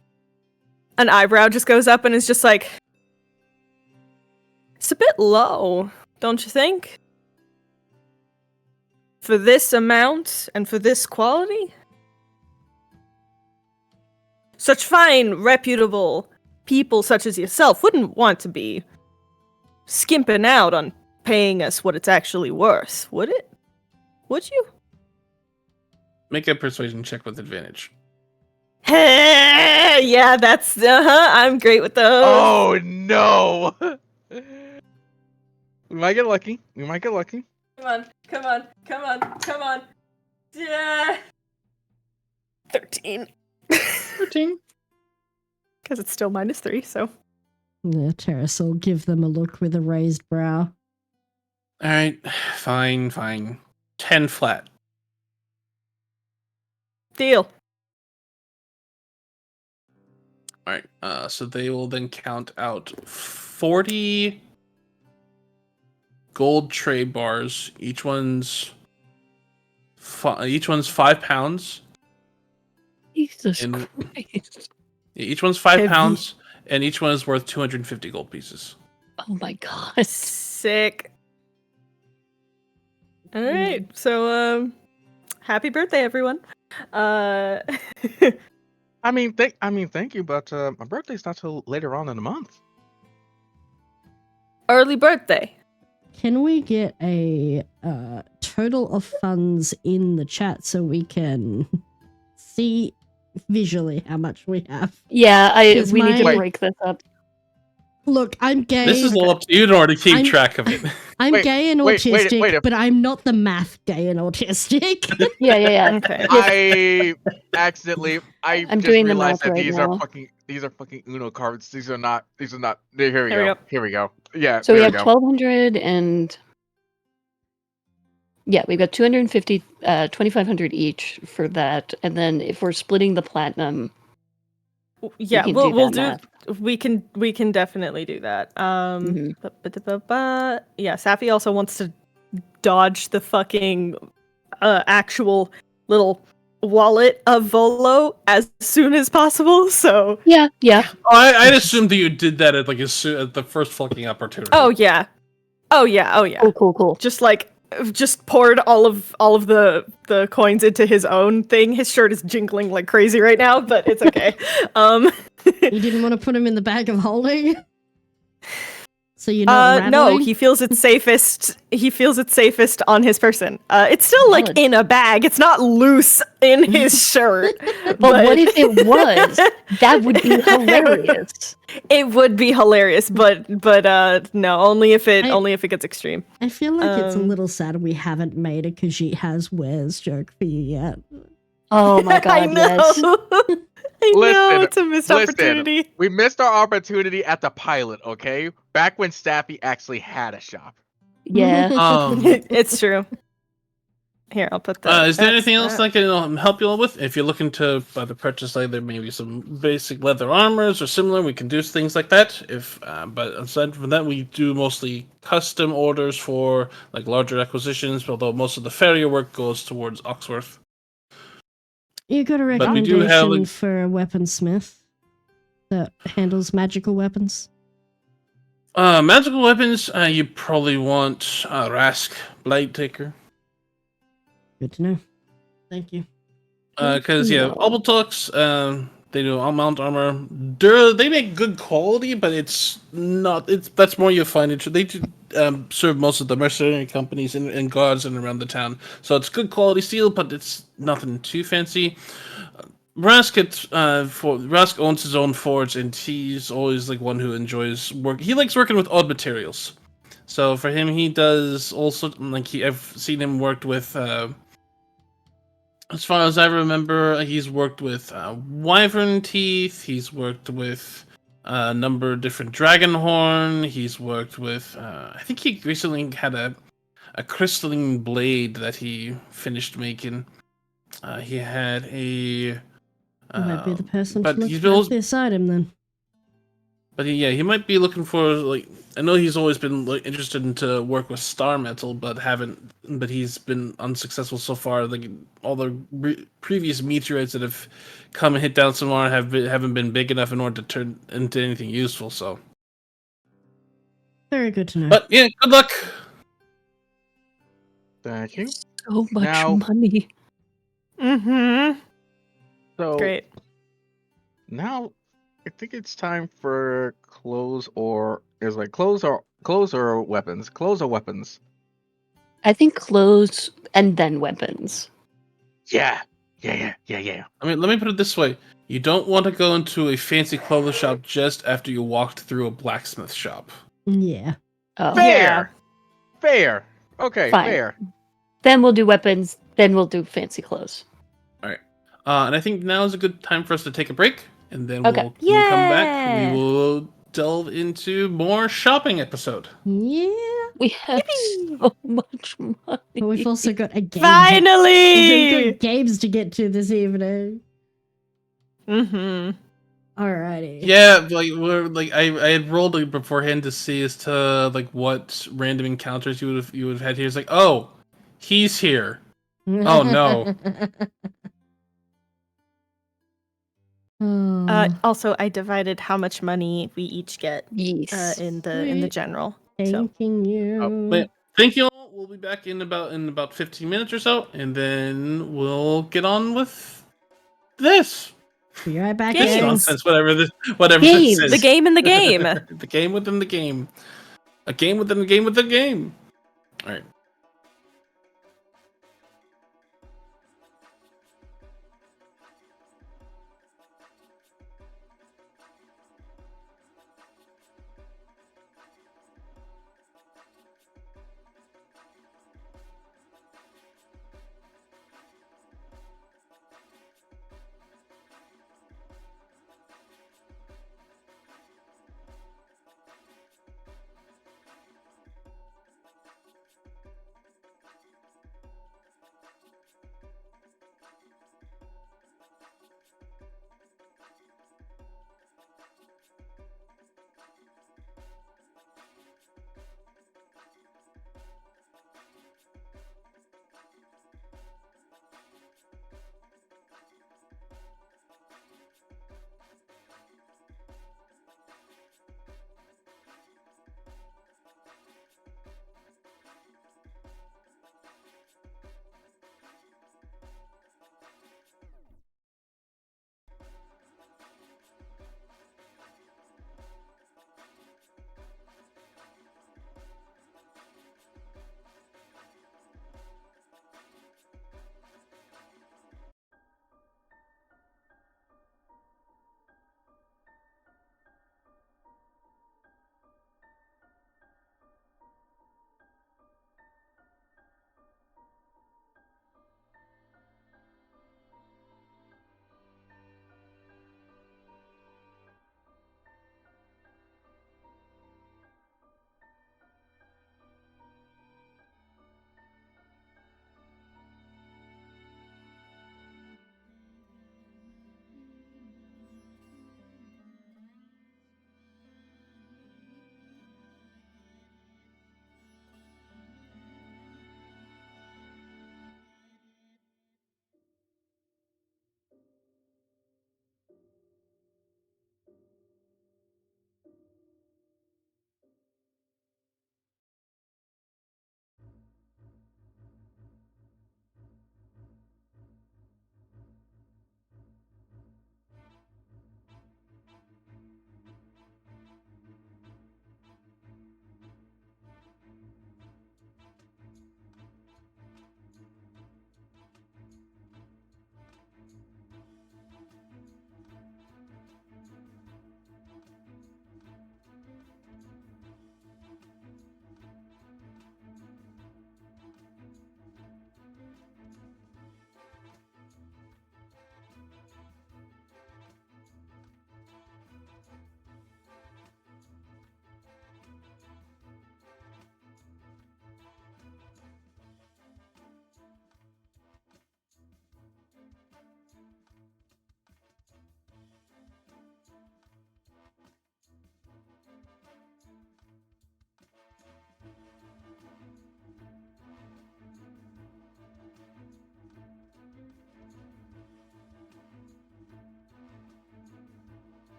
an eyebrow just goes up and is just like, it's a bit low, don't you think? For this amount and for this quality? Such fine, reputable people such as yourself wouldn't want to be skimping out on paying us what it's actually worth, would it? Would you? Make a persuasion check with advantage. Yeah, that's I'm great with those. Oh no! We might get lucky. We might get lucky. Come on. Yeah. 13. 13. Because it's still -3, so. Yeah, Terrace will give them a look with a raised brow. All right, fine. 10 flat. Deal. All right, so they will then count out 40 gold trade bars. Each one's 5 pounds. Jesus And- Christ. Each one's 5 Heavy. pounds, and each one is worth 250 gold pieces. Oh my god. Sick. Alright, so, happy birthday, everyone. I mean, thank you, but my birthday's not till later on in the month. Early birthday. Can we get a total of funds in the chat so we can see visually how much we have? Yeah, Is we need to my- break this up. Look, I'm gay. This is all up to you in order to keep I'm- track of it. I'm Wait, gay and wait, autistic, wait, but I'm not the math gay and autistic. Yeah. Okay. I accidentally. I'm just doing the realized math that right these now. are fucking Uno cards. These are not. Here we There we go. go. Here we go. Yeah. So we there have go. 1,200 and Yeah, we've got 250, 2,500 each for that, and then if we're splitting the platinum, Yeah, can we'll do we'll that do. We can definitely do that. Mhm. Yeah, Safi also wants to dodge the fucking actual little wallet of Volo as soon as possible. So Yeah. I'd assumed that you did that at like as soon at the first fucking opportunity. oh yeah. Cool. Just poured all of the coins into his own thing. His shirt is jingling like crazy right now, but it's okay. You didn't want to put him in the bag of holding? So you're not rattling? no, he feels it's safest. He feels it's safest on his person. It's still like Valid. in a bag. It's not loose in his shirt. But what if it was? That would be hilarious. It would be hilarious, but no, only if it gets extreme. I feel like it's a little sad we haven't made a Khajiit has wares joke for you yet. Oh my god, I know. yes. I know, Listen, it's a missed opportunity. We missed our opportunity at the pilot, okay? Back when Staffy actually had a shop. Yeah. It's true. Here, I'll put that. Is there anything else I can help you all with? If you're looking to either purchase either maybe some basic leather armors or similar, we can do things like that. But aside from that, we do mostly custom orders for like larger acquisitions. Although most of the farrier work goes towards Oxworth. You got a But we do recommendation have for a weaponsmith that handles magical weapons? magical weapons. You probably want Rask Blade Taker. Good to know. Thank you. Because Obeltux, they do all mount armor. They make good quality, but it's not. That's more you find it. They do, serve most of the mercenary companies and guards and around the town, so it's good quality steel, but it's nothing too fancy. Rask owns his own forge, and he's always like one who enjoys work. He likes working with odd materials, so for him, he does also like I've seen him worked with. As far as I remember, he's worked with wyvern teeth. He's worked with a number of different dragon horn. He's worked with. I think he recently had a crystalline blade that he finished making. He had a. Might be the person to but look he's for always, beside him then. But yeah, he might be looking for like. I know he's always been like interested in to work with star metal, but he's been unsuccessful so far. Like all the previous meteorites that have come and hit down somewhere haven't been big enough in order to turn into anything useful. So. Very good to know. But yeah, good luck. Thank you. So much Now- money. Mm-hmm. So Great. now I think it's time for clothes or weapons. Clothes or weapons. I think clothes and then weapons. Yeah. I mean, let me put it this way: you don't want to go into a fancy clothing shop just after you walked through a blacksmith shop. Yeah. Oh. Fair. Fair. Okay, Fine. fair. Then we'll do weapons, then we'll do fancy clothes. And I think now is a good time for us to take a break, and then Okay. when we come back, Yeah. we will delve into more shopping episode. Yeah. We have so much money. But we've also got a game. Finally. We've got games to get to this evening. Mm-hmm. Alrighty. Yeah, like I had rolled it beforehand to see as to like what random encounters you would have had here. It's like, oh, he's here. Oh, no. Also, I divided how much money we each get Yes. in the general. So Thanking you. But thank you all. We'll be back in about 15 minutes or so, and then we'll get on with this. Be right back. Games. This gang. nonsense, whatever Games. this is. the game in the game. The game within the game. A game within the game within the game. All right.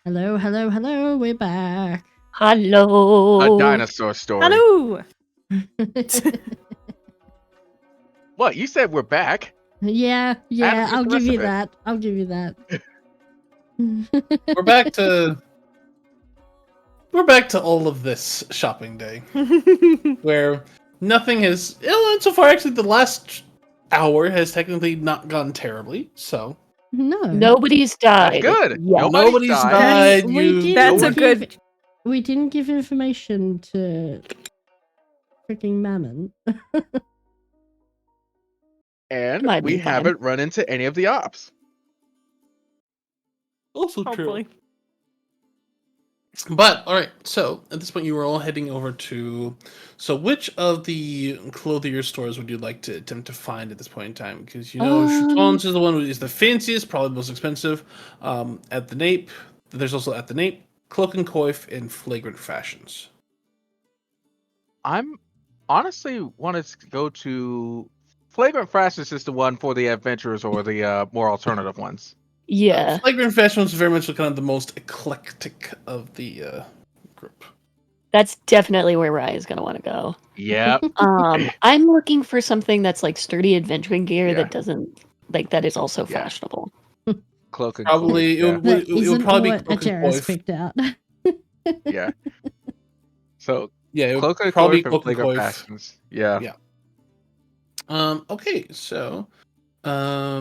Hello, hello, hello. We're back. Hello. A dinosaur story. Hello. What? You said we're back? Yeah, Adam's I'll the give rest you of it. that. I'll give you that. We're back to all of this shopping day, where nothing has. So far, actually, the last hour has technically not gone terribly. So No. Nobody's died. That's good. Yeah. Nobody's died. That's a good. We didn't give information to freaking Mammon. And Might we be fine. haven't run into any of the ops. also Hopefully. true. But all right, so at this point, you were all heading over to. So, which of the clothier stores would you like to attempt to find at this point in time? Because Chuton's is the one who is the fanciest, probably the most expensive. At the Nape, there's also at the Nape, Cloak and Coif, and Flagrant Fashions. I'm honestly wanted to go to Flagrant Fastness is the one for the adventurers or the more alternative ones. Yeah. Flagrant Fashion was very much kind of the most eclectic of the group. That's definitely where Rye is gonna want to go. Yep. I'm looking for something that's like sturdy adventuring gear Yeah. that doesn't that is also Yeah. fashionable. Cloak and Probably Coif, That it would isn't probably be what Cloak and Ateras Coif. picked out. yeah. So Yeah, it would Cloak and probably Coif be and Cloak and Flagrant Coif. Fashions. Yeah. Yeah. Okay, so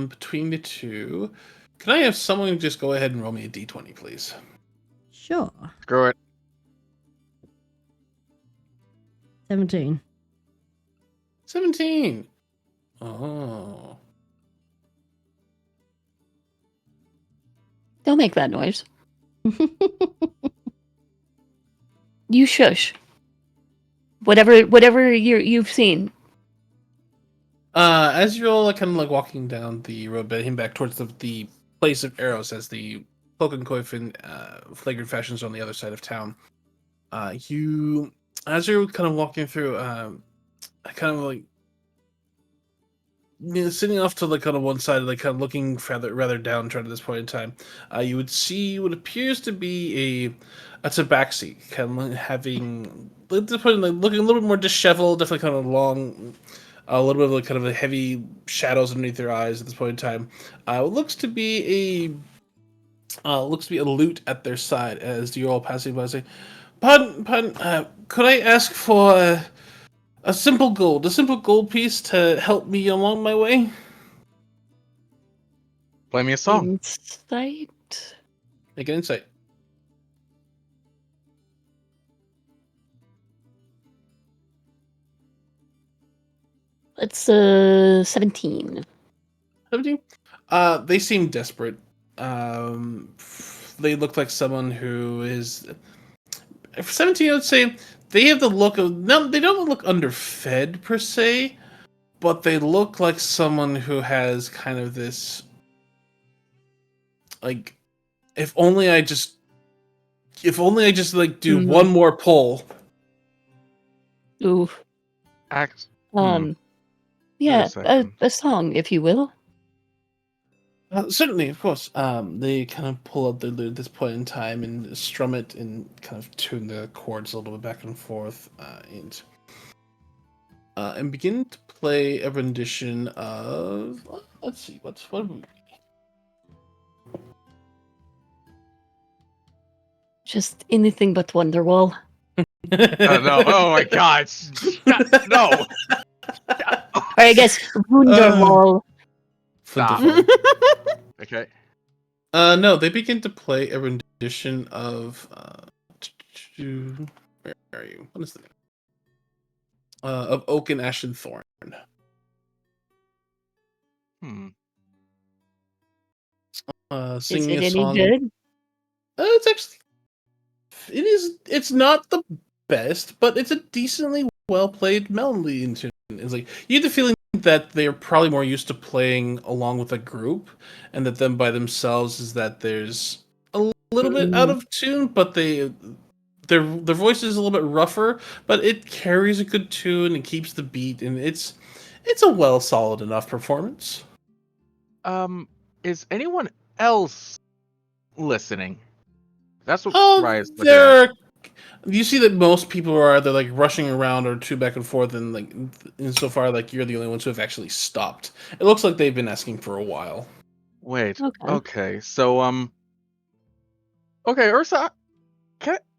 between the two, can I have someone just go ahead and roll me a d20, please? Sure. Screw it. 17. 17. Oh. Don't make that noise. You shush. Whatever you've seen. As you're all kind of like walking down the road, heading back towards the place of arrows, as the Cloak and Coif and Flagrant Fashions are on the other side of town. You, as you're kind of walking through, kind of like sitting off to like kind of one side, like kind of looking rather downtrodden at this point in time, you would see what appears to be a tabaxi, kind of having at this point, like looking a little bit more disheveled, definitely kind of long, a little bit of like kind of a heavy shadows underneath their eyes at this point in time. What looks to be a lute at their side as you're all passing by, saying, "Pardon, could I ask for a simple gold piece to help me along my way?" Play me a song. Insight. Make an insight. It's 17. 17. They seem desperate. They look like someone who is. For 17, I would say they have the look of. No, they don't look underfed per se, but they look like someone who has kind of this. Like, if only I just like do one more pull. Ooh. Act. Yeah, second. a song, if you will. Certainly, of course. They kind of pull out their lute at this point in time and strum it and kind of tune the chords a little bit back and forth, and begin to play a rendition of. Let's see, what have we? Just anything but Wonderwall. No! Oh my God! No! Or I guess Wunderwall. Stop. Okay. No, they begin to play a rendition of. Where are you? What is the name? Of Oak and Ashen Thorn. Singing Is it a any song. good? It's actually. It is. It's not the best, but it's a decently well played melody in tune. It's like you get the feeling that they're probably more used to playing along with a group, and that them by themselves is that there's a little bit out of tune, but their voice is a little bit rougher, but it carries a good tune and keeps the beat, and it's a solid enough performance. Is anyone else listening? That's what Raya's looking There. at. You see that most people are either like rushing around or two back and forth, and like insofar like you're the only ones who have actually stopped. It looks like they've been asking for a while. Wait. Okay. So okay, Ursa.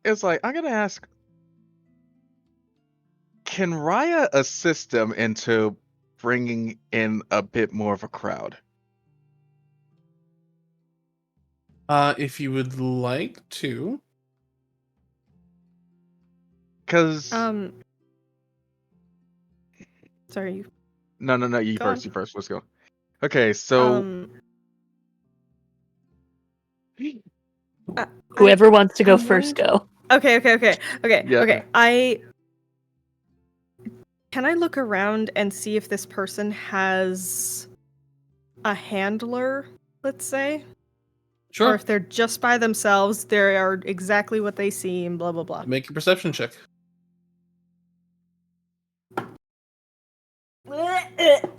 It's like I'm gonna ask. Can Raya assist them into bringing in a bit more of a crowd? If you would like to. Because sorry. no, you Go first. on. You first. Let's go. Okay, so Whoever wants to go first, go. Okay. Yeah. Can I look around and see if this person has a handler, let's say? Sure. Or if they're just by themselves, they are exactly what they seem, blah blah blah. Make a perception check.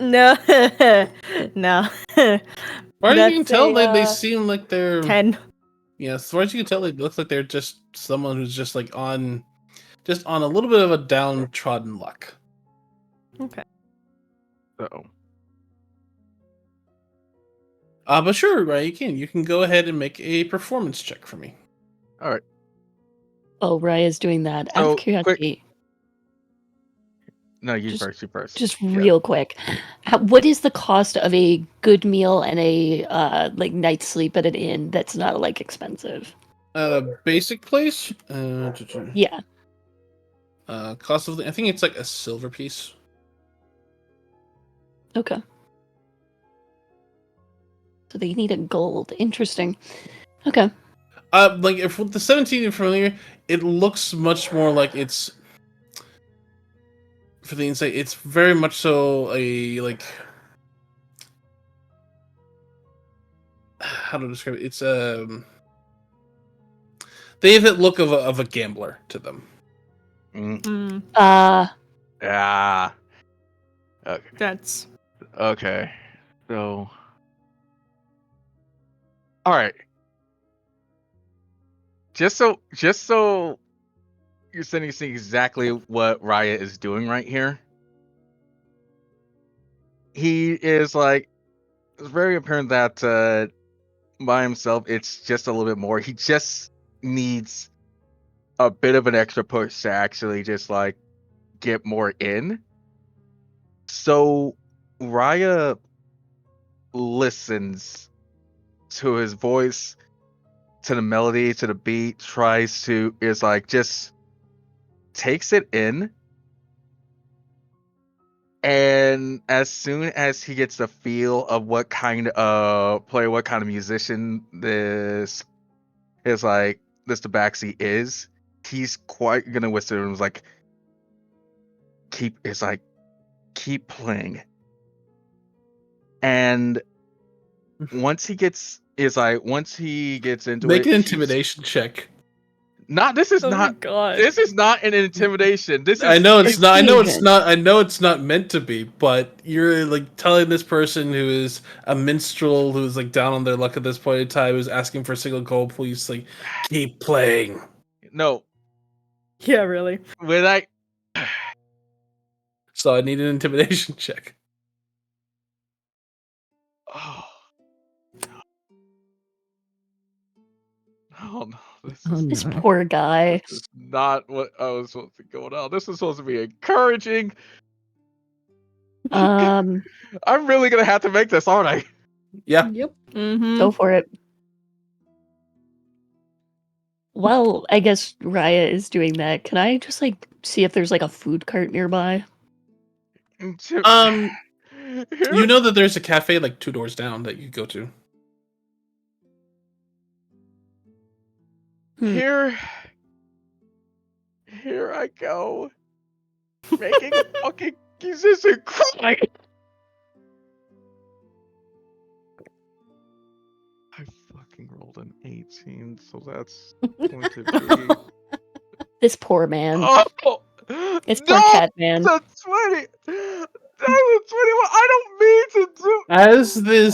No. No. As far as you can That's tell, a, they seem like they're 10. yeah. As far as you can tell, it looks like they're just someone who's just like on a little bit of a downtrodden luck. Okay. So, But sure, right? You can go ahead and make a performance check for me. all right. Oh, Raya's doing that. Out So, of curiosity, No, you Just- first. You first. just Yeah. real quick, what is the cost of a good meal and a like night's sleep at an inn that's not like expensive? Basic place. Yeah. Cost of I think it's like a silver piece. Okay. So they need a gold. Interesting. Okay. Like if with the 17 in front of you, it looks much more like it's for the insight. It's very much so a like how to describe it. It's they have that look of a gambler to them. Mm, yeah. Okay. That's Okay. So. All right. Just so you're seeing exactly what Raya is doing right here. He is like, it's very apparent that by himself it's just a little bit more. He just needs a bit of an extra push to actually just like get more in. So Raya listens to his voice, to the melody, to the beat, is like just takes it in. And as soon as he gets the feel of what kind of player, what kind of musician this Tabaxi is, he's quite gonna whisper and was like, keep playing. And once he gets into Make it, an intimidation check. This is oh my not god. an intimidation. This is I know it's not. I know it's Persuasion. not. I know it's not meant to be. But you're like telling this person who is a minstrel who's like down on their luck at this point in time, who's asking for a single gold, please like keep playing. no. Yeah, really. When I So I need an intimidation check. oh no, this Oh is This no. poor guy. this is not what I was supposed to go on. This is supposed to be encouraging. Um, I'm really gonna have to make this, aren't I? Yeah. Yep. Mm-hmm. go for it. Well, I guess Raya is doing that. Can I just like see if there's like a food cart nearby? You know that there's a cafe like 2 doors down that you go to. Here I go, making a fucking musician cry. I fucking rolled an 18, so that's going to be. This poor man. Oh, This poor no, cat man. that's 20. That was 21. I don't mean to do. As the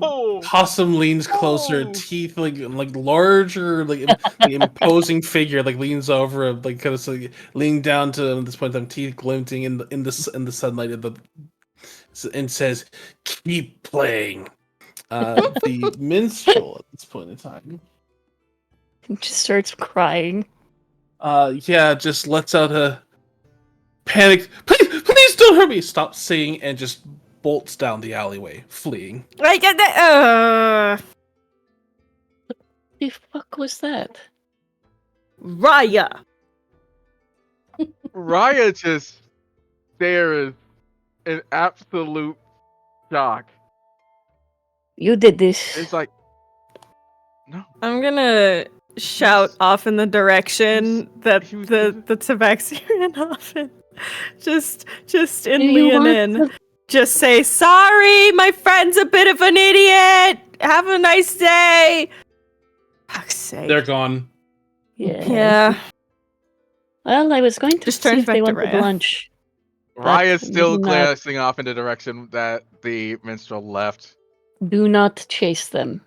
Oh! possum leans closer, Oh! teeth like larger, like imposing figure like leans over, like kind of like leaning down to at this point, them teeth glinting in the sunlight of and says, "Keep playing." The minstrel at this point in time, Just starts crying. just lets out a panic. Please don't hurt me! Stop singing and just bolts down the alleyway, fleeing. I get that. The fuck was that? Raya. Raya just stares in absolute shock. You did this. It's like, no. I'm gonna shout off in the direction that he was the giving- Tabaxi ran off in. Just in Do you lean want in. to- Just say, sorry, my friend's a bit of an idiot. Have a nice day. Fuck's sake. They're gone. Yeah. Yeah. Well, I was going to Just see turns if they back to wanted Raya. lunch. Raya's still do not- glancing off in the direction that the minstrel left. Do not chase them.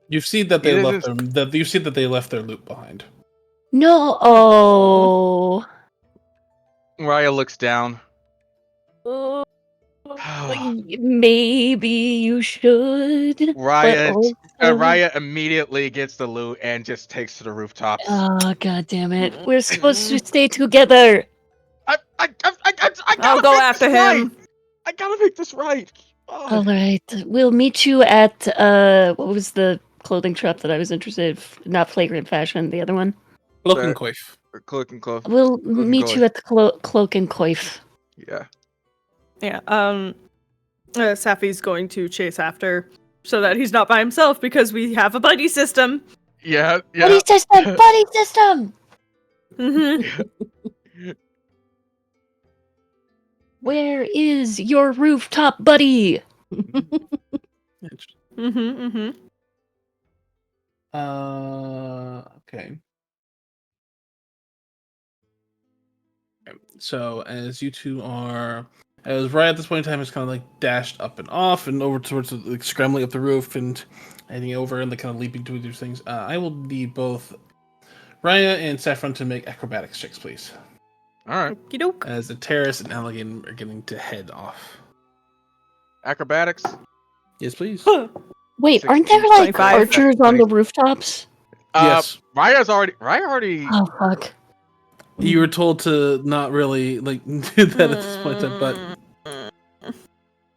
You see that It they left isn't- you see that they left their loot behind. No. Oh. Raya looks down. Maybe you should. Raya immediately gets the loot and just takes to the rooftops. Oh, god damn it. We're supposed to stay together. I gotta I'll go make after this right. him. I gotta make this right. All right. We'll meet you at what was the clothing shop that I was interested in? Not Flagrant Fashion, the other one. Cloak and Coif. Cloak and Cloak. We'll and meet Coif. you at the Cloak and Coif. Yeah. Yeah. Safi's going to chase after so that he's not by himself because we have a buddy system. Yeah. Buddy system! Buddy system! Mm-hmm. Where is your rooftop buddy? Okay. So as you two are, as Raya at this point in time is kind of like dashed up and off and over towards like scrambling up the roof and heading over and like kind of leaping to these things. I will need both Raya and Saffron to make acrobatics checks, please. All right. Okey-doke. As the Terrace and Allegan are getting to head off. Acrobatics. Yes, please. Wait, aren't there like 25. archers on the rooftops? Yes. Raya already. Oh fuck. You were told to not really like do that at this point in time, but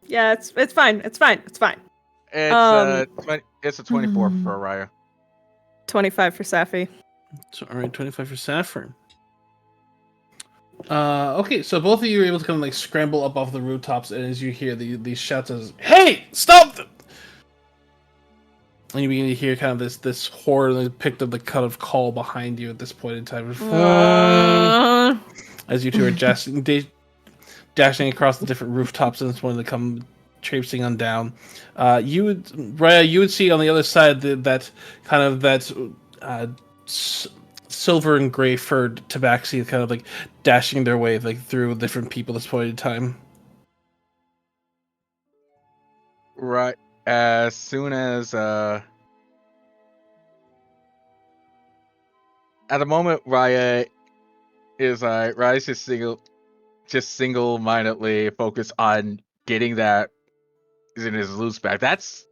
Yeah, it's fine. It's fine. It's fine. It's a 24 for Raya. 25 for Safi. so all right, 25 for Saffron. Okay, so both of you are able to kind of like scramble up off the rooftops, and as you hear these shouts as "Hey, stop them!" and you begin to hear kind of this horror like, picked up the kind of call behind you at this point in time. As you two are dashing across the different rooftops and this one to come traipsing on down. Raya, you would see on the other side that silver and gray furred tabaxi kind of like dashing their way like through different people at this point in time. Right. As soon as at the moment Raya's just single-mindedly focused on getting that in his loose back. That's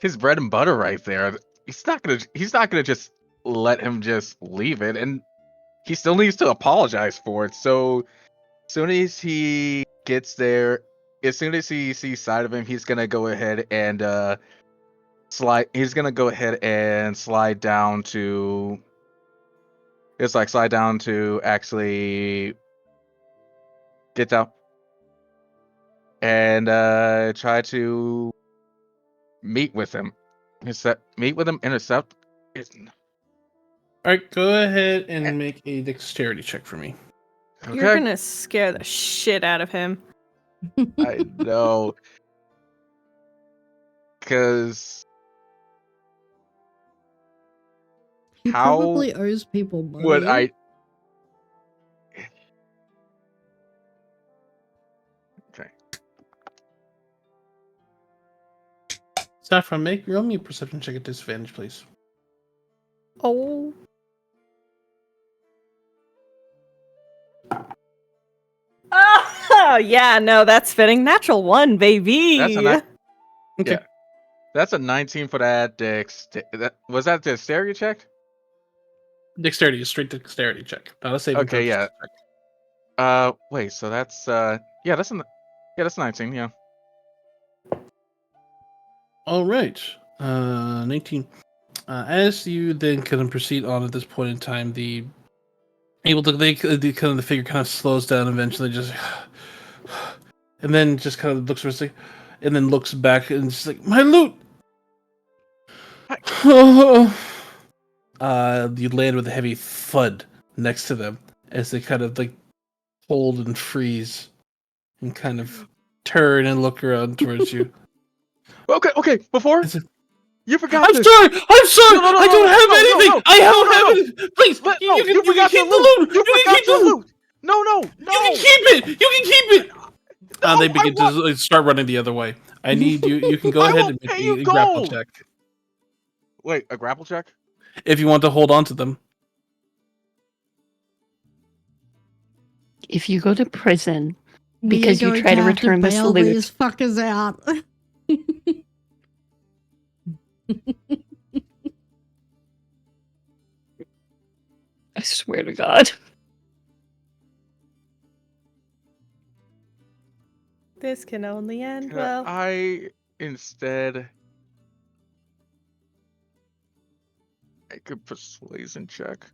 his bread and butter right there. He's not gonna just let him just leave it, and he still needs to apologize for it. So as soon as he gets there, as soon as he sees sight of him, he's gonna go ahead and slide down to actually get down and try to meet with him. Intercept. All right, go ahead and make a dexterity check for me. You're gonna scare the shit out of him. I know. Because He how probably owes people money. would I? Okay. Saffron, roll me a perception check at disadvantage, please. Oh. Oh, yeah, no, that's fitting. Natural 1, baby. Okay. Yeah. That's a 19 for that was that the dexterity check? Dexterity, is straight dexterity check. Not a saving Okay, throw, yeah. check. Wait, so that's that's 19, yeah. All right. 19. As you then kind of proceed on at this point in time, the figure kind of slows down eventually, just and then just kind of looks for a second, and then looks back and just like, my loot. You land with a heavy thud next to them as they kind of like hold and freeze and kind of turn and look around towards you. Okay, before you forgot I'm this. sorry! No, I don't have anything! no. I don't have anything! Please! You can keep the loot! You forgot the loot! No, no, You no. can keep it. You can keep it. No, They begin to start running the other way. I need you. You can go I ahead will and make pay you a grapple gold. check Wait, a grapple check? if you want to hold on to them. If you go to prison We because are you going try to have return the bail salute, these fuckers out. I swear to God. This can only end Can well. I instead make a persuasion check?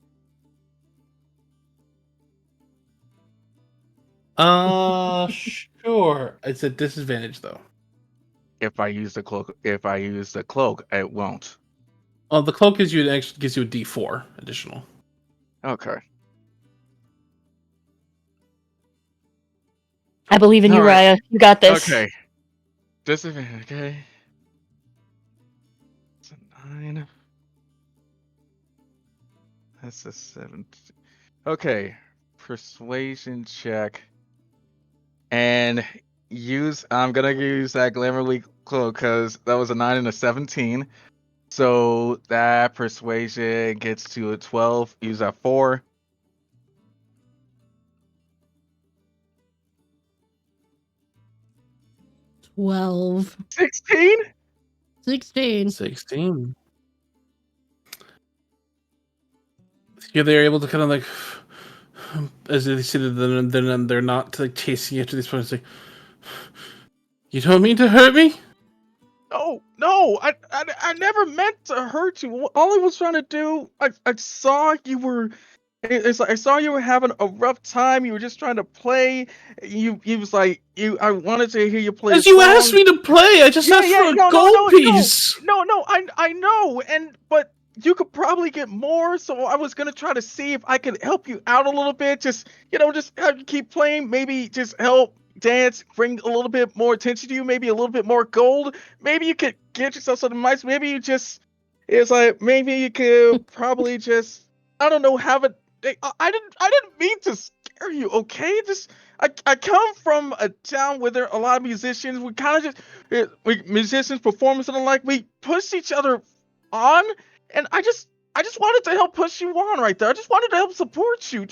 Sure. It's a disadvantage though. If I use the cloak, it won't. Oh, the cloak gives you a D4 additional. Okay. I believe in you, All right. Raya. You got this. Okay. Disadvantage. Okay. It's a 9. That's a 7. Okay. Persuasion check. And I'm gonna use that Glamorly cloak because that was a 9 and a 17. So that persuasion gets to a 12. Use that 4. 12. 16? 16. 16. Yeah, they're able to kind of like, as they see that they're not like chasing you to these points. Like, you don't mean to hurt me? No, I never meant to hurt you. All I was trying to do, I saw you were. It's like I saw you were having a rough time. You were just trying to play. You was like you. I wanted to hear you play a As you asked song. me to play, I just asked for a gold piece. No. I know, but you could probably get more. So I was gonna try to see if I could help you out a little bit. Just just have you keep playing. Maybe just help dance, bring a little bit more attention to you. Maybe a little bit more gold. Maybe you could get yourself something nice. Maybe you just. It's like maybe you could probably just. I don't know. Have a. I didn't mean to scare you. Okay, just. I come from a town where there are a lot of musicians. We kind of just musicians, performers, and the like. We push each other on, and I just wanted to help push you on right there. I just wanted to help support you.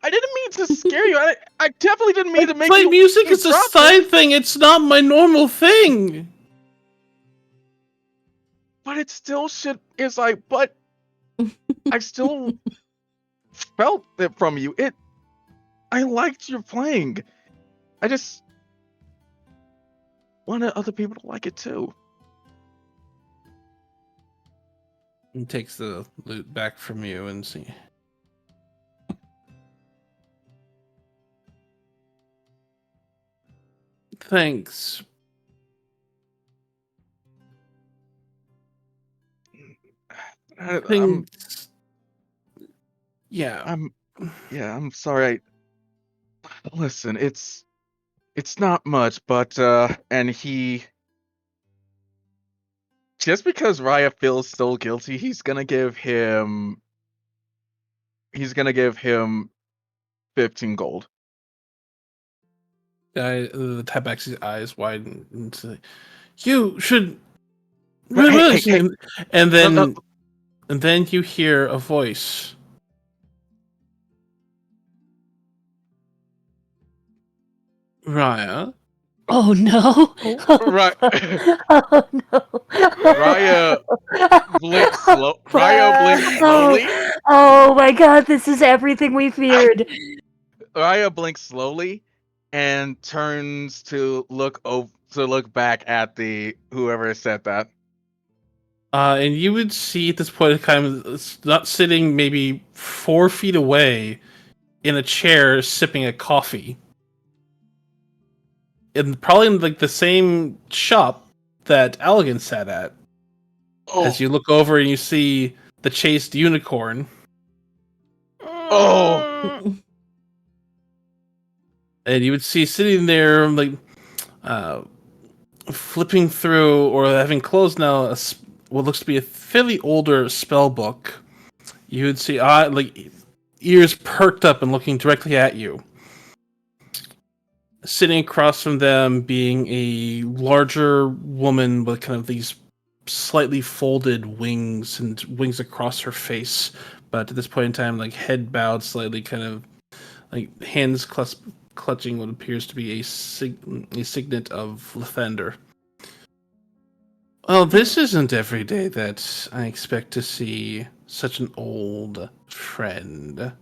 I didn't mean to scare you. I definitely didn't mean to make Play you. music is a drop it. side thing. It's not my normal thing. But it still should. It's like, but I still felt it from you. I liked your playing. I just wanted other people to like it too. And takes the loot back from you and see. Thanks. I'm Yeah. I'm sorry. Listen, it's not much, but and he just because Raya feels so guilty, he's gonna give him 15 gold. The Tabaxi's eyes widen and say, "You should." Hey. And then, No. and then you hear a voice. Raya. Oh no! Right. Oh no! Raya blinks slowly. Oh my God! This is everything we feared. Raya blinks slowly and turns to look back at the whoever said that. And you would see at this point, kind of not sitting maybe 4 feet away in a chair, sipping a coffee, and probably in like the same shop that Allegan sat at. Oh. As you look over and you see the chased unicorn. Oh. And you would see sitting there, like, flipping through, or having closed now, what looks to be a fairly older spell book. You would see, ears perked up and looking directly at you. Sitting across from them being a larger woman with kind of these slightly folded wings and wings across her face. But at this point in time, like head bowed slightly, kind of like hands clutching what appears to be a signet of Lathander. Well, this isn't every day that I expect to see such an old friend.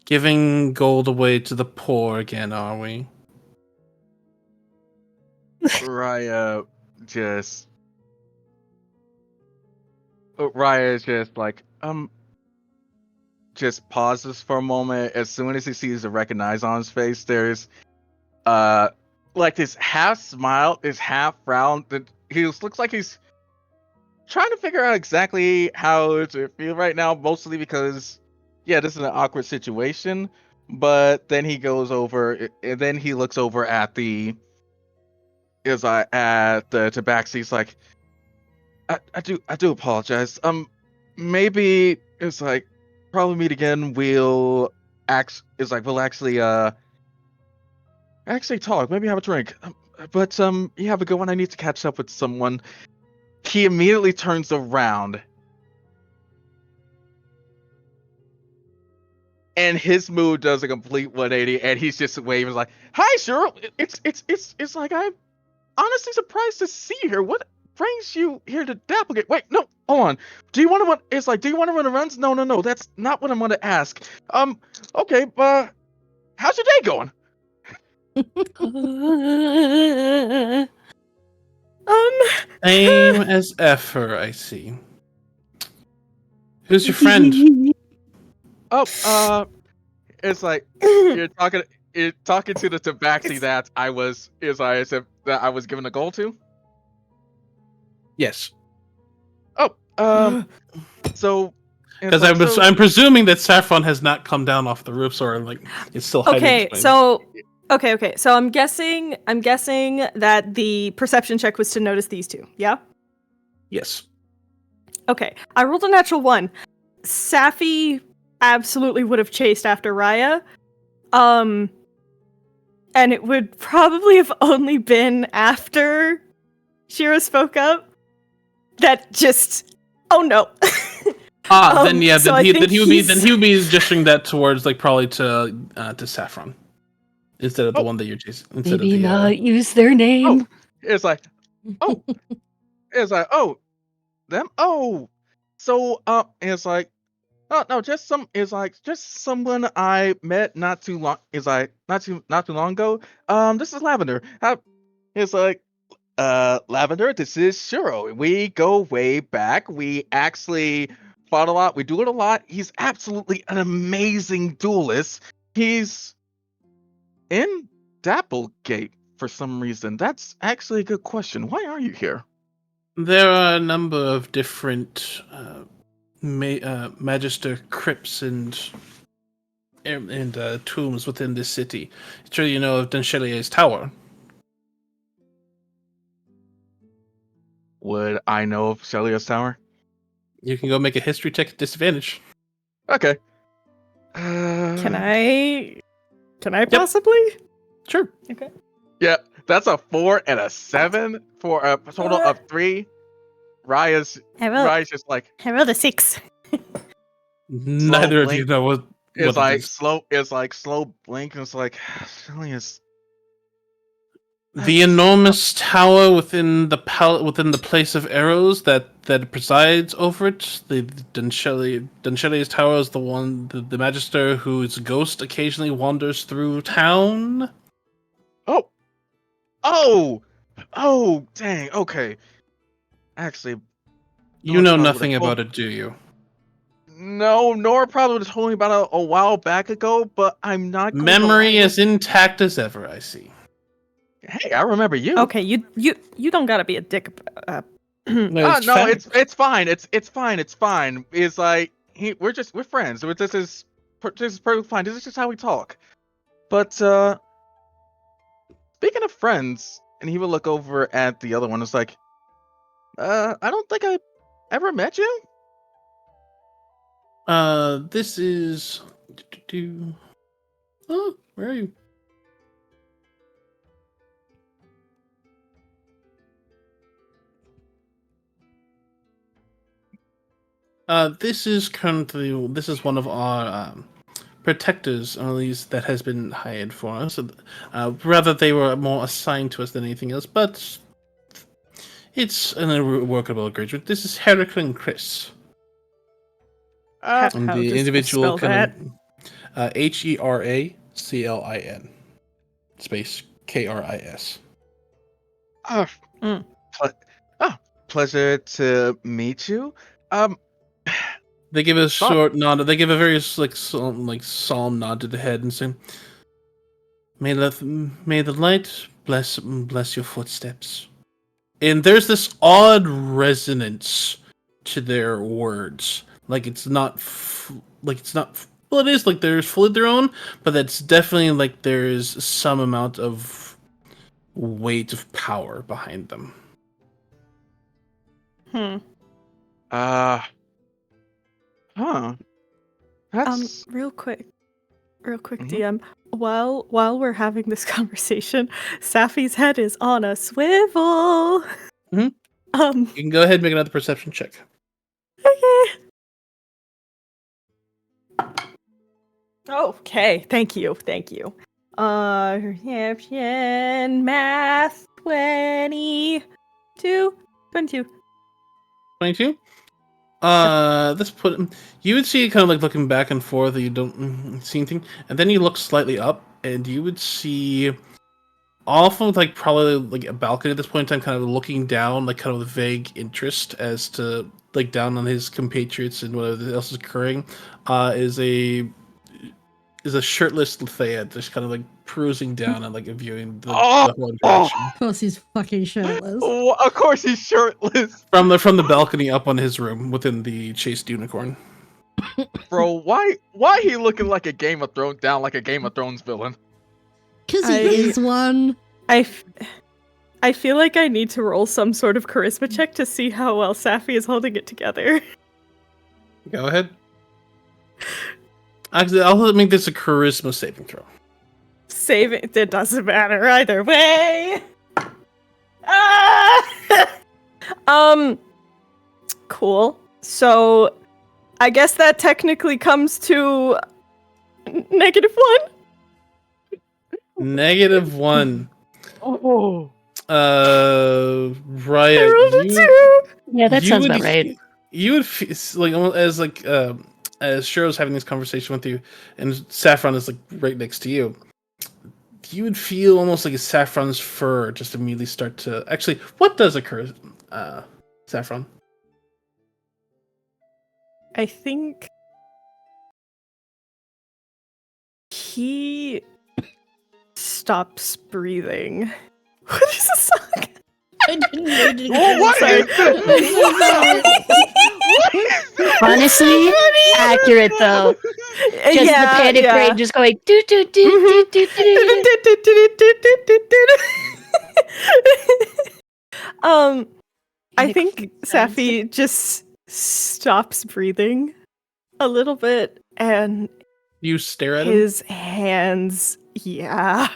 Giving gold away to the poor again, are we? Raya just Raya is just like just pauses for a moment. As soon as he sees the recognize on his face, there's like this half smile, this half frown that looks like he's trying to figure out exactly how to feel right now, mostly because yeah, this is an awkward situation. But then he goes over and then he looks over at the tabaxi. He's like, I do apologize. Maybe it's like probably meet again. We'll actually talk. Maybe have a drink. But you have a good one. I need to catch up with someone. He immediately turns around, and his mood does a complete 180, and he's just waving like, "Hi, Cheryl. It's like I'm honestly surprised to see you here. What brings you here to Dapplegate? Wait, no, hold on. Do you want to run? It's like, do you want to run errands? No. That's not what I'm going to ask. Okay, but how's your day going? Same as Effer, I see. Who's your friend? Oh, it's like you're talking to the tabaxi that I was given a goal to. Yes. Oh, so Because I'm presuming that Saffron has not come down off the roofs or like it's still hiding. Okay, so I'm guessing that the perception check was to notice these two. Yeah? Yes. Okay. I rolled a natural 1. Safi absolutely would have chased after Raya. And it would probably have only been after Shira spoke up that just oh no. Then he would be gesturing that towards like probably to Saffron instead of the one that you're chasing. Maybe not use their name. It's like them. Oh, so it's like oh no, just someone I met not too long. Not too long ago. This is Lavender. It's like Lavender. This is Shiro. We go way back. We actually fought a lot. We do it a lot. He's absolutely an amazing duelist. He's in Dapplegate for some reason. That's actually a good question. Why are you here? There are a number of different Magister crypts and tombs within this city. Sure, you know of Denchelier's Tower. Would I know of Celia's Tower? You can go make a history check at disadvantage. Okay. Can I possibly? Sure. Okay. Yeah, that's a 4 and a 7 for a total of 3. Raya's just like I rolled a 6. Neither of you know what it's like is. slow blink, and it's like Celia's. The enormous tower within the place of arrows that presides over it. The Denchelier's Tower is the one, the Magister whose ghost occasionally wanders through town. Oh, dang. Okay. Actually, You know nothing about it, do you? No, Nora probably would have told me about it a while back ago, but I'm not. Memory as intact as ever, I see. Hey, I remember you. Okay, you don't gotta be a dick. No, it's fine. It's fine. It's like we're friends. This is perfectly fine. This is just how we talk. But speaking of friends, and he would look over at the other one. It's like, I don't think I ever met you. This is. Oh, where are you? This is one of our protectors, or at least that has been hired for us. Rather, they were more assigned to us than anything else, but it's an workable arrangement. This is Herrick and Chris. How And the does Chris individual spell that? HERACLIN space KRIS. Oh, Mm. oh, pleasure to meet you. They give a Stop. short nod. They give a very solemn nod to the head and say, may the light bless your footsteps." And there's this odd resonance to their words. Like it's not well, it is like they're fully their own, but that's definitely like there's some amount of weight of power behind them. Huh. That's Real quick, Mhm. DM. While we're having this conversation, Safi's head is on a swivel. Mhm. You can go ahead and make another perception check. Okay. Okay, thank you. Perception math 22. 22. This put you would see it kind of like looking back and forth. You don't see anything, and then you look slightly up, and you would see off of like probably like a balcony at this point in time, kind of looking down, like kind of with vague interest as to like down on his compatriots and whatever else is occurring. Is a shirtless Thea just kind of like perusing down and like viewing the whole interaction Of course, he's fucking shirtless. Oh, of course he's shirtless. from the balcony up on his room within the chased unicorn. Bro, why he looking like a Game of Thrones villain? Because he is one. I feel like I need to roll some sort of charisma check to see how well Safi is holding it together. Go ahead. Actually, I'll make this a charisma saving throw. It doesn't matter either way. Ah! Cool. So, I guess that technically comes to -1. -1. Oh. Raya, I rolled a 2. Yeah, that you sounds would about right. You would like almost as Shiro's having this conversation with you, and Saffron is like right next to you. You would feel almost like a Saffron's fur just immediately start to. Actually, what does occur, Saffron? I think he stops breathing. What is the song? I didn't mean to Oh, what sorry. is this? Honestly, accurate though. Just the panic brain just going do do do do do do. I think Safi just stops breathing a little bit, and You stare at him. his hands, yeah,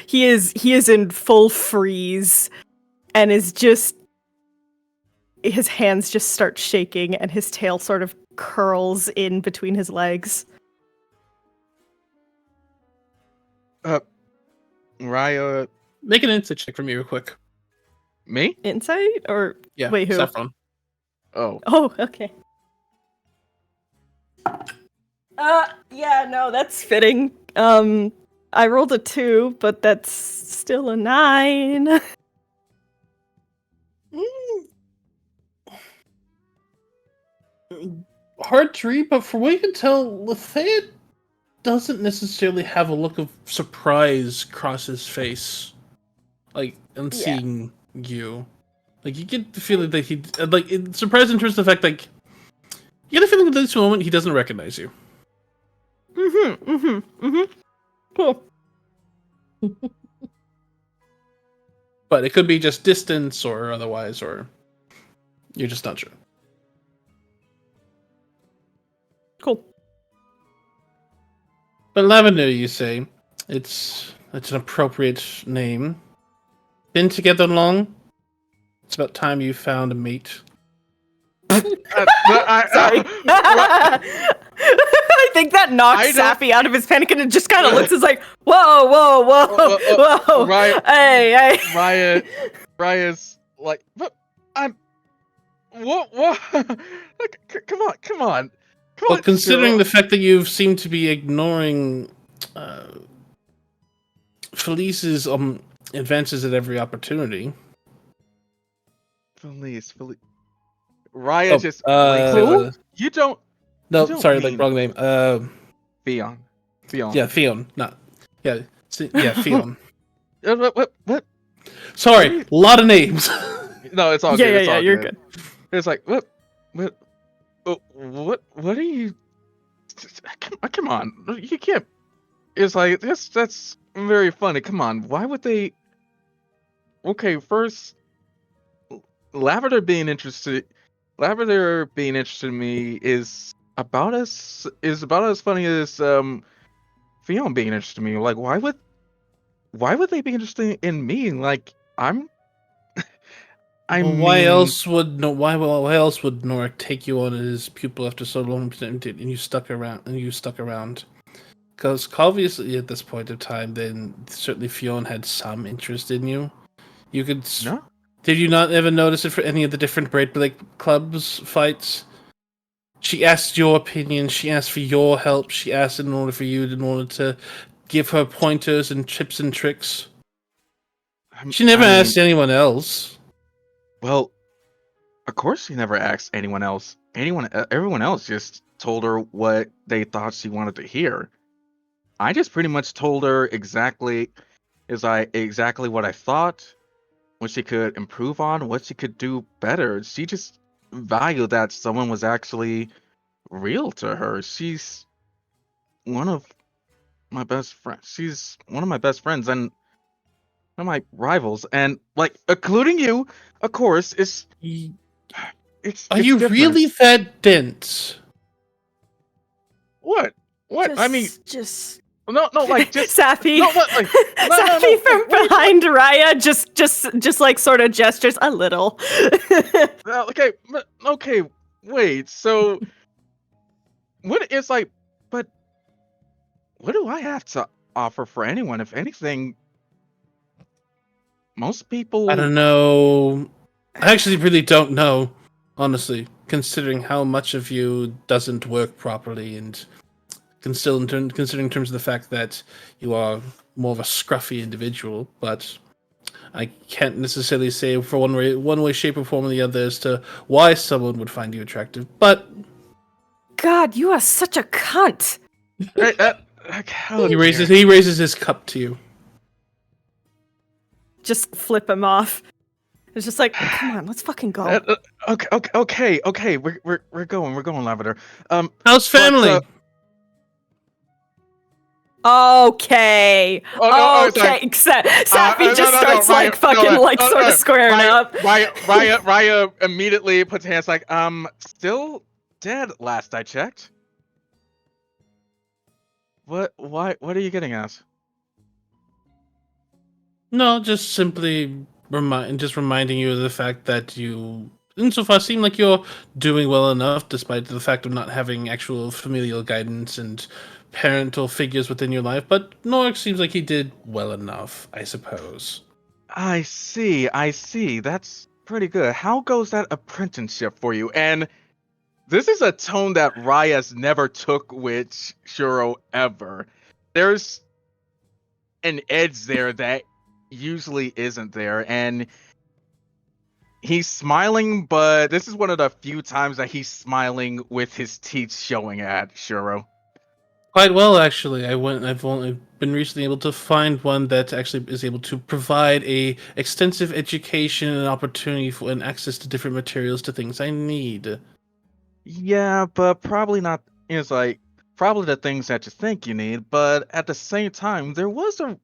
he is in full freeze, and his hands just start shaking, and his tail sort of curls in between his legs. Raya, Make an insight check for me real quick. me? Insight or Yeah, wait, who? Saffron. Oh, Oh, okay. Yeah, no, that's fitting. I rolled a 2, but that's still a 9. Hard to read, but from what you can tell, Lethea doesn't necessarily have a look of surprise across his face, like, and Yeah. seeing you. Like, you get the feeling that he, like, surprised in terms of the fact, like, you get a feeling at this moment he doesn't recognize you. Cool. But it could be just distance or otherwise, or you're just not sure. Cool. But Lavender, you say, it's an appropriate name. Been together long? It's about time you found a mate. Sorry. I think that knocks I don't- Sappy out of his panic and it just kind of looks as like, whoa. Ryan- Hey. Raya's like, but I'm what? Like, come on. Well, considering Cheryl. the fact that you seem to be ignoring Felice's advances at every opportunity. Felice. Raya just Who? You don't. No, You don't sorry, mean- wrong name. Fion. Yeah, Fion. Not. Yeah, Fion. What? Sorry, a lot of names. No, it's all good. It's Yeah, all you're good. It's like what? What are you? Come on, you can't. It's like that's very funny. Come on, why would they? Okay, first, Lavender being interested in me is about as funny as Fion being interested in me. Like, why would they be interested in me? Like, I Well, mean, why else would Norik take you on as pupil after so long and you stuck around? Because obviously at this point of time, then certainly Fionn had some interest in you. You could. No? Did you not ever notice it for any of the different Braid Blake clubs fights? She asked your opinion. She asked for your help. She asked in order to give her pointers and tips and tricks. She never asked anyone else. Well, of course she never asked anyone else. Everyone else just told her what they thought she wanted to hear. I just pretty much told her exactly what I thought, what she could improve on, what she could do better. She just valued that someone was actually real to her. She's one of my best friends. She's one of my best friends and one of my rivals, and like including you, of course. Are you different. really that dense? What? I mean, just no, like just Sappy. No, what, like, no, Sappy from what are you behind Raya just like sort of gestures a little. Okay, wait. So, what is like? But what do I have to offer for anyone? If anything, most people. I don't know. I actually really don't know, honestly, considering how much of you doesn't work properly, and considering in terms of the fact that you are more of a scruffy individual. But I can't necessarily say for one way, shape, or form or the other as to why someone would find you attractive. But God, you are such a cunt. he raises his cup to you. Just flip him off. It's just like, come on, let's fucking go. Okay. We're going, Lavender. How's family? Okay. Sorry. Sappy just starts like fucking like sort of squaring up. Raya immediately puts hands like, still dead last I checked. What are you getting at? No, just simply reminding you of the fact that you, insofar, seem like you're doing well enough, despite the fact of not having actual familial guidance and parental figures within your life. But Norik seems like he did well enough, I suppose. I see. That's pretty good. How goes that apprenticeship for you? And this is a tone that Raya's never took with Shuro ever. There's an edge there that usually isn't there, and he's smiling, but this is one of the few times that he's smiling with his teeth showing at Shuro. Quite well, actually. I've only been recently able to find one that actually is able to provide a extensive education and opportunity for and access to different materials to things I need. Yeah, but probably not. It's like probably the things that you think you need, but at the same time, there was a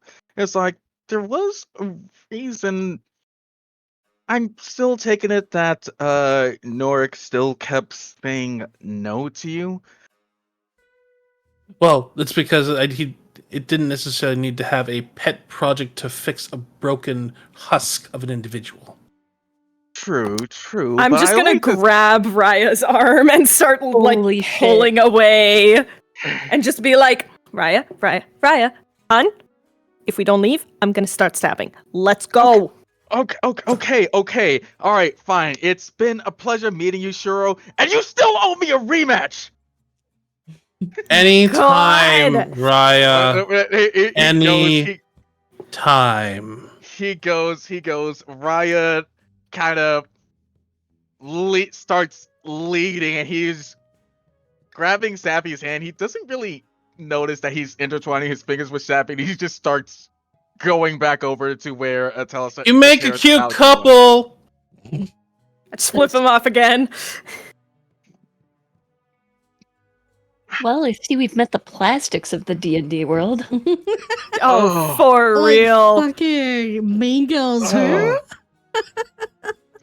reason. I'm still taking it that Norik still kept saying no to you. Well, it's because it didn't necessarily need to have a pet project to fix a broken husk of an individual. True, true. I'm but just I gonna like to grab Raya's arm and start Holy like pulling away, and just be like, Raya, hon. If we don't leave, I'm gonna start stabbing. Let's go. Okay. All right, fine. It's been a pleasure meeting you, Shuro, and you still owe me a rematch. Anytime, God! Raya. He Time. goes. Raya kind of starts leading, and he's grabbing Sappy's hand. He doesn't really notice that he's intertwining his fingers with Sappy. And he just starts going back over to where You make a cute couple. I just flip him off again. Well, I see we've met the plastics of the D&D world. Oh, Oh. for Like real. fucking Mean Girls who?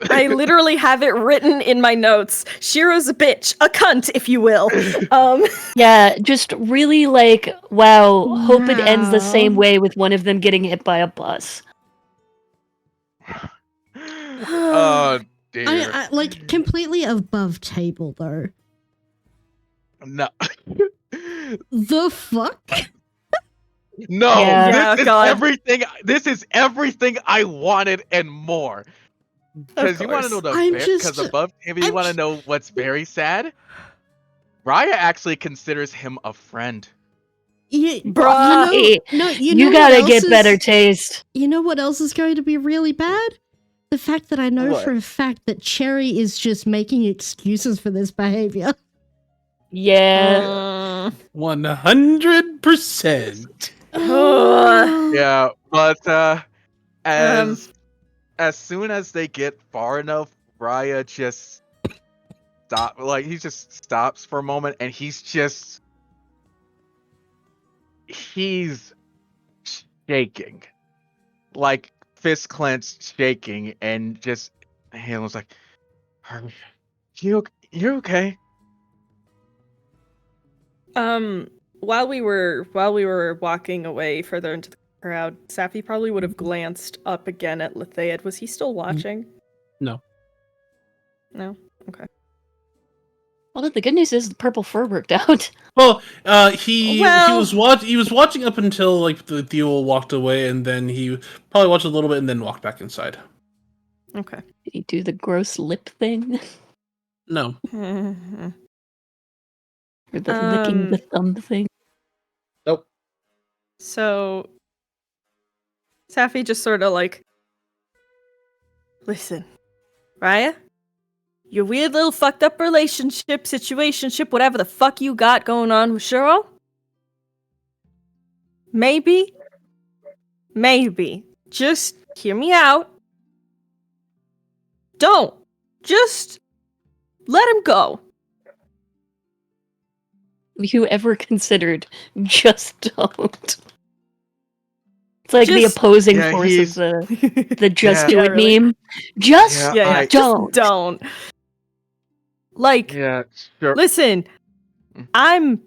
I literally have it written in my notes. Shiro's a bitch, a cunt, if you will. Yeah, just really like, wow, hope it ends the same Wow. way with one of them getting hit by a bus. Oh dear. I like completely above table though. No. The fuck? No, Yeah. this is God. everything. This is everything I wanted and more. Because you want to know the I'm because just- above table, you I'm want to ju- know what's very sad. Raya actually considers him a friend. Bruh. Hey, you you know gotta what get else better is- taste. You know what else is going to be really bad? The fact that I know What? for a fact that Cherry is just making excuses for this behavior. Yeah. 100%. Yeah, but as soon as they get far enough, Raya just he just stops for a moment, and he's shaking, like fist clenched, shaking, and just he was like, "Are you okay?" While we were walking away further into the crowd, Safi probably would have glanced up again at Lethead. Was he still watching? No. No? Okay. Well, the good news is the purple fur worked out. Well, he Well- was watching up until like the Theo walked away, and then he probably watched a little bit and then walked back inside. Okay. Did he do the gross lip thing? No. Or the licking the thumb thing? Nope. So Safi just sort of like, listen, Raya, your weird little fucked up relationship, situationship, whatever the fuck you got going on with Shuro, maybe, just hear me out. Don't. Just let him go. Have you ever considered just don't? It's like the Just- opposing Yeah, force he's- of the just Yeah. do Yeah, it really. meme. Just Yeah, Yeah, don't. just don't. Like, Yeah, sure. listen, I'm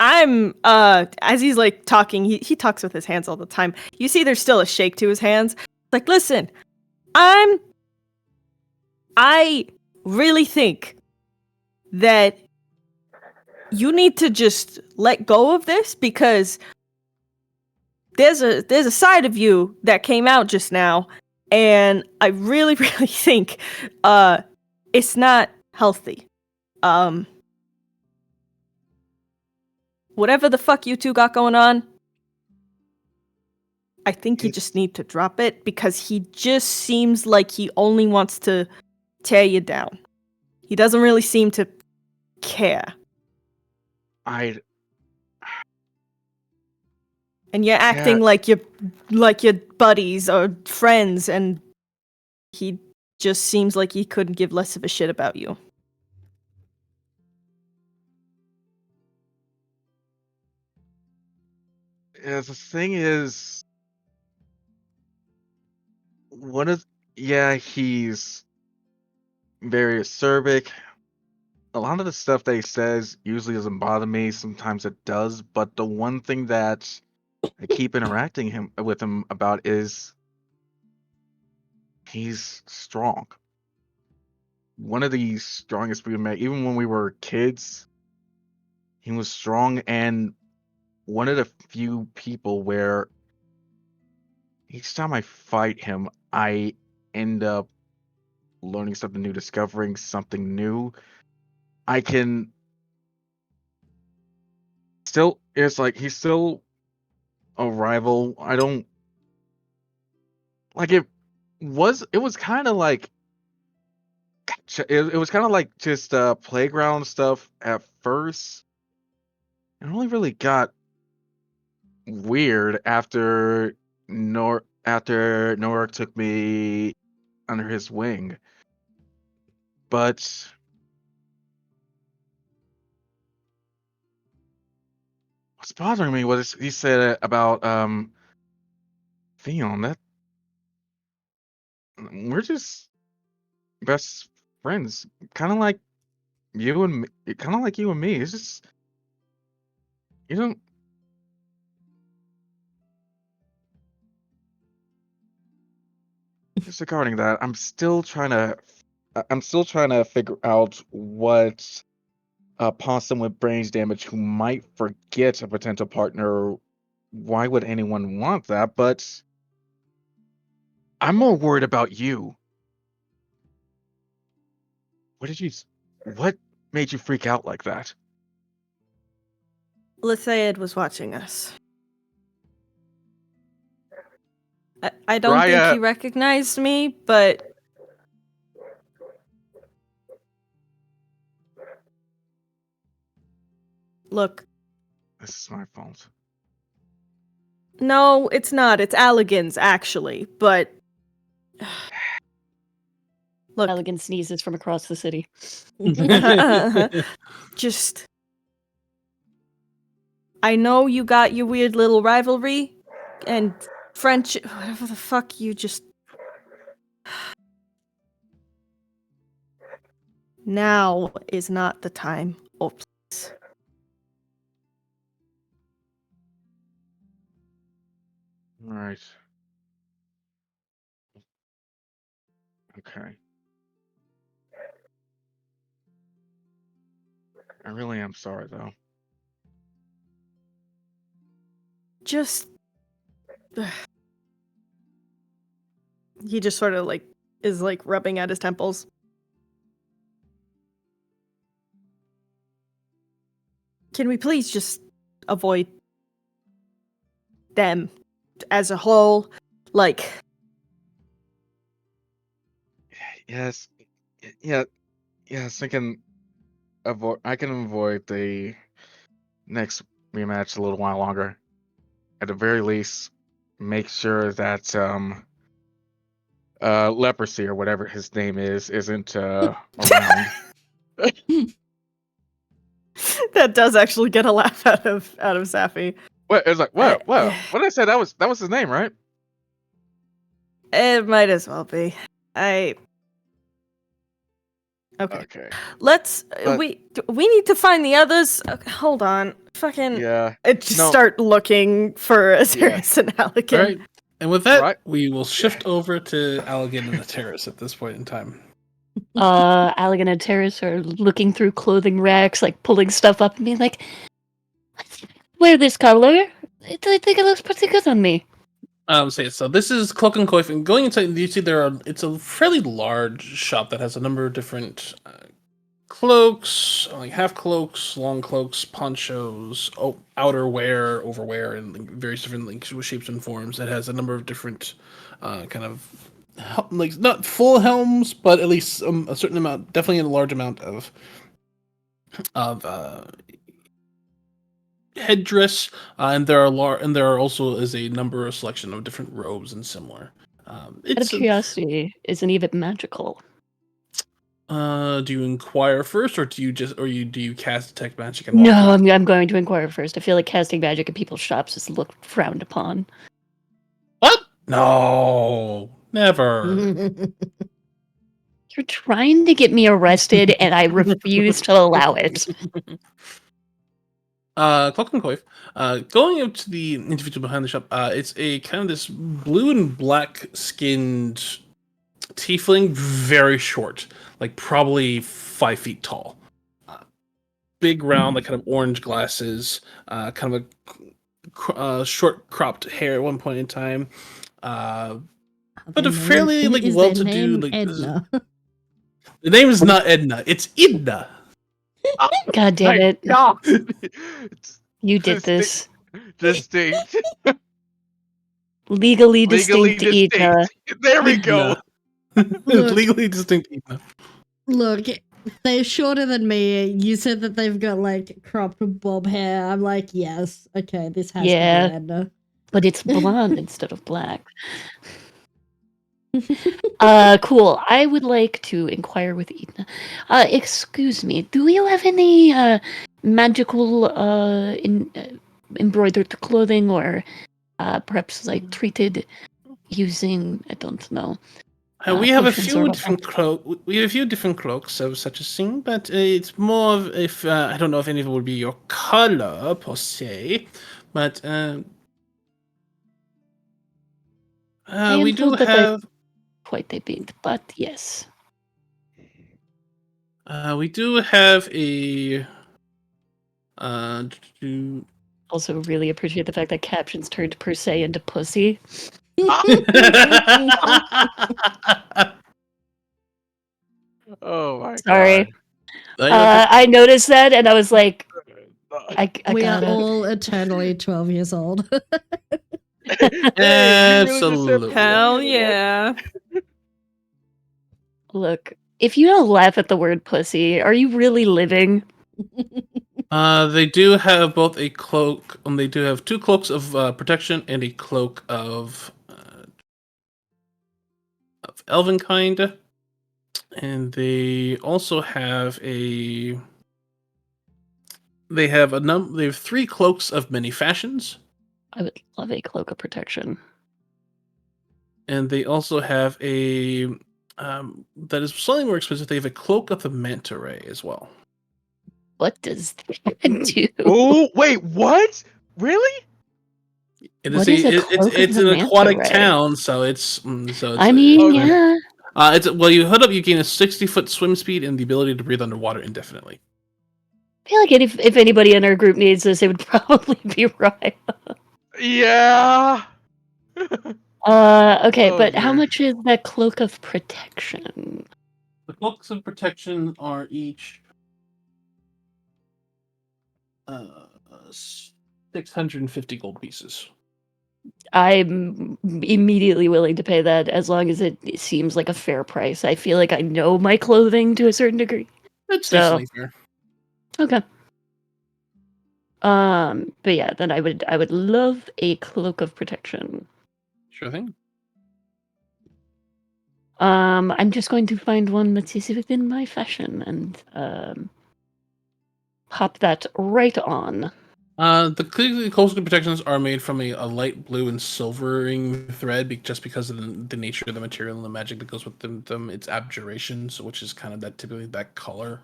as he's like talking, he talks with his hands all the time. You see there's still a shake to his hands. Like, listen, I really think that you need to just let go of this, because there's a side of you that came out just now, and I really think it's not healthy. Whatever the fuck you two got going on, I think you just need to drop it, because he just seems like he only wants to tear you down. He doesn't really seem to care. And you're acting like you're buddies or friends, and he just seems like he couldn't give less of a shit about you. Yeah, the thing is, he's very acerbic, a lot of the stuff that he says usually doesn't bother me. Sometimes it does, but the one thing that I keep interacting with him about is he's strong. One of the strongest we met, even when we were kids, he was strong, and one of the few people where each time I fight him, I end up learning something new, discovering something new. I can still, it's like he's still a rival. I don't like it was kind of like it was kind of like just playground stuff at first. It only really got weird after Nor took me under his wing. But what's bothering me was he said about Theon, that we're just best friends. Kind of like you and me, kind of like you and me. It's just you don't just regarding that, I'm still trying to figure out what a possum with brains damage who might forget a potential partner. Why would anyone want that? But I'm more worried about you. What did you? What made you freak out like that? Lithaid was watching us. I don't think Raya, he recognized me, but look, this is my fault. no, it's not. It's Allegan's, actually. But look, Elegant sneezes from across the city. just I know you got your weird little rivalry and friendship, whatever the fuck you just. Now is not the time. Oh, please. All right. Okay. I really am sorry, though. Just. He just sort of like is like rubbing at his temples. Can we please just avoid them as a whole? Like, Yes. Yeah. Yes. I can avoid the next rematch a little while longer. At the very least, make sure that leprosy or whatever his name is isn't around. that does actually get a laugh out of Safi. What? It's like what? What? What did I say? That was his name, right? It might as well be. Okay. Okay. Let's But- we need to find the others. Okay, hold on. Fucking Yeah. just No. start looking for Azarius and Allegan. All right. And with that, Right. we will shift over to Allegan and the Terrace at this point in time. Allegan and Terrace are looking through clothing racks, like pulling stuff up and being like, wear this color. I think it looks pretty good on me. So this is Cloak and Coif, and going inside, you see it's a fairly large shop that has a number of different cloaks, like half cloaks, long cloaks, ponchos, outerwear, overwear, and like, various different like shapes and forms. It has a number of different kind of like not full helms, but at least a certain amount, definitely a large amount of headdress, and there are also is a number of selection of different robes and similar. Out of It's curiosity, isn't even magical. do you inquire first, or do you cast detect magic and walk No, in? I'm going to inquire first. I feel like casting magic in people's shops is looked frowned upon. What? No, never. You're trying to get me arrested, and I refuse to allow it. Clock and Coif. Going up to the individual behind the shop, it's a kind of this blue and black skinned tiefling, very short, like probably 5 feet tall. Big, round, like kind of orange glasses, kind of a short cropped hair at one point in time. But a fairly like Is well their to do name like Edna? the name is not Edna, it's Idna. God damn My it. God. You did this. Distinct. Legally Legally distinct Ida. distinct. There we go. Look. Legally distinct Idna. Look, they're shorter than me. You said that they've got like cropped bob hair. I'm like, yes, okay, this has to Yeah. be Edna. But it's blonde instead of black. Cool. I would like to inquire with Edna. Excuse me, do you have any magical embroidered clothing or perhaps like treated using, I don't know. We have a potions few or different We have a few different cloaks of such a thing, but it's more of if I don't know if any of it would be your color per se, but I we am do told that they're have quite a bit, but yes. we do have a do- Also really appreciate the fact that captions turned per se into pussy. Oh my Sorry. God. I noticed that and I was like, I We gotta. are all eternally 12 years old. Hey, you really just said Absolutely. Hell yeah. Look, if you don't laugh at the word pussy, are you really living? They do have both a cloak, and they do have 2 cloaks of protection and a cloak of elven kind, and they also have a. They have They have 3 cloaks of many fashions, I would love a cloak of protection. and they also have a. That is slightly more expensive. They have a cloak of the manta ray as well. What does that do? Oh wait, what? Really? It What is is a cloak of it's the an manta aquatic ray? town, so it's I mean, okay. yeah. It's well, you hood up, you gain a 60-foot swim speed and the ability to breathe underwater indefinitely. I feel like if anybody in our group needs this, it would probably be Ryan. Yeah. Okay, Oh, but how dear. much is that cloak of protection? The cloaks of protection are each 650 gold pieces. I'm immediately willing to pay that as long as it seems like a fair price. I feel like I know my clothing to a certain degree. That's So- decently fair. Okay. But yeah, then I would love a cloak of protection. Sure thing. I'm just going to find one that is within my fashion and pop that right on. The cloaks of protections are made from a light blue and silvering thread, just because of the nature of the material and the magic that goes with them. It's abjuration, so which is kind of that typically that color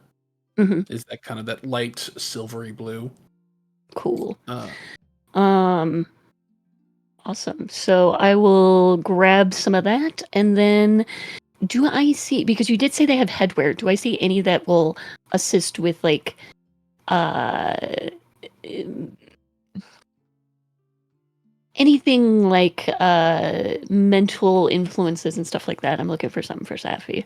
is that kind of that light silvery blue. Cool. Awesome. So I will grab some of that, and then do I see, because you did say they have headwear, do I see any that will assist with like anything like mental influences and stuff like that? I'm looking for something for Safi.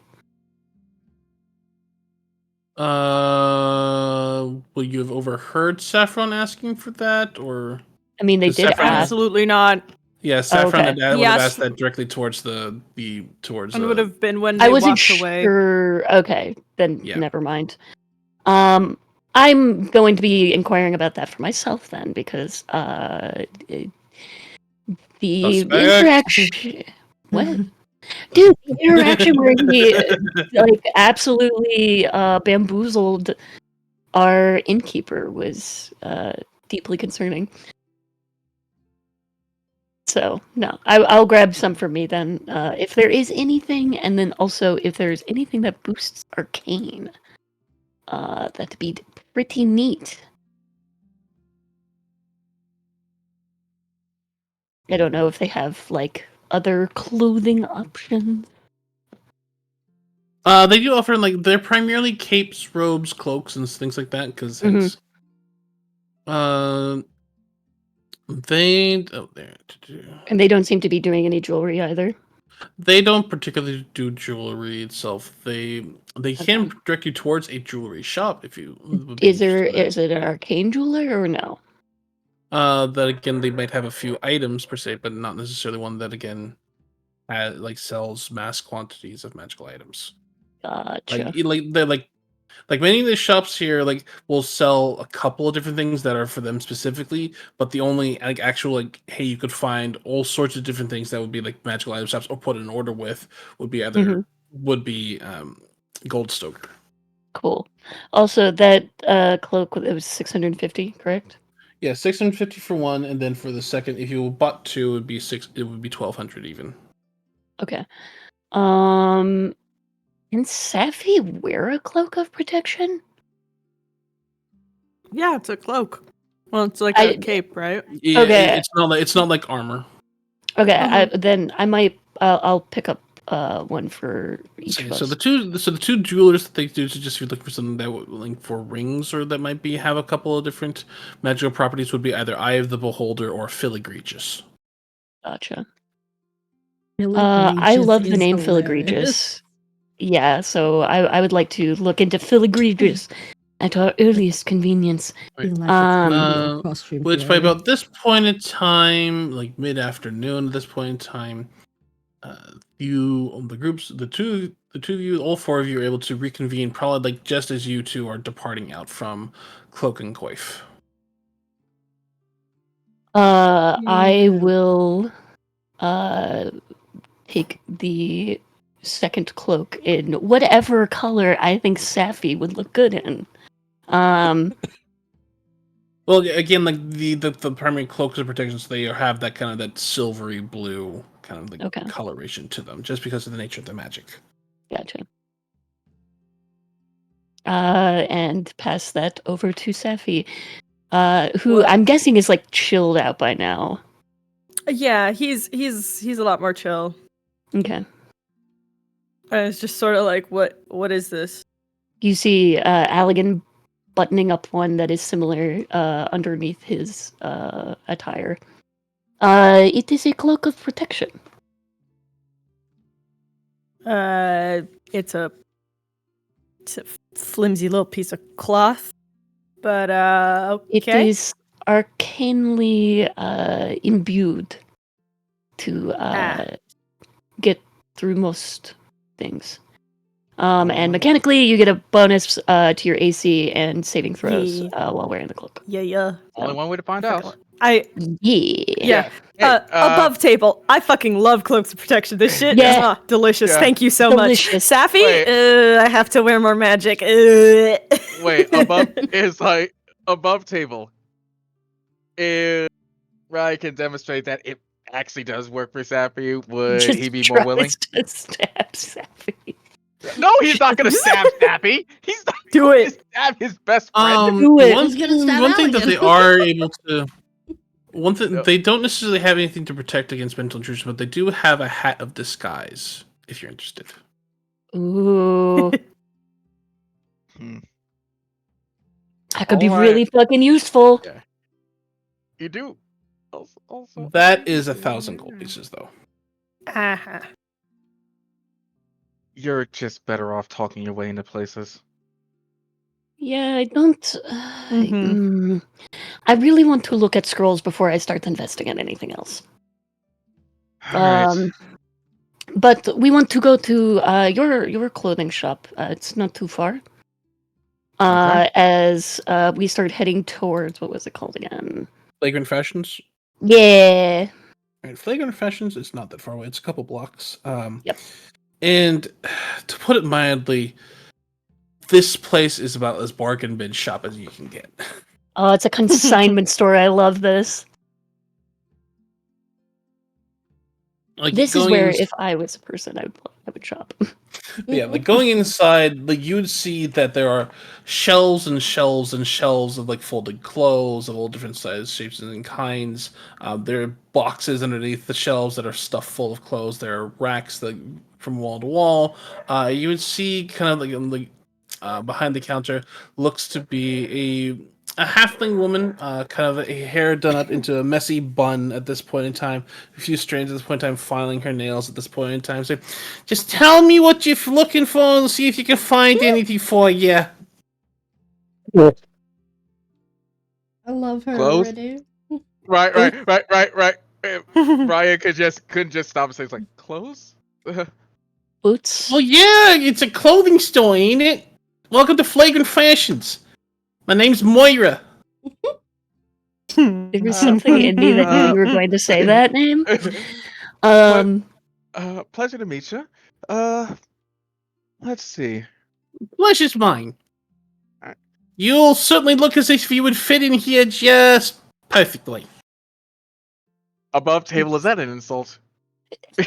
Will you have overheard Saffron asking for that, or? I mean, they Does did Saffron ask. Absolutely not. Yeah, Saffron okay. would He have asked- asked that directly towards towards. And would have been when they I wasn't walked away. sure. Okay, then Yeah. never mind. I'm going to be inquiring about that for myself then, because the Suspect. interaction. What? Dude, the interaction where he like absolutely bamboozled our innkeeper was deeply concerning. So no, I'll grab some for me then. If there is anything, and then also if there's anything that boosts arcane, that'd be pretty neat. I don't know if they have like other clothing options. They do offer like they're primarily capes, robes, cloaks, and things like that. Because hence, they there. And they don't seem to be doing any jewelry either. They don't particularly do jewelry itself. They can Okay. direct you towards a jewelry shop if you would be Is interested in it an arcane jeweler or no? that. That again, they might have a few items per se, but not necessarily one that again sells mass quantities of magical items. Gotcha. They're like many of the shops here will sell a couple of different things that are for them specifically, but the only actual hey, you could find all sorts of different things that would be like magical item shops or put an order with would be either Goldstoker. Cool. Also, that cloak, it was 650, correct? Yeah, 650 for one, and then for the second, if you bought two, it would be 1,200 even. Okay. Can Safi wear a cloak of protection? Yeah, it's a cloak. Well, it's like a cape, right? Yeah, Okay. it's not like armor. Okay, then I might. I'll pick up one for each of us. So the two jewelers that they do to just if you're looking for something that would link for rings or that might be have a couple of different magical properties would be either Eye of the Beholder or Filigregious. Gotcha. Filigregious I love the is name hilarious. Filigregious. Yeah, so I would like to look into Filigregious at our earliest convenience. Feel like it's gonna be a costume Which by theory. about this point in time, like mid-afternoon at this point in time, the two of you, all four of you are able to reconvene probably like just as you two are departing out from Cloak and Coif. I will take the second cloak in whatever color I think Safi would look good in. Well, again, like the primary cloaks of protection, so they have that kind of that silvery blue kind of like coloration to them, just because of the nature of the magic. Gotcha. And pass that over to Safi, who I'm guessing is like chilled out by now. Yeah, he's a lot more chill. Okay. It's just sort of like, what is this? You see Allegan buttoning up one that is similar underneath his attire. It is a cloak of protection. It's a flimsy little piece of cloth, but okay. It is arcanely imbued to get through most things. And mechanically, you get a bonus to your AC and saving throws while wearing the cloak. Yeah. Only one way to find out. Yeah. Above table. I fucking love cloaks of protection. This shit is delicious. Yeah. Thank you so Delicious. much. Safi, I have to wear more magic. Wait, above is like above table. If Ryan can demonstrate that it actually does work for Safi, would he be more willing? To stab Safi. No, he's not gonna stab Sappy. He's not Do gonna it. stab his best friend. Do it. One He's gonna stab thing that Allegan. they are able to. One thing No. they don't necessarily have anything to protect against mental intrusion, but they do have a hat of disguise. If you're interested. Ooh. Hmm. That could be Alright. really fucking useful. Yeah. You do. Also, That is 1,000 gold pieces, though. You're just better off talking your way into places. Yeah, I don't. I really want to look at scrolls before I start investing in anything else. Alright. But we want to go to your clothing shop. It's not too far. As we start heading towards, what was it called again? Flagrant Fashions. Yeah. Right, Flagrant Fashions is not that far away. It's a couple blocks. Yep. And to put it mildly, this place is about as bargain bin shop as you can get. Oh, it's a consignment store. I love this. Like This is going where, in, if I was a person, I would shop. yeah, like going inside, like you would see that there are shelves and shelves and shelves of like folded clothes of all different sizes, shapes, and kinds. There are boxes underneath the shelves that are stuffed full of clothes. There are racks that from wall to wall. You would see kind of behind the counter looks to be a halfling woman, kind of a hair done up into a messy bun at this point in time. A few strands at this point in time, filing her nails at this point in time. So, just tell me what you're looking for and see if you can find anything for you. I love her Clothes? already. Right. Ryan couldn't just stop and say, it's like, clothes? Boots. Well, yeah, it's a clothing store, ain't it? Welcome to Flagrant Fashions. My name's Moira. There was something in me that knew you were going to say that name. Pleasure to meet you. Let's see. Pleasure's mine. Alright. You'll certainly look as if you would fit in here just perfectly. Above table, is that an insult?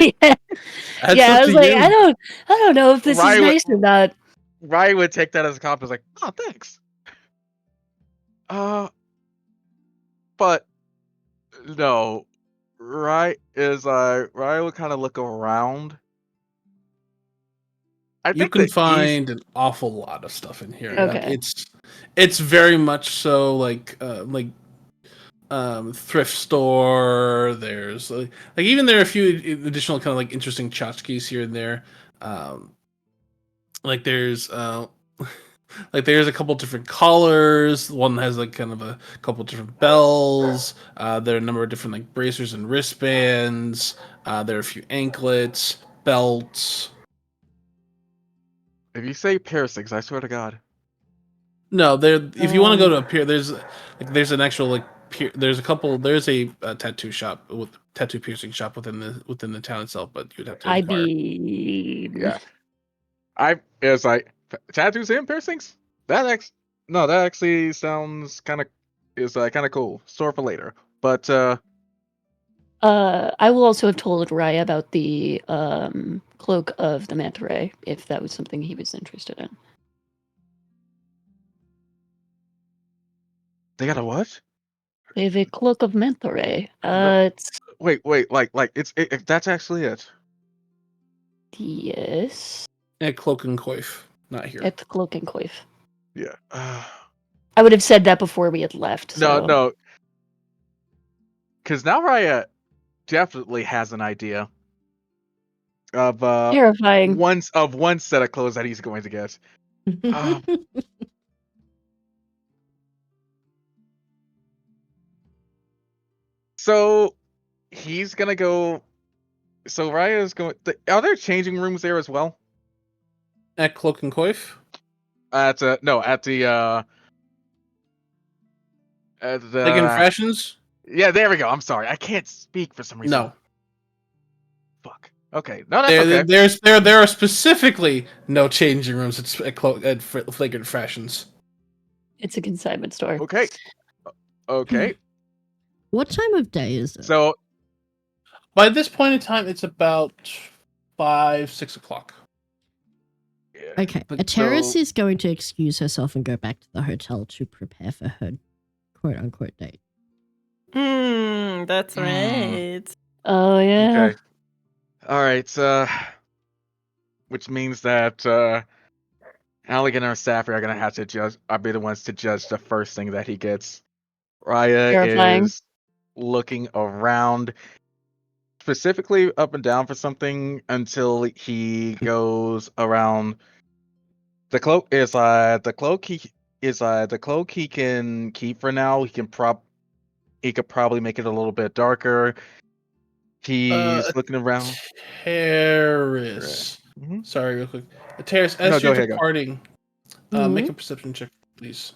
Yeah, That's I up was to like, you. I don't know if this is Ryan would- nice or not. Ryan would take that as a compliment, like, oh, thanks. But no, Ryan would kind of look around. I You think can the find an awful lot of stuff in here. Like, Okay. it's very much so thrift store. There's like even there are a few additional kind of like interesting tchotchkes here and there. Like there's like there's a couple different collars. One has like kind of a couple different bells. There are a number of different like bracers and wristbands. There are a few anklets, belts. if you say piercings, I swear to God. No, there. If you want to go to a pier, there's an actual there's a couple. There's a tattoo shop with tattoo piercing shop within the town itself, but you'd have to I inquire. mean, Yeah, it's like tattoos and piercings. That actually sounds kind of cool. Store for later, but I will also have told Raya about the cloak of the manta ray if that was something he was interested in. they got a what? They have a cloak of manta ray. No. It's Wait, like that's actually it. yes, At Cloak and Coif, not here. at the cloak and coif. Yeah. I would have said that before we had left. No, So. no. Because now Raya definitely has an idea of Terrifying. one set of clothes that he's going to get. So he's gonna go. So Raya's going. Are there changing rooms there as well? At Cloak and Coif, At no, at the Flagrant Fashions. Yeah, there we go. I'm sorry, I can't speak for some reason. No, Fuck. Okay, no, that's okay. there are specifically no changing rooms at Flagrant Fashions. It's a consignment store. Okay. Okay. What time of day is it? So By this point in time, it's about 5-6 o'clock. yeah, Okay, but Ateris so- is going to excuse herself and go back to the hotel to prepare for her quote unquote date. That's Mm. right. Oh yeah. Okay. All right. Which means that Alec and our staff are gonna have to judge. I'll be the ones to judge the first thing that he gets. Raya Terrifying. is looking around, specifically up and down for something until he goes around. The cloak is the cloak he can keep for now. He could probably make it a little bit darker. He's looking around. Terrace. Mhm. Sorry, real quick. Terrace, No, as go you're ahead, go. departing, make a perception check, please.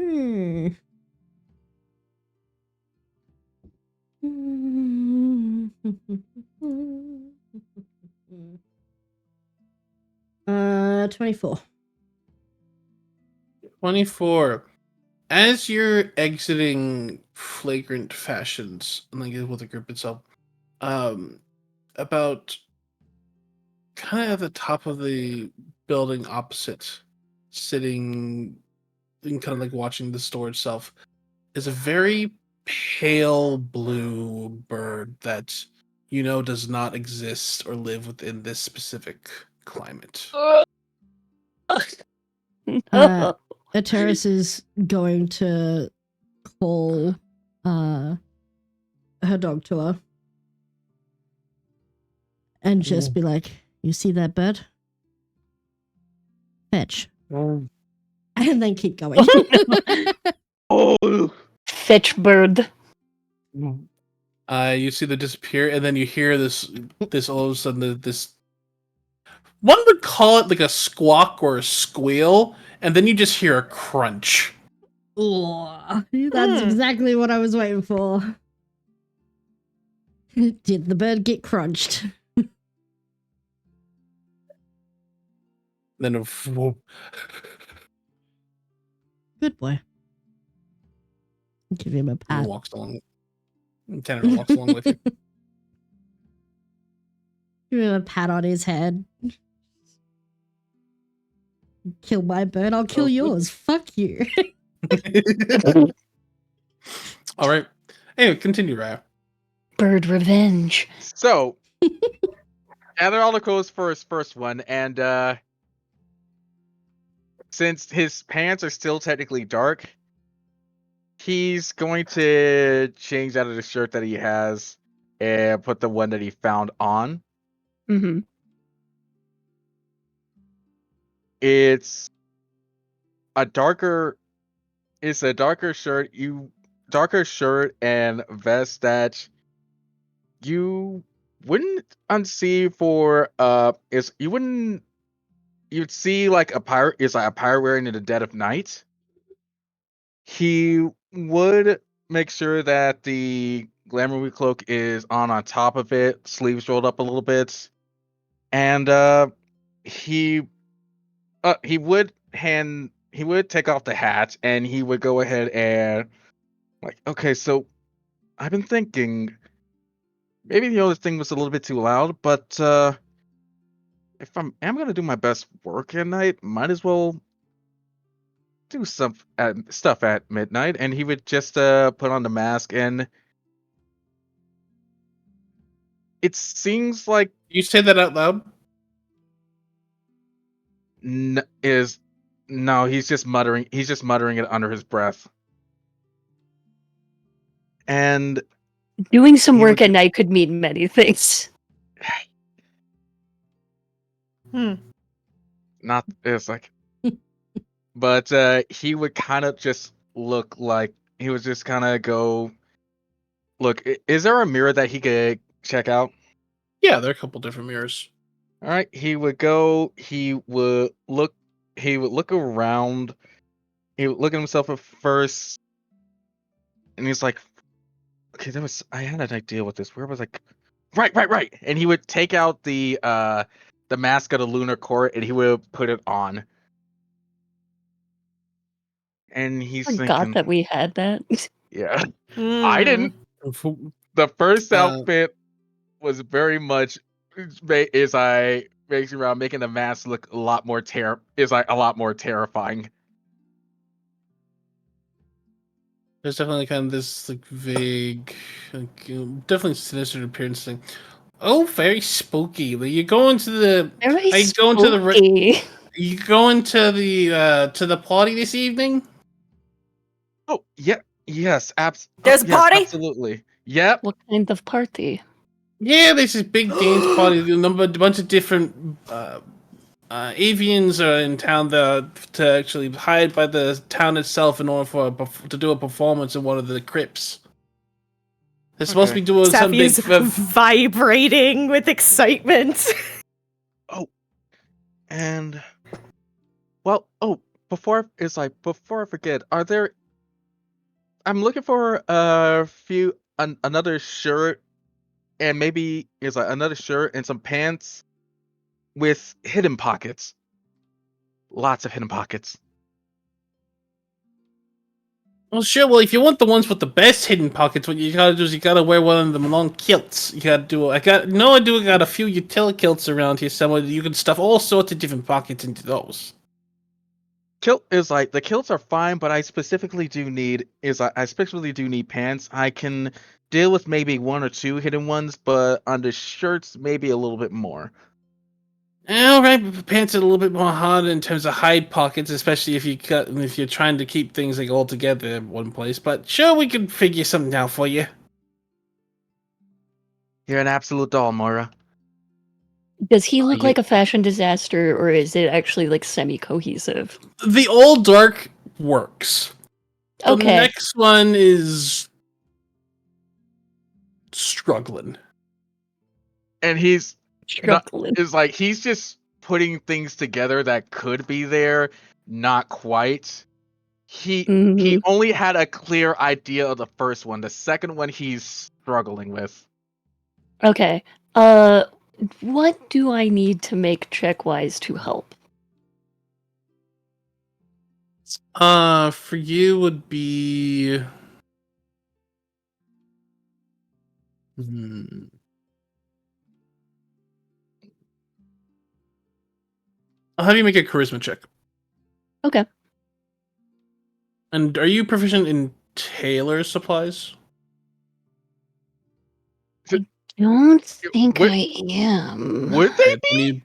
Okay. 24. 24. As you're exiting Flagrant Fashions, and like with the group itself, about kind of at the top of the building opposite, sitting and kind of like watching the store itself, is a very pale blue bird that does not exist or live within this specific climate. Ateris is going to call her dog to her and just be like, "You see that bird? Fetch." And then keep going. Oh, Fetch bird. You see them disappear, and then you hear this all of a sudden this. One would call it like a squawk or a squeal, and then you just hear a crunch. Oh, that's exactly what I was waiting for. Did the bird get crunched? Then Good boy. Give him a pat. walks along. Tanner walks along with you. Give him a pat on his head. Kill my bird, I'll kill yours. Fuck you. All right. Anyway, continue, Raya. Bird revenge. so Adderall goes for his first one, and since his pants are still technically dark, he's going to change out of the shirt that he has and put the one that he found on. Mm-hmm. It's a darker shirt and vest that you wouldn't unsee for you'd see like a pirate wearing in the dead of night. He would make sure that the glamour cloak is on top of it, sleeves rolled up a little bit, and he would take off the hat, and he would go ahead and like, okay, so I've been thinking maybe the other thing was a little bit too loud, but if am gonna do my best work at night, might as well do stuff at midnight. And he would just put on the mask, and it seems like You say that out loud? no, he's just muttering it under his breath. And Doing some work at night could mean many things. Not it's like but he would kind of just look like he was just kind of go look, is there a mirror that he could check out? Yeah, there are a couple different mirrors. All right, he would look around, he would look at himself at first, and he's like, okay, I had an idea with this. Where was like right. And he would take out the mask of the lunar court, and he would put it on. And he's I thinking, forgot that we had that. yeah. I didn't. The first outfit was very much makes around making the mask look a lot more terrifying. There's definitely kind of this like vague, like, definitely sinister appearance thing. Oh, very spooky. Like, you go into the Very you go into the you go into the party this evening. Oh yeah, yes, There's a party? Absolutely. Yep. What kind of party? Yeah, there's this big dance party. A bunch of different avians are in town to actually hide by the town itself in order to do a performance in one of the crypts. They're supposed to be doing something big. Vibrating with excitement. Oh, and well, before I forget, I'm looking for another shirt, and maybe another shirt and some pants with hidden pockets. Lots of hidden pockets. Well, sure. Well, if you want the ones with the best hidden pockets, what you gotta do is you gotta wear one of them long kilts. You gotta do. I got a few utility kilts around here somewhere. You can stuff all sorts of different pockets into those. Kilt is like the kilts are fine, but I specifically do need pants. I can deal with maybe one or two hidden ones, but on the shirts maybe a little bit more. All right, but pants are a little bit more hard in terms of hide pockets, especially if you're trying to keep things like all together in one place. But sure, we can figure something out for you. You're an absolute doll, Moira. Does he look Yeah. like a fashion disaster, or is it actually like semi-cohesive? The all dark works. The Okay, next one is struggling. And he's struggling. he's just putting things together that could be there, not quite. He Mhm. only had a clear idea of the first one. The second one he's struggling with. Okay. What do I need to make check-wise to help? For you would be. I'll have you make a charisma check. Okay. And are you proficient in tailor supplies? Don't think Would- I am. Would they Alright, be?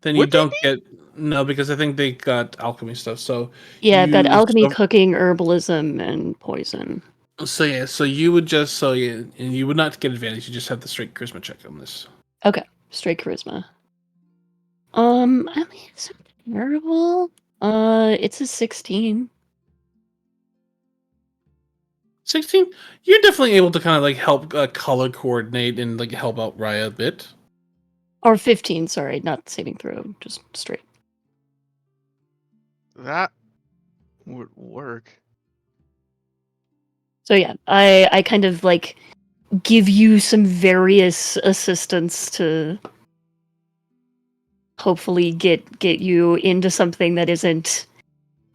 then you Would they don't get no, because I think they got alchemy stuff. So Yeah, I've got you alchemy, cooking, herbalism, and poison. so you would just and you would not get advantage. You just have the straight charisma check on this. Okay, straight charisma. I mean, it's not terrible. It's a 16. 16. You're definitely able to kind of like help color coordinate and like help out Raya a bit. Or 15, sorry, not saving throw, just straight. That would work. So yeah, I kind of like give you some various assistance to hopefully get you into something that isn't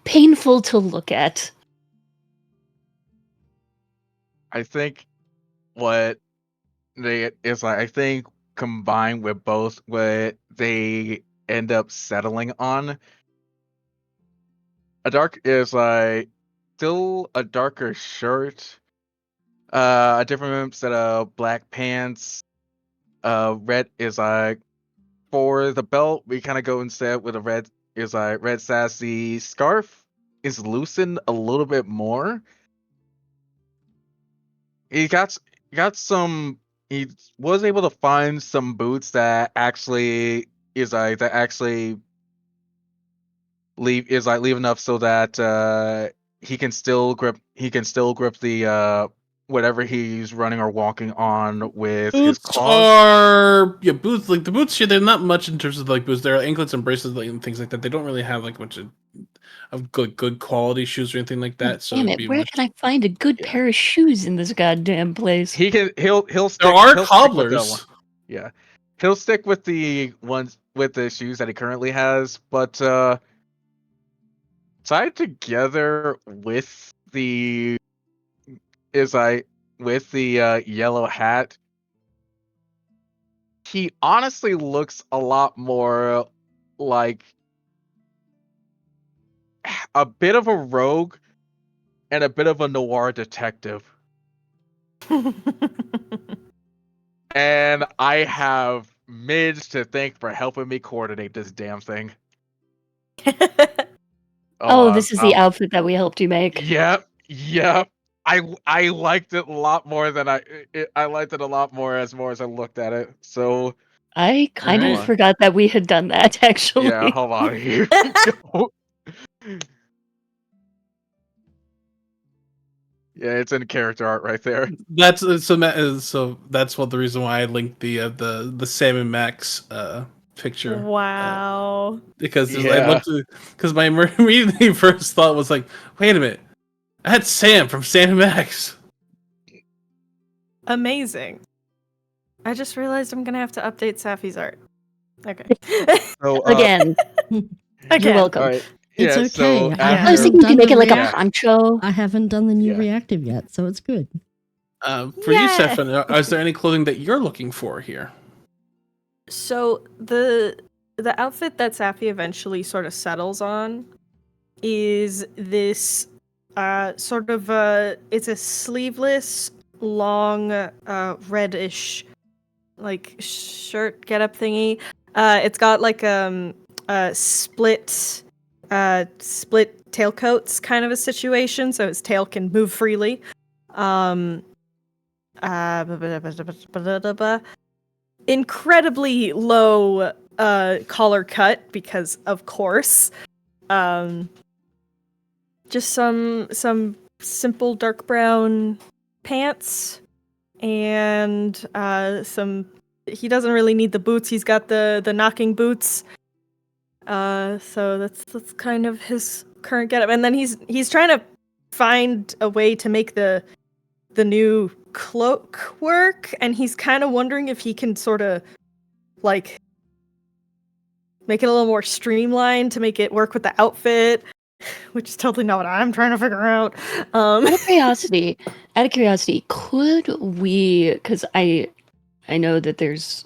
painful to look at. I think what I think combined with both what they end up settling on, still a darker shirt, a different set of black pants. Red is like for the belt. We kind of go instead with a red sassy scarf is loosened a little bit more. He got some. He was able to find some boots that actually leave enough so that he can still grip the whatever he's running or walking on with his Boots claws. are boots like the boots here. They're not much in terms of like boots. There are anklets and bracelets and things like that. They don't really have like much of good quality shoes or anything like that. So Damn it'd it, be where much. can I find a good Yeah. pair of shoes in this goddamn place? He'll stick. There are He'll stick with the one. cobblers. Yeah, he'll stick with the ones with the shoes that he currently has, but tied together with the yellow hat, he honestly looks a lot more like a bit of a rogue and a bit of a noir detective. And I have Midge to thank for helping me coordinate this damn thing. Oh, this is the outfit that we helped you make. Yep. I liked it a lot more than I liked it a lot more as I looked at it. So I kind of Alright. forgot that we had done that, actually. yeah, hold on. Here we go. Yeah, it's in character art right there. That's so that's what the reason why I linked the Sam and Max picture. Wow. Because I Yeah. looked because my immediately first thought was like, wait a minute, that's Sam from Sam and Max. Amazing. I just realized I'm gonna have to update Safi's art. Okay. So Again, Again. you're welcome. all right. It's Yeah, so okay. after- I was thinking you could make it like a Yeah. poncho. I haven't done the new Yeah. reactive yet, so it's good. For you, Stefan, is there any clothing that you're looking for here? So the outfit that Safi eventually sort of settles on is this sort of it's a sleeveless, long, reddish like shirt getup thingy. It's got like split tailcoats kind of a situation, so his tail can move freely. Incredibly low collar cut because of course. Just some simple dark brown pants and some. He doesn't really need the boots. He's got the knocking boots. So that's kind of his current getup. And then he's trying to find a way to make the new cloak work, and he's kind of wondering if he can sort of like make it a little more streamlined to make it work with the outfit, which is totally not what I'm trying to figure out. Out of curiosity, could we? Because I know that there's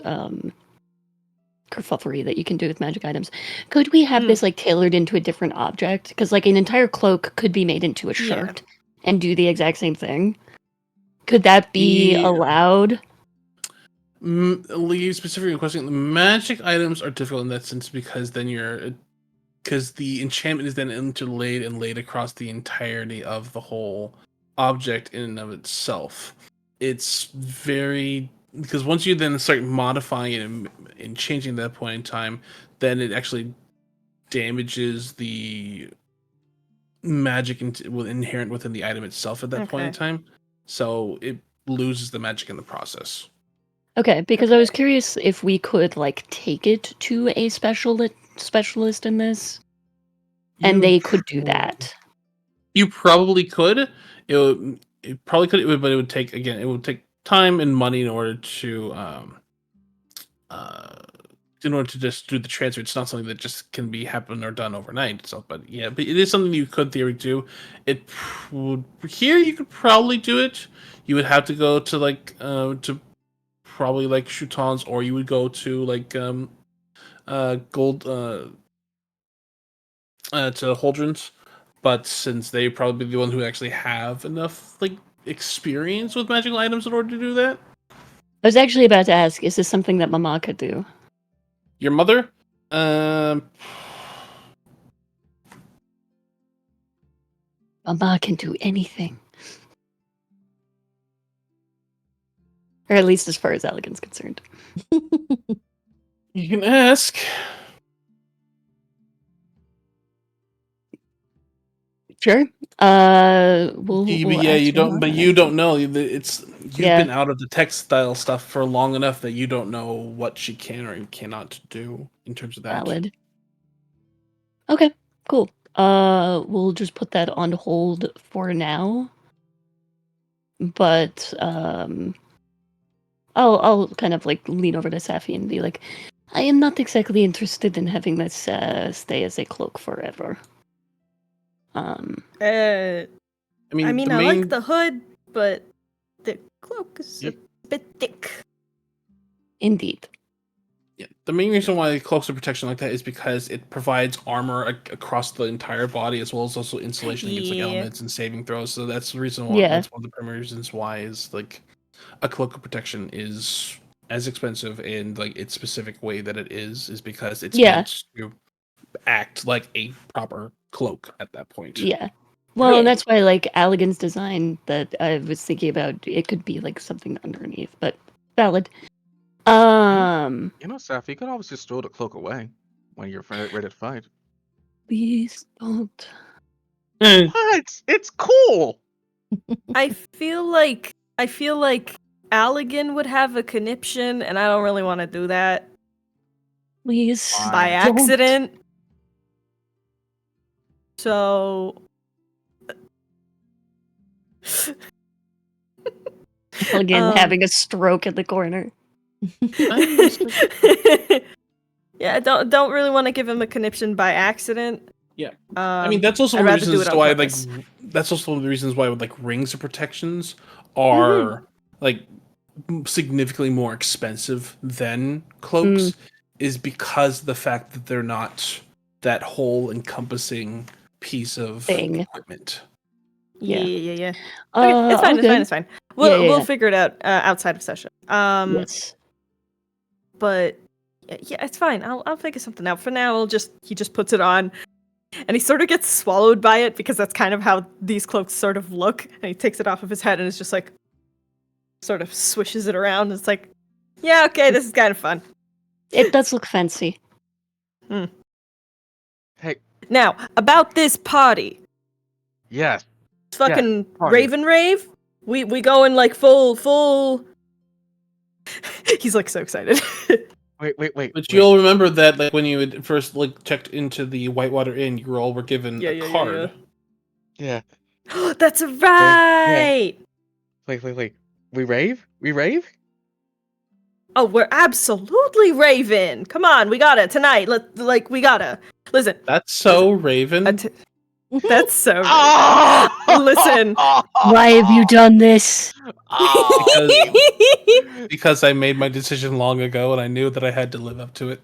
kerfufflery that you can do with magic items. Could we have this like tailored into a different object? Because like an entire cloak could be made into a shirt and do the exact same thing. Could that be allowed? Lee, specifically question, the magic items are difficult in that sense because then because the enchantment is then interlaid and laid across the entirety of the whole object in and of itself. It's very, because once you then start modifying it and changing that point in time, then it actually damages the magic inherent within the item itself at that point in time. So it loses the magic in the process. Okay, because I was curious if we could like take it to a specialist in this, and they could do that. You probably could. It probably could, but it would take time and money in order to just do the transfer. It's not something that just can be happen or done overnight. So, but it is something you could theoretically do. Here you could probably do it. You would have to go to like to probably like Choutons, or you would go to like gold to Holdrens. But since they probably be the one who actually have enough like experience with magical items in order to do that. I was actually about to ask, is this something that Mama could do? Your mother? Mama can do anything. Or at least as far as Allegan's concerned. You can ask. Sure. We'll you don't. But you don't know. You've been out of the textile stuff for long enough that you don't know what she can or cannot do in terms of that. Valid. Okay, cool. We'll just put that on hold for now. But I'll kind of like lean over to Safi and be like, I am not exactly interested in having this stay as a cloak forever. I like the hood, but the cloak is a bit thick. Indeed. Yeah, the main reason why cloaks of protection like that is because it provides armor across the entire body, as well as also insulation against like elements and saving throws. So that's the reason why. That's one of the primary reasons why is like a cloak of protection is as expensive in like its specific way that it is because it's meant to act like a proper cloak at that point. Yeah. Well, and that's why like Allegan's design that I was thinking about, it could be like something underneath, but valid. Saf, you could always just throw the cloak away when you're ready to fight. Please don't. What? It's cool. I feel like Allegan would have a conniption, and I don't really want to do that. Please. By accident. So. Again, having a stroke in the corner. Yeah, don't really want to give him a conniption by accident. Yeah. I mean, that's also I'd one of rather the do reasons it on why, purpose. that's also one of the reasons why, like, rings of protections are like significantly more expensive than cloaks, is because of the fact that they're not that whole encompassing piece of Thing. equipment. Yeah. Okay, it's fine. all It's good. fine. It's fine. We'll Yeah. figure it out outside of session. Yes. But yeah, it's fine. I'll figure something out. For now, he just puts it on, and he sort of gets swallowed by it because that's kind of how these cloaks sort of look. And he takes it off of his head and is just like, sort of swishes it around. And it's like, yeah, okay, this is kind of fun. It does look fancy. Hey, Now about this party. yes. Fucking party. Raven Rave. We going like full. He's like so excited. Wait. But you'll remember that, like, when you had first like checked into the Whitewater Inn, you all were given a card. Yeah. That's right. Wait. We rave? Oh, we're absolutely Raven. Come on, we gotta tonight. We gotta listen. That's so Raven. That's so. Oh! Listen. Why have you done this? Because I made my decision long ago, and I knew that I had to live up to it.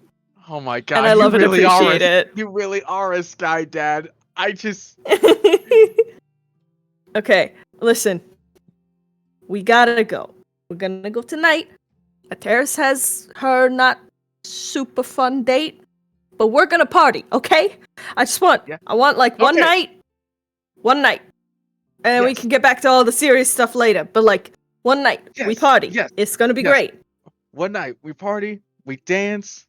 Oh my god! And I love and appreciate it. You really are a sky dad. I just. Okay, listen. We gotta go. We're gonna go tonight. Terrace has her not super fun date, but we're gonna party, okay? I want like one night, and then we can get back to all the serious stuff later. But like one night, we party. Yes. It's gonna be great. One night we party, we dance.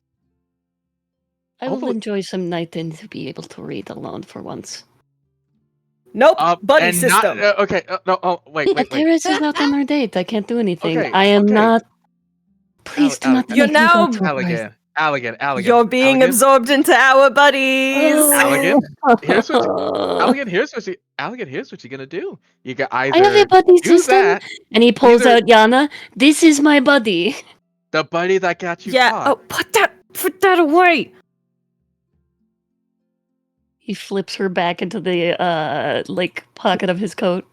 I will enjoy some night and to be able to read alone for once. Nope, buddy system. Wait. Terrace is not on our date. I can't do anything. Okay, I am not. Please do not. You're now. Alligan. You're being absorbed into our buddies. Alligan, here's what you're gonna do. You got either I have a buddy system, that, and he pulls out Yana. This is my buddy. The buddy that got you. Yeah. Caught. Oh, put that away. He flips her back into the pocket of his coat.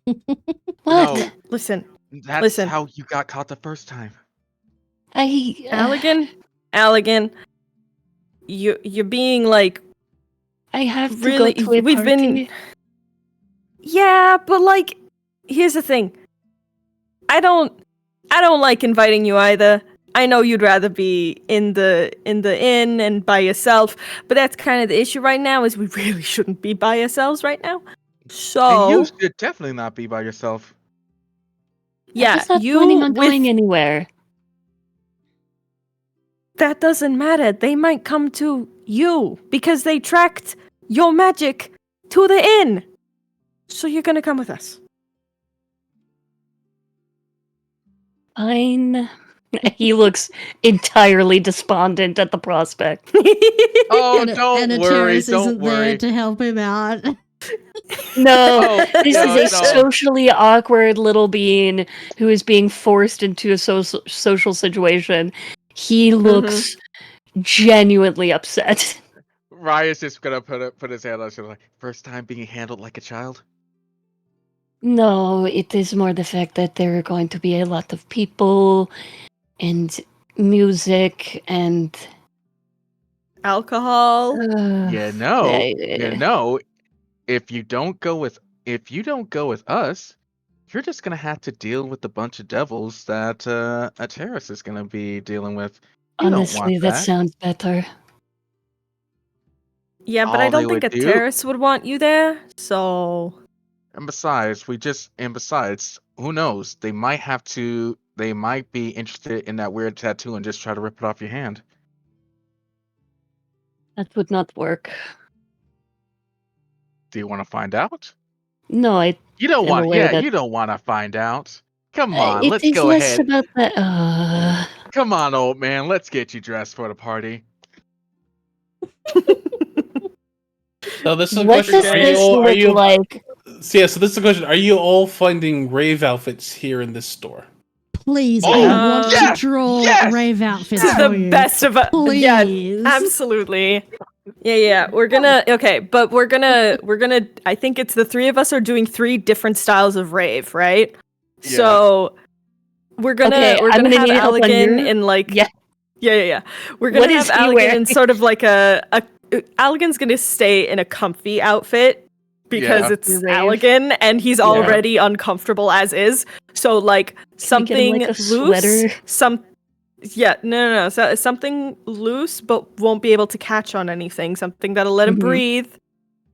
What? No, listen. That's how you got caught the first time. Alligan, you're being like. I have to really. go to a We've party. been. Yeah, but like, here's the thing. I don't like inviting you either. I know you'd rather be in the inn and by yourself, but that's kind of the issue right now. Is we really shouldn't be by ourselves right now. So and you should definitely not be by yourself. Yeah, I'm just not planning on going anywhere. That doesn't matter. They might come to you because they tracked your magic to the inn. So you're gonna come with us. Fine. He looks entirely despondent at the prospect. Oh, and don't worry, isn't there to help him out. No, this is a socially awkward little being who is being forced into a social situation. He looks genuinely upset. Raya's just gonna put his hand on. She's like, first time being handled like a child. No, it is more the fact that there are going to be a lot of people and music and alcohol. If you don't go with us, you're just gonna have to deal with the bunch of devils that a terrace is gonna be dealing with. You honestly, that sounds better. Yeah, but I don't think a terrace would want you there. So, and besides, who knows? They might be interested in that weird tattoo and just try to rip it off your hand. That would not work. Do you want to find out? No, You don't want. You don't want to find out. Come on, let's it is go less ahead. about that. Come on, old man. Let's get you dressed for the party. So this is a what question. does this look like? So this is a question. Are you all finding rave outfits here in this store? Please, I want to draw rave outfits for the you. best of us. Please. Yeah, absolutely. Yeah. We're gonna but we're gonna I think it's the three of us are doing 3 different styles of rave, right? Yeah. So we're gonna I'm gonna have need help on Allegan your- in like Yeah. Yeah. We're What gonna have is he Allegan wearing? in sort of like a Allegan's gonna stay in a comfy outfit because Yeah. it's Your rave. Allegan and he's Yeah. already uncomfortable as is. So like Can we get him, something like, a loose, sweater? no. So something loose but won't be able to catch on anything. Something that'll let him Mhm. breathe,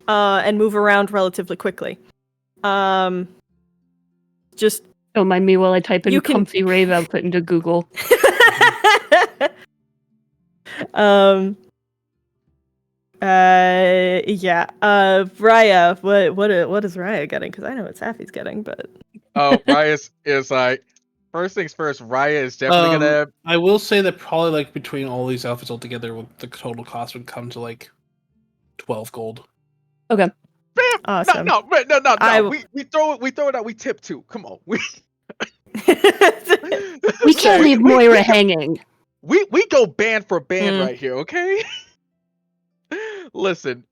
and move around relatively quickly. Just Don't mind me while I type in You can- comfy rave outfit into Google. Yeah. Raya, what is Raya getting? Because I know what Safi's getting, but Oh, Raya is like, first things first. Raya is definitely gonna. I will say that probably like between all these outfits altogether, the total cost would come to like 12 gold. Okay. Bam! Awesome. No. I- We throw it out. We tip too. Come on. We can't leave Moira hanging. We go band for band Hmm. right here, okay? Listen,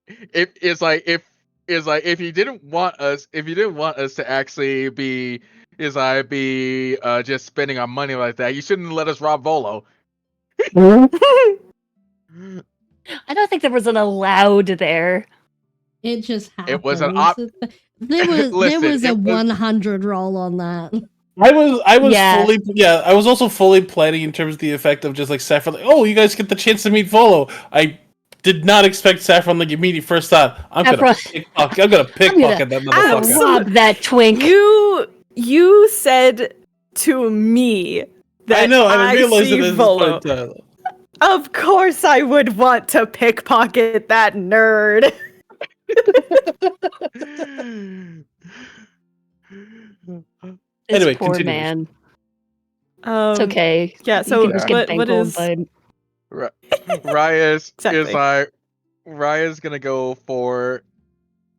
if you didn't want us to actually be just spending our money like that, you shouldn't let us rob Volo. I don't think there was an allowed there. It just happens. It was an There was Listen, a it was- 100 roll on that. I was Yeah. fully I was also fully planning in terms of the effect of just like Saffron, like, oh, you guys get the chance to meet Volo. I did not expect Saffron like immediate first thought. I'm gonna pickpocket that motherfucker. Rob that twink. You said to me that I know, and I realized see it at this Volo. point in time. Of course I would want to pickpocket that nerd. This Anyway, poor continue. man. It's It's okay. Yeah, You so can just get what bankled, is bud. Raya's Exactly. is like Raya's gonna go for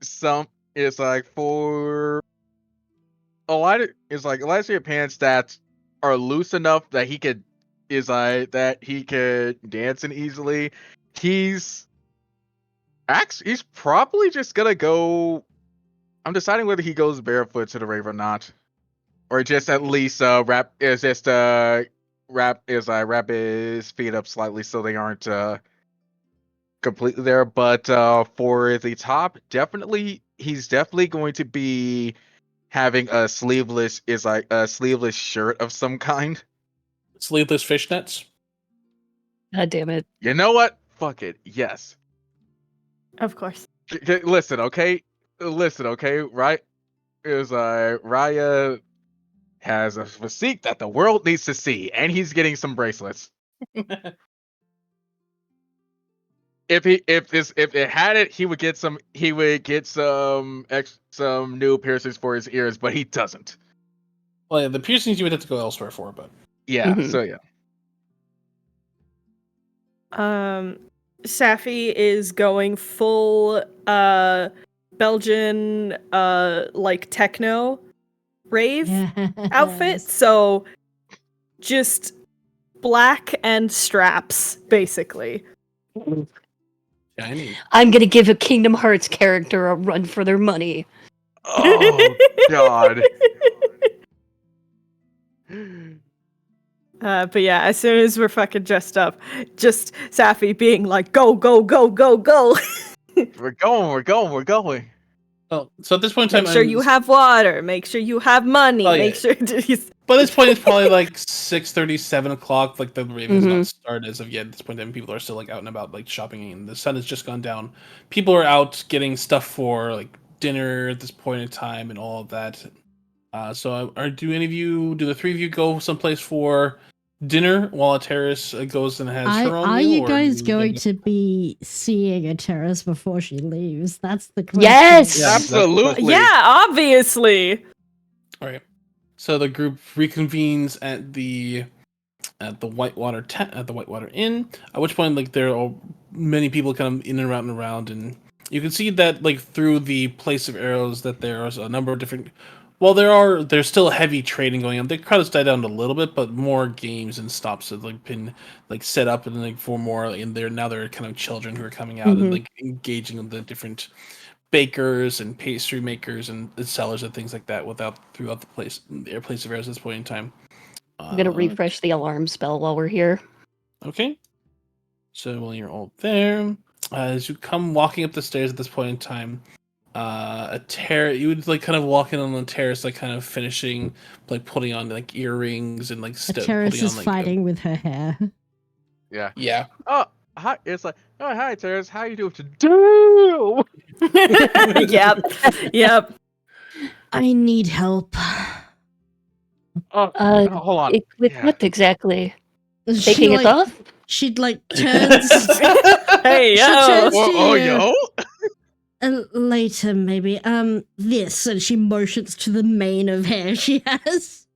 some is like for a lot of is like a lot of your pants that are loose enough that he could dance in easily. He's probably just gonna go. I'm deciding whether he goes barefoot to the rave or not, or just at least wrap his feet up slightly so they aren't completely there. But for the top, he's definitely going to be having a sleeveless shirt of some kind. Sleeveless fishnets. God damn it. You know what? Fuck it. Yes. Of course. Listen, okay. Right? It was Raya has a physique that the world needs to see, and he's getting some bracelets. If it had it, he would get some new piercings for his ears, but he doesn't. Well, yeah, the piercings you would have to go elsewhere for, but Yeah, Mhm. so yeah. Safi is going full Belgian like techno rave outfit. So just black and straps, basically. shiny. I'm gonna give a Kingdom Hearts character a run for their money. Oh God. But yeah, as soon as we're fucking dressed up, just Safi being like, go, go, go, go, go. We're going. Oh, so at this point in time, Make sure you have water. Make sure you have money. Oh, yeah. Make sure. By this point, it's probably like 6:30, 7 o'clock. Like the rave has Mhm. not started as of yet. At this point in time, people are still like out and about, like shopping, and the sun has just gone down. People are out getting stuff for like dinner at this point in time and all of that. So, do the three of you go someplace for dinner while Terrace goes and has her own Are meal? you or guys do going to be seeing a terrace before she leaves? That's the question. Yes! Yeah, that's the Absolutely. Yeah, obviously. All right. So the group reconvenes at the Whitewater Inn. At which point, like, there are many people kind of in and around, and you can see that, like, through the place of arrows, that there is a number of different Well, there's still heavy trading going on. The crowd has died down a little bit, but more games and stops have like been like set up and like for more in there. Now there are kind of children who are coming out and like engaging in the different bakers and pastry makers and sellers and things like that throughout the place of affairs at this point in time. I'm gonna refresh the alarm spell while we're here. Okay. So while you're all there, as you come walking up the stairs at this point in time, you would like kind of walk in on the terrace, like kind of finishing, like putting on like earrings and like Terrace is fighting with her hair. Yeah. Yeah. Oh, hi. It's like, oh, hi, Terrace. How you doing today? Yep. I need help. Oh, hold on. With Yeah. what exactly? She, Taking like, it off? She'd like turns. Hey, She yo. turns to Oh, you. yo. Later, maybe. This, and she motions to the mane of hair she has.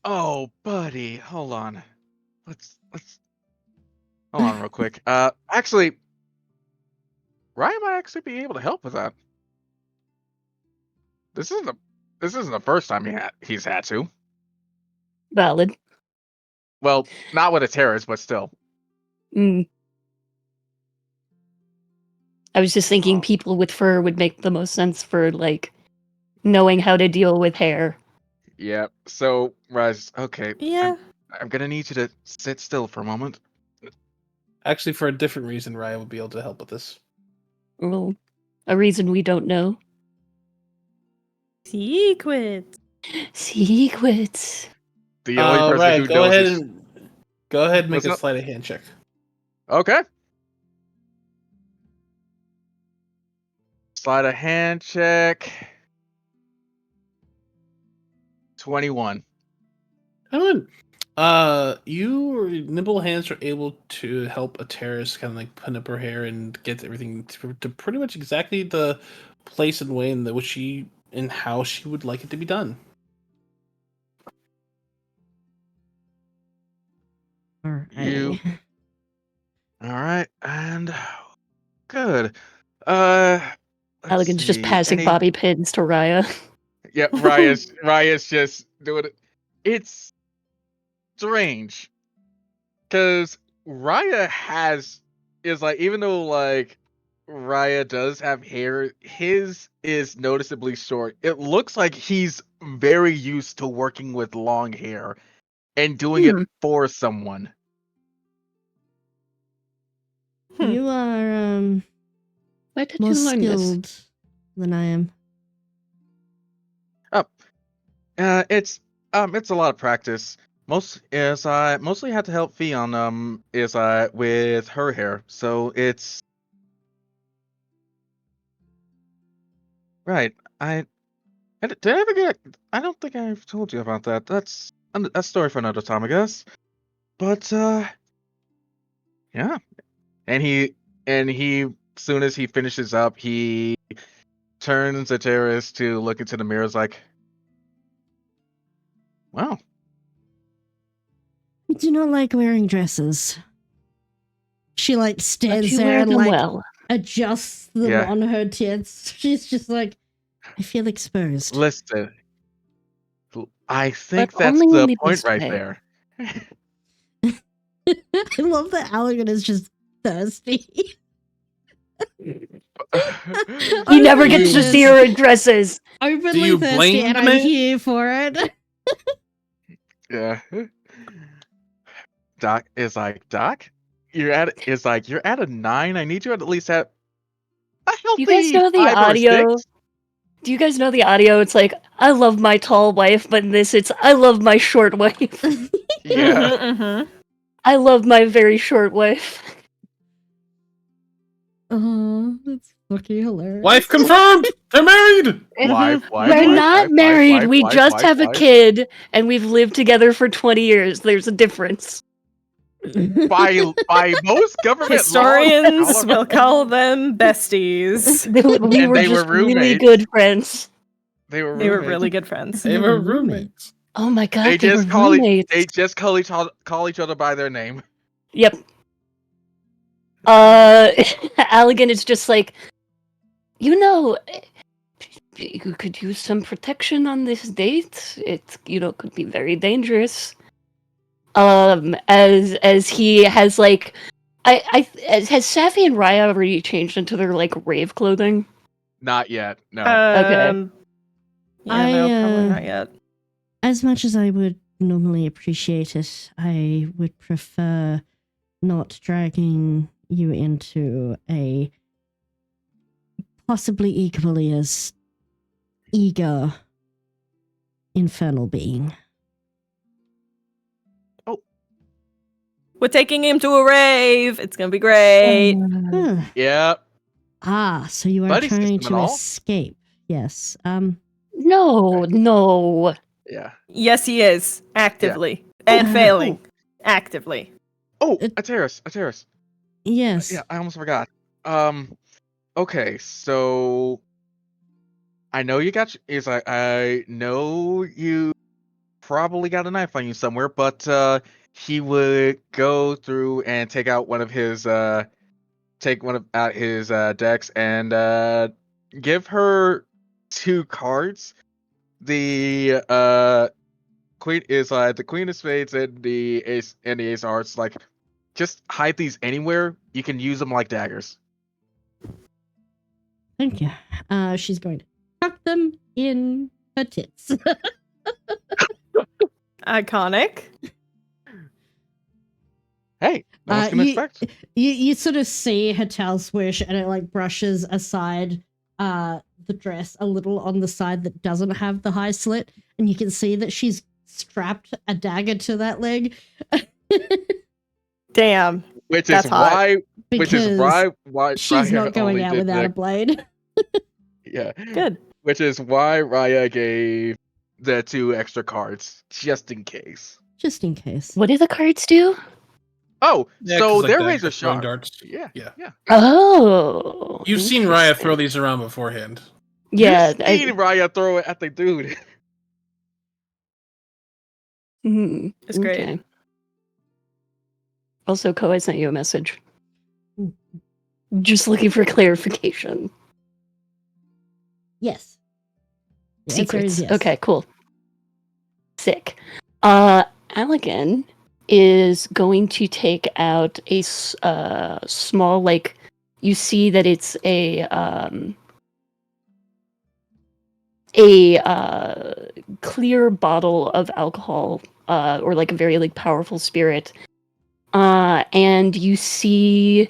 Oh, buddy. Hold on. Let's hold on real quick. Actually, Ryan might actually be able to help with that. This isn't the first time he's had to. Valid. Well, not with a terrorist, but still. Mm. I was just thinking Oh. people with fur would make the most sense for like knowing how to deal with hair. Yeah. So, Raz, okay. Yeah. I'm gonna need you to sit still for a moment. Actually, for a different reason, Ryan would be able to help with this. Well, a reason we don't know. Secret. Secrets. The only person Ryan, who go knows ahead is... and make What's a up? sleight of hand check. Okay. Slide a hand check. 21. Helen, your nimble hands are able to help a terrorist kind of like pin up her hair and get everything to pretty much exactly the place and way in which how she would like it to be done. You. All right, and good. Let's Allegan's just see. passing bobby pins to Raya. Yeah, Raya's just doing it. It's strange because Raya is like, even though like Raya does have hair, his is noticeably short. It looks like he's very used to working with long hair and doing it for someone. You are Where did more you learn this? skilled than I am. It's a lot of practice. Mostly had to help Fion with her hair. So it's right. Did I ever get? I don't think I've told you about that. That's a story for another time, I guess. But yeah. And he soon as he finishes up, he turns a terrorist to look into the mirrors like, wow. I do not like wearing dresses. She like But stands you there wear and them like well. adjusts them Yeah. on her tits. She's just like, I feel exposed. Listen, I think But that's only in the the point best right way. there. I love that Allegan is just thirsty. He never gets to Open see her in dresses. Openly you thirsty, blame and the I'm man? here for it. Yeah. Doc is like, Doc, you're at a 9. I need you at least at a Do you guys healthy know the 5 or audio? 6. Do you guys know the audio? It's like, I love my tall wife, but in this, it's, I love my short wife. Yeah. Mm-hmm. I love my very short wife. Oh, that's fucking hilarious. Wife confirmed. They're married. Wife, We're not married. We just have a kid, and we've lived together for 20 years. There's a difference. By most government laws, Historians however- will call them besties. We And were they were just really roommates. good friends. They were They were roommates. really good friends. They were roommates. Oh my god, They they were just call roommates. they just call each other by their name. Yep. Allegan is just like, you know, you could use some protection on this date. It could be very dangerous. As he has like, has Safi and Raya already changed into their like rave clothing? Not yet. No. Okay. Yeah, no, probably not yet. As much as I would normally appreciate it, I would prefer not dragging you into a possibly equally as eager infernal being. We're taking him to a rave. It's gonna be great. Huh. Yeah. So you are Buddy trying system to and all? escape. Yes. No. Yeah. Yes, he is actively and failing actively. Oh, It- Ateris. Yes. Yeah, I almost forgot. Okay, so I know you got. Is I know you probably got a knife on you somewhere, but he would go through and take out one of his out his decks and give her 2 cards. The queen is the queen of spades and the ace of hearts. Like, just hide these anywhere. You can use them like daggers. Thank you. She's going to tuck them in her tits. Iconic. Hey, no one's gonna you- expect. You sort of see her tail swish and it like brushes aside the dress a little on the side that doesn't have the high slit, and you can see that she's strapped a dagger to that leg. Damn. Which That's is hot. why. Because Why she's Raya not going only out did without a blade. Yeah. Good. Which is why Raya gave the 2 extra cards just in case. Just in case. What do the cards do? Oh, Yeah, so 'cause, like, they're the razor throwing sharp. darts. Yeah. Yeah. Oh. You've seen Raya interesting. throw these around beforehand. Yeah. You've seen Raya throw it at the dude. It's great. Okay. Also, Ko, I sent you a message. Just looking for clarification. Yes. The answer Secrets. is yes. Okay, cool. Sick. Allegan is going to take out a small, like, you see that it's a clear bottle of alcohol, or like a very like powerful spirit. And you see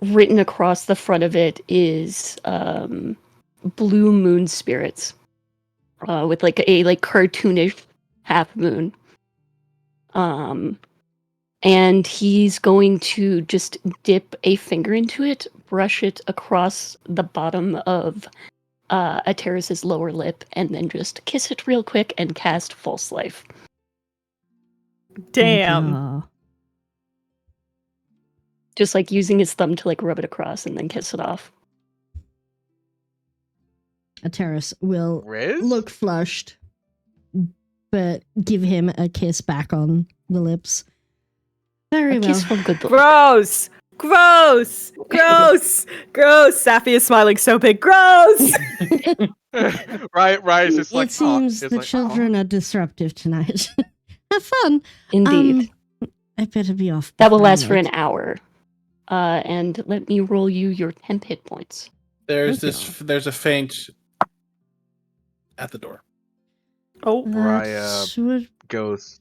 written across the front of it is blue moon spirits, with like a like cartoonish half moon. And he's going to just dip a finger into it, brush it across the bottom of Ateris's lower lip, and then just kiss it real quick and cast False Life. Damn. Oh. Just like using his thumb to like rub it across and then kiss it off. Ateris will Riz? look flushed, but give him a kiss back on the lips. Very A well. kiss from good luck. Gross. Gross. Gross. Gross. Safi is smiling so big. Gross. Right, it's just like, It seems it's the like, children are disruptive tonight. Have fun. Indeed. I better be off. That will before I last for late. an hour. And let me roll you your temp hit points. There's Thank there's a feint at the door. Oh. That Raya would goes.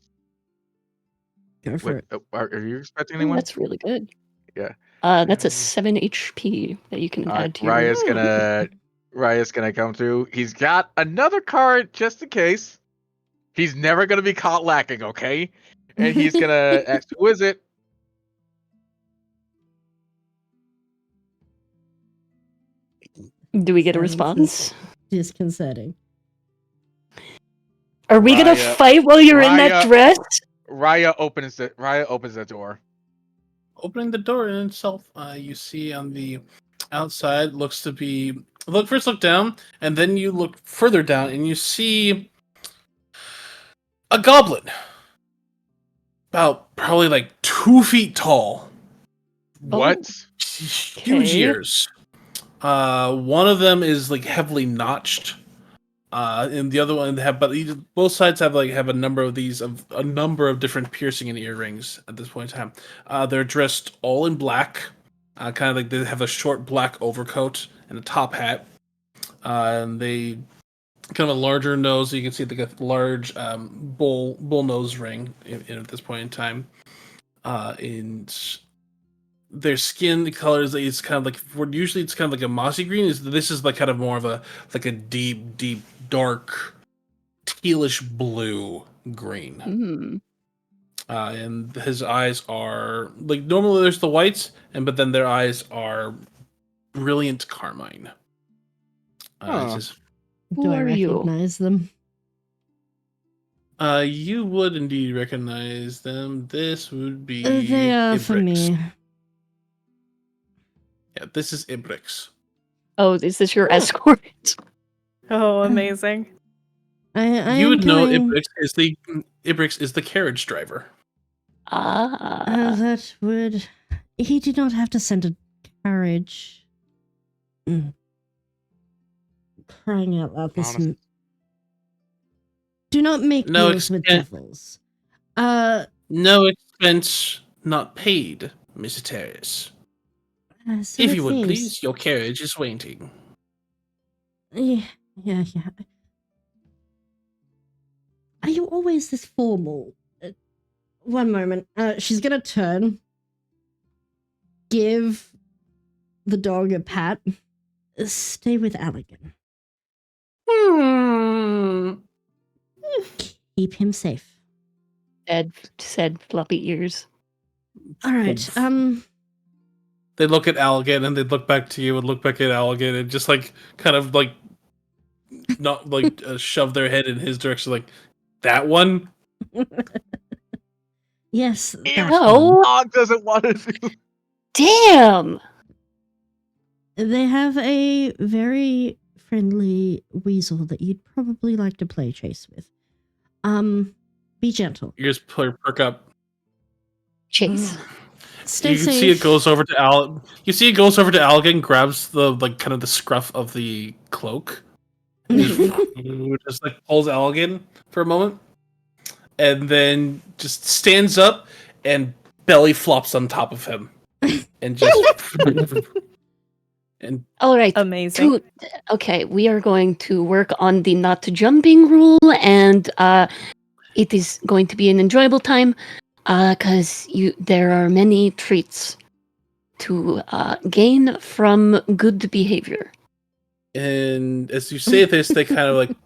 go for Wait, it. are you expecting Oh, anyone? that's really good. Yeah. That's a 7 HP that you can add to your... Raya's gonna come through. He's got another card just in case. He's never gonna be caught lacking, okay? And he's gonna ask, who is it? Do we get a Sounds response? Disconcerting. Are we gonna Raya- fight while you're in that Raya- dress? Raya opens the door. Opening the door in itself, you see on the outside looks to be look down, and then you look further down, and you see a goblin, about probably like 2 feet tall, What? huge Okay. ears, One of them is like heavily notched, and the other one both sides have a number of a number of different piercing and earrings at this point in time. They're dressed all in black, kind of like they have a short black overcoat and a top hat, and they kind of a larger nose. So you can see like a large bull nose ring at this point in time. And their skin color is kind of like usually it's kind of like a mossy green. This is like kind of more of a deep dark tealish blue green. And his eyes are like normally there's the whites, but then their eyes are brilliant carmine. Do I recognize them? You would indeed recognize them. This would be they are Ibrix. for me. Yeah, this is Ibrix. Oh, is this your escort? Oh, amazing. I You am would know doing... Ibrix is the carriage driver. that would... He did not have to send a carriage. Crying out loud, this... Do not make deals with devils. No expense not paid, Miss Terrace. So if you would please, your carriage is waiting. Yeah. Are you always this formal? One moment. She's gonna turn, give the dog a pat. Stay with Allegan. Keep him safe. Ed said floppy ears. All right. They look at Allegan and they look back to you and look back at Allegan and just like kind of like not like shove their head in his direction, like that one. Yes. No, dog doesn't want to do. Damn. They have a very friendly weasel that you'd probably like to play chase with. Be gentle. You just perk up. Chase. Stay you can safe. see it goes over to Al. You see it goes over to Allegan, grabs the like kind of the scruff of the cloak, and just like pulls Allegan for a moment, and then just stands up and belly flops on top of him, and just and All right. Amazing. Okay, we are going to work on the not jumping rule, and it is going to be an enjoyable time because there are many treats to gain from good behavior. And as you say this, they kind of like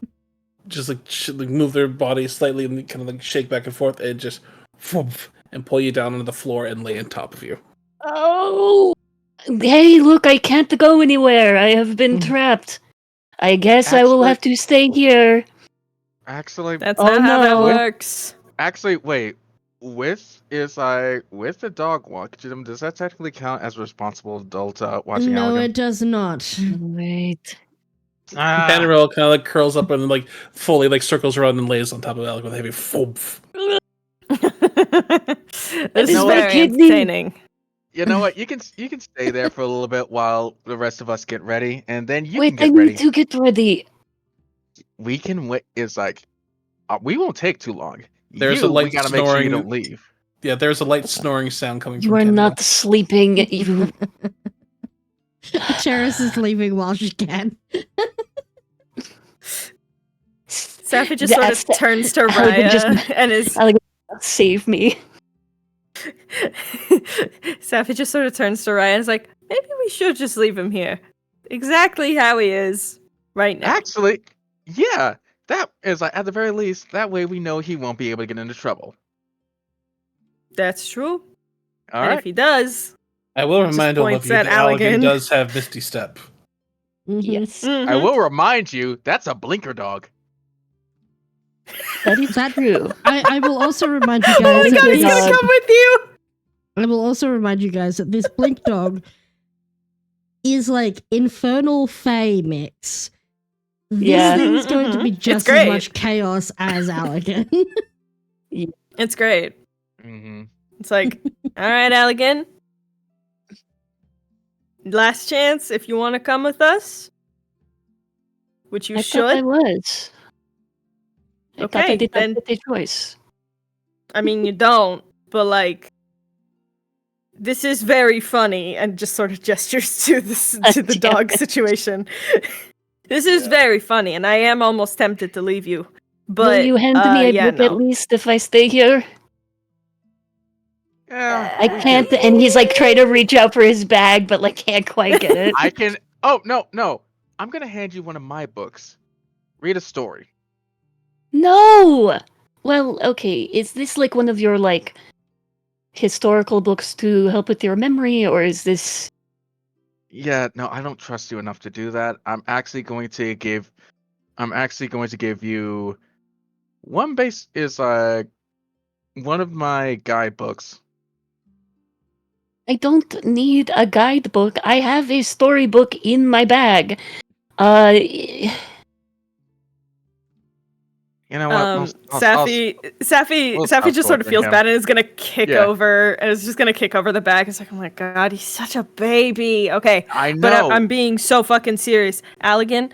just like move their body slightly and kind of like shake back and forth and just and pull you down onto the floor and lay on top of you. Oh, hey, look, I can't go anywhere. I have been trapped. I guess I will have to stay here. Actually, That's not how that no. works. Actually, wait. With the dog watching them, does that technically count as responsible adult watching No, Allegan? it does not. Wait. Panarel kind of like curls up and like fully like circles around and lays on top of Alec with a heavy thump. This is my very kidney. entertaining. You know what? You can stay there for a little bit while the rest of us get ready, and then you Wait, can I get ready. need to get ready. We can wait. It's like we won't take too long. There's a light we gotta make sure you snoring. don't leave. Yeah, there's a light snoring sound coming You from are Canada. not sleeping. You. Cheris is leaving while she can. Safi just sort of turns to Raya and is... Save me. Safi just sort of turns to Raya and is like, maybe we should just leave him here. Exactly how he is right now. Actually, yeah, that is like at the very least. That way we know he won't be able to get into trouble. That's true. All And right. if he does... I will remind all of points you at that Allegan Allegan. does have Misty Step. Yes, I will remind you that's a blinker dog. that is true. I will also remind you Oh guys my that god, he's this, gonna come with you! I will also remind you guys that this blink dog is like infernal fae mix. Yeah. This thing's going to be It's just as great. much chaos as Allegan. It's great. Mm-hmm. It's like, alright, Allegan. last chance if you want to come with us. Which you I should. thought I was. I thought I Okay, did then- not get a choice. I mean, you don't, but like, this is very funny, and just sort of gestures to the Damn dog it. situation. This is very funny, and I am almost tempted to leave you. But Will you hand me a yeah, book at no. least if I stay here? Yeah, I we can't, can- and he's like trying to reach out for his bag, but like can't quite get it. I can. Oh no! I'm gonna hand you one of my books. Read a story. No! Well, okay, is this like one of your like historical books to help with your memory, or is this Yeah, no, I don't trust you enough to do that. I'm actually going to give you one base is one of my guidebooks. I don't need a guidebook. I have a storybook in my bag. You know what? Safi we'll stop just sort of torturing feels him. bad and is gonna kick Yeah. over, and is just gonna kick over the bag. It's like, oh my god, he's such a baby. Okay, I know. but I'm being so fucking serious. Allegan,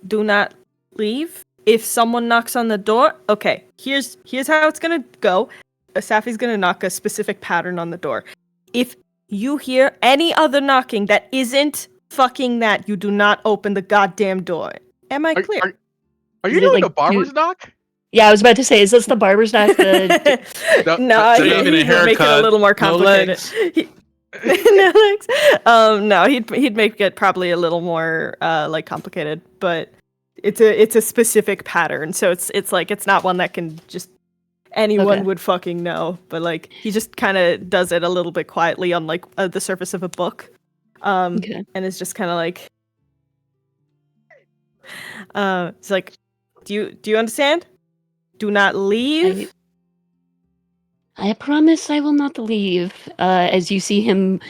do not leave. If someone knocks on the door, okay, here's how it's gonna go. Safi's gonna knock a specific pattern on the door. If you hear any other knocking that isn't fucking that, you do not open the goddamn door. Am I clear? Are Is you it doing like a barber's knock? Yeah, I was about to say, is this the barber's knife? No, No, so he you even a would make it a haircut, little more no complicated. legs? No legs. No, he'd make it probably a little more like complicated, but it's a specific pattern, so it's like it's not one that can just anyone Okay. would fucking know, but like he just kind of does it a little bit quietly on like the surface of a book, Okay. and it's just kind of like, it's like, do you understand? Do not leave. I promise I will not leave. As you see him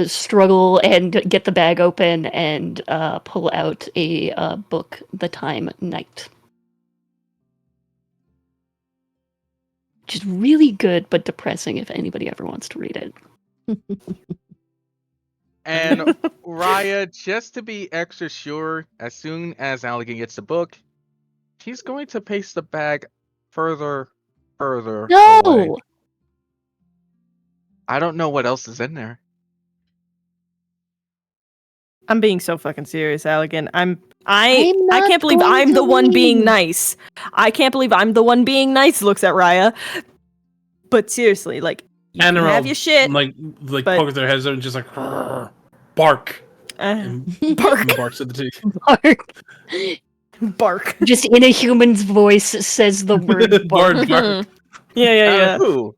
struggle and get the bag open and pull out a book, The Time Night. Which is really good, but depressing if anybody ever wants to read it. And Raya, just to be extra sure, as soon as Allegan gets the book, he's going to paste the bag further away. No! I don't know what else is in there. I'm being so fucking serious, Allegan. I not can't believe going I'm to the one being leave. nice. I can't believe I'm the one being nice. Looks at Raya. But seriously, like, you can have your shit. like but- poke their heads out and just like bark. And Bark. barks at the teeth. Bark. Bark. Just in a human's voice says the word bark. Bark. Yeah. At who?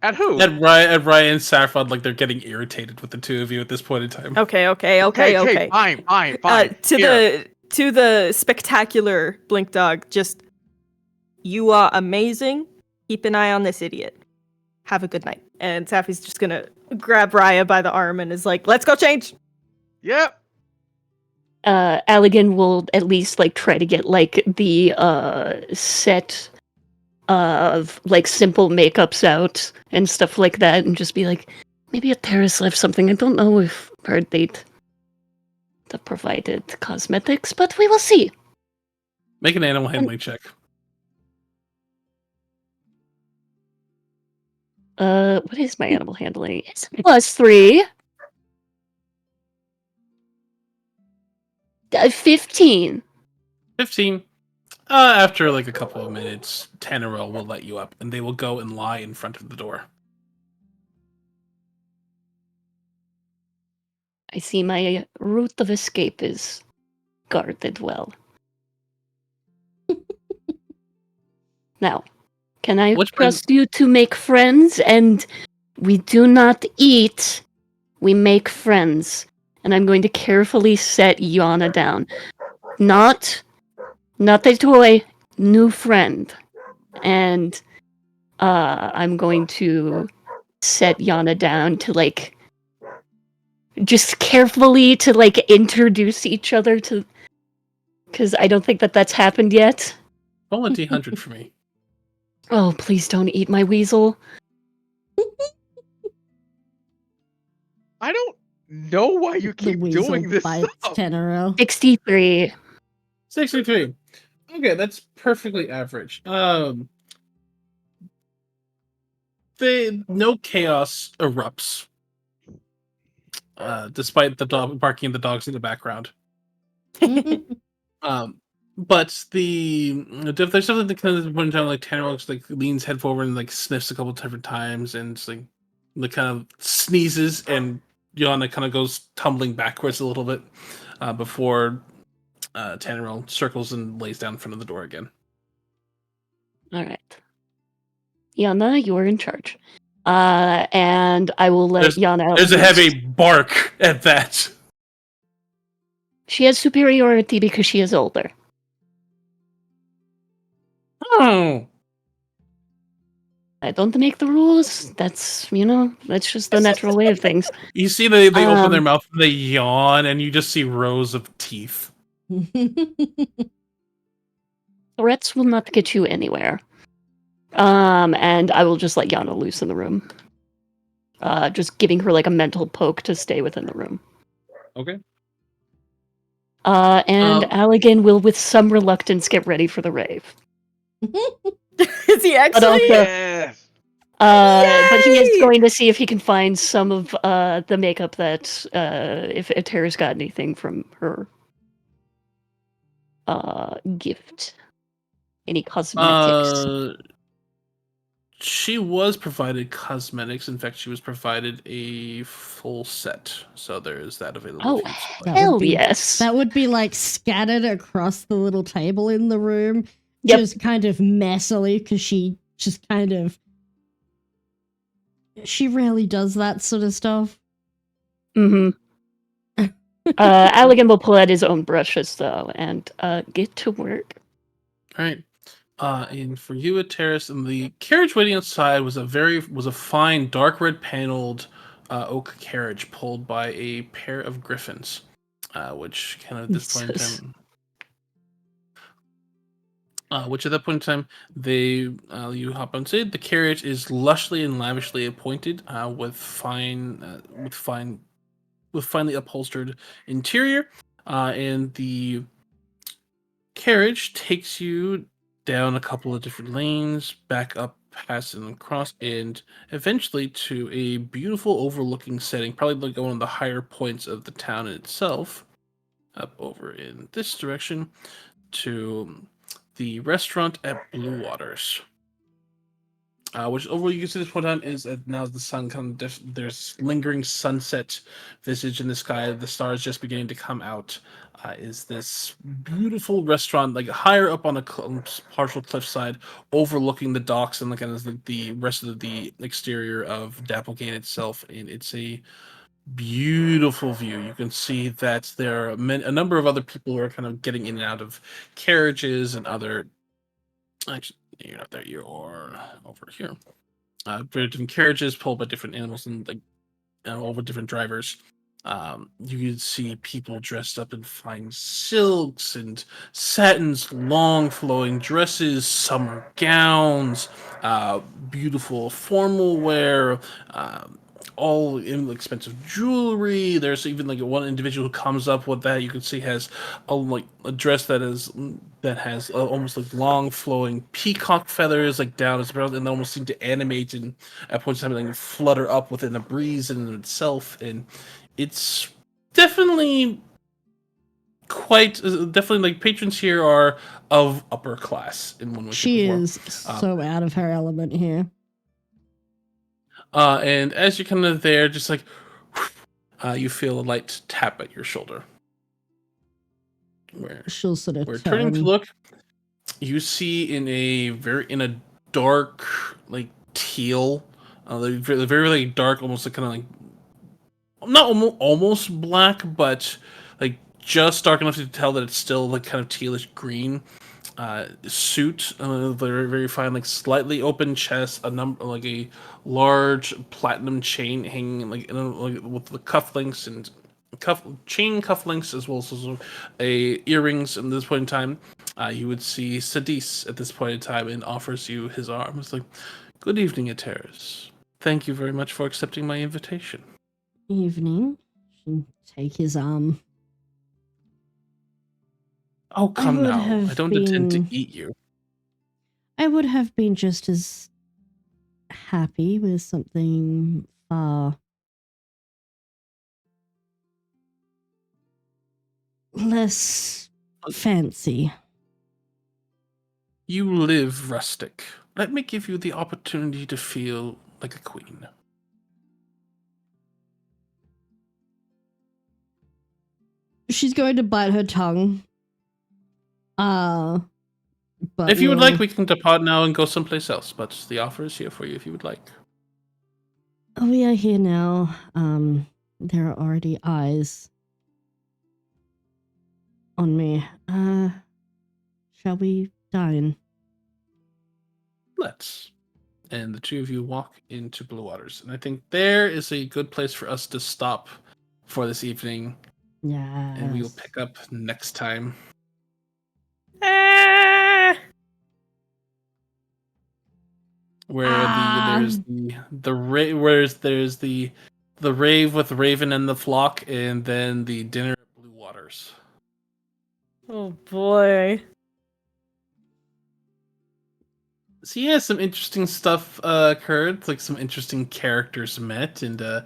At who? At Ryan and Saffron, like they're getting irritated with the two of you at this point in time. Okay. Fine. To the spectacular Blink Dog, just, you are amazing. Keep an eye on this idiot. Have a good night. And Safi's just gonna grab Raya by the arm and is like, let's go change. Yep. Allegan will at least like try to get like the set of like simple makeups out and stuff like that, and just be like, maybe a terrace left something. I don't know if heard they'd the provided cosmetics, but we will see. Make an animal handling check. What is my animal handling? It's +3. 15. 15. After like a couple of minutes, Tannerel will let you up, and they will go and lie in front of the door. I see my route of escape is guarded well. Now, can I Which trust you to make friends? And we do not eat, we make friends. And I'm going to carefully set Yana down. Not a toy, new friend. And I'm going to set Yana down to like just carefully to like introduce each other to, because I don't think that that's happened yet. Roll a D100 for me. Oh, please don't eat my weasel. I don't know why you The keep weasel doing this bites stuff. Tenero. 63. 63. Okay, that's perfectly average. No chaos erupts, despite the dog barking at the dogs in the background. But there's something that kind of one time like Tanner looks like leans head forward and like sniffs a couple different times and just, like kind of sneezes, and Yana kind of goes tumbling backwards a little bit before Tanner circles and lays down in front of the door again. All right. Yana, you are in charge. And I will let Yana out. There's a loose. heavy bark at that. She has superiority because she is older. Oh. I don't make the rules. That's that's just the natural way of things. You see they open their mouth and they yawn, and you just see rows of teeth. Threats will not get you anywhere. And I will just let Yana loose in the room. Just giving her like a mental poke to stay within the room. Okay. And Allegan will, with some reluctance, get ready for the rave. Is he actually? But also, Yes. but he is Yay! going to see if he can find some of the makeup that if Tara's got anything from her gift, any cosmetics. She was provided cosmetics. In fact, she was provided a full set, so there is that available. Oh, if you'd That like. hell would be- yes! That would be like scattered across the little table in the room, Yep. just kind of messily, because she just kind of. She rarely does that sort of stuff. Mm-hmm. Allegan will pull out his own brushes though and get to work. All right. And for you at Terrace, and the carriage waiting outside was a fine dark red paneled oak carriage pulled by a pair of griffins, which kind of at this point in Jesus. time. Which at that point in time, you hop inside. The carriage is lushly and lavishly appointed with finely upholstered interior, and the carriage takes you down a couple of different lanes, back up past and across, and eventually to a beautiful overlooking setting, probably like one of the higher points of the town itself, up over in this direction to the restaurant at Blue Waters. Which overall you can see this point on is now the sun kind of there's lingering sunset visage in the sky. The stars just beginning to come out. Is this beautiful restaurant like higher up on a partial cliffside, overlooking the docks and kind of the rest of the exterior of Dapplegate itself, and it's a beautiful view. You can see that there are a number of other people who are kind of getting in and out of carriages and other. Actually, you're not there. You're over here. Different carriages pulled by different animals and like over different drivers. You can see people dressed up in fine silks and satins, long flowing dresses, summer gowns, beautiful formal wear, all expensive jewelry. There's even like one individual who comes up with that. You can see has a dress that has almost like long flowing peacock feathers like down his belt, and they almost seem to animate and at points in time like flutter up within a breeze in itself. And it's definitely definitely like patrons here are of upper class in one way. She shape, or form. is so out of her element here. And as you're kind of there, just like you feel a light tap at your shoulder. She'll sort of Where turn. turning to look, you see in a dark like teal, very, very like dark, almost like kind of like not almost black, but like just dark enough to tell that it's still like kind of tealish green. Suit, very very fine, like slightly open chest, like a large platinum chain hanging like with the cufflinks and chain cufflinks as well as a earrings. At this point in time, you would see Sadis at this point in time and offers you his arm. It's like, good evening, Ateris. Thank you very much for accepting my invitation. Evening. and take his arm. Oh, come would now. have I don't intend to been- eat you. I would have been just as happy with something far less fancy. You live rustic. Let me give you the opportunity to feel like a queen. She's going to bite her tongue. But If you would we'll- like, we can depart now and go someplace else, but the offer is here for you if you would like. we are here now. There are already eyes on me. Shall we dine? Let's. And the two of you walk into Blue Waters. And I think there is a good place for us to stop for this evening. Yeah. And we will pick up next time. Ah! Where there's the rave with Raven and the flock, and then the dinner at Blue Waters. Oh boy. So yeah, some interesting stuff occurred, like some interesting characters met, and a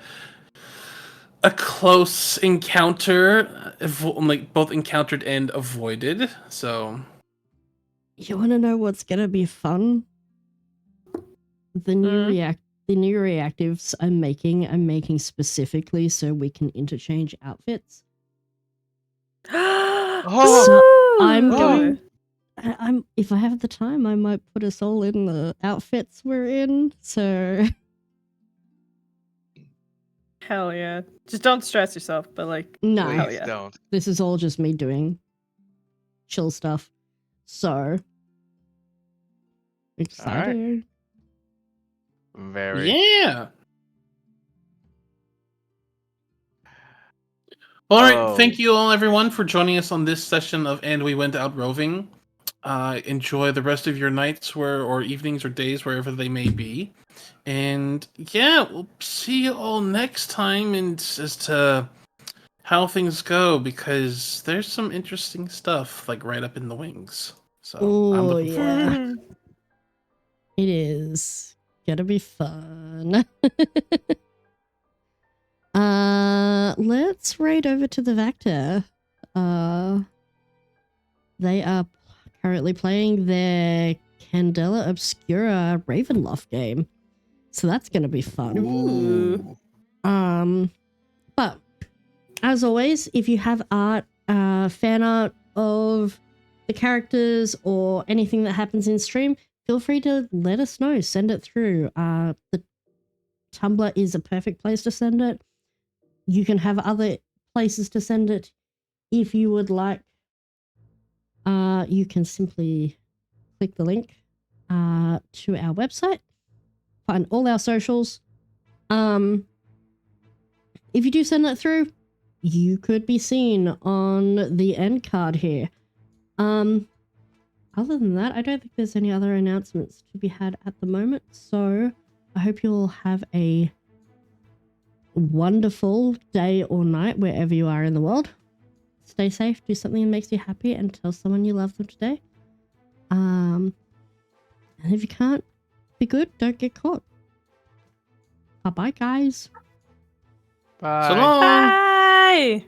close encounter, like both encountered and avoided. So You want to know what's gonna be fun? The new reactives I'm making specifically so we can interchange outfits. Oh. I'm Oh. going. I'm if I have the time, I might put us all in the outfits we're in. So Hell yeah. Just don't stress yourself, but like, no, hell Please yeah. don't. this is all just me doing chill stuff. So excited. Very. yeah. All right, Oh. thank you all, everyone, for joining us on this session of And We Went Out Roving. Enjoy the rest of your nights or evenings or days, wherever they may be. And yeah, we'll see you all next time and as to how things go, because there's some interesting stuff like right up in the wings. So I'm Oh looking forward. yeah, it is gonna be fun. Let's raid over to the Vector. They are currently playing their Candela Obscura Ravenloft game, so that's gonna be fun. Ooh. But as always, if you have art, fan art of the characters or anything that happens in stream, feel free to let us know. Send it through. The Tumblr is a perfect place to send it. You can have other places to send it if you would like. You can simply click the link to our website, find all our socials. If you do send that through, you could be seen on the end card here. Other than that, I don't think there's any other announcements to be had at the moment. So I hope you all have a wonderful day or night wherever you are in the world. Stay safe, do something that makes you happy, and tell someone you love them today. And if you can't be good, don't get caught. Bye-bye, guys. Bye. So long. Bye!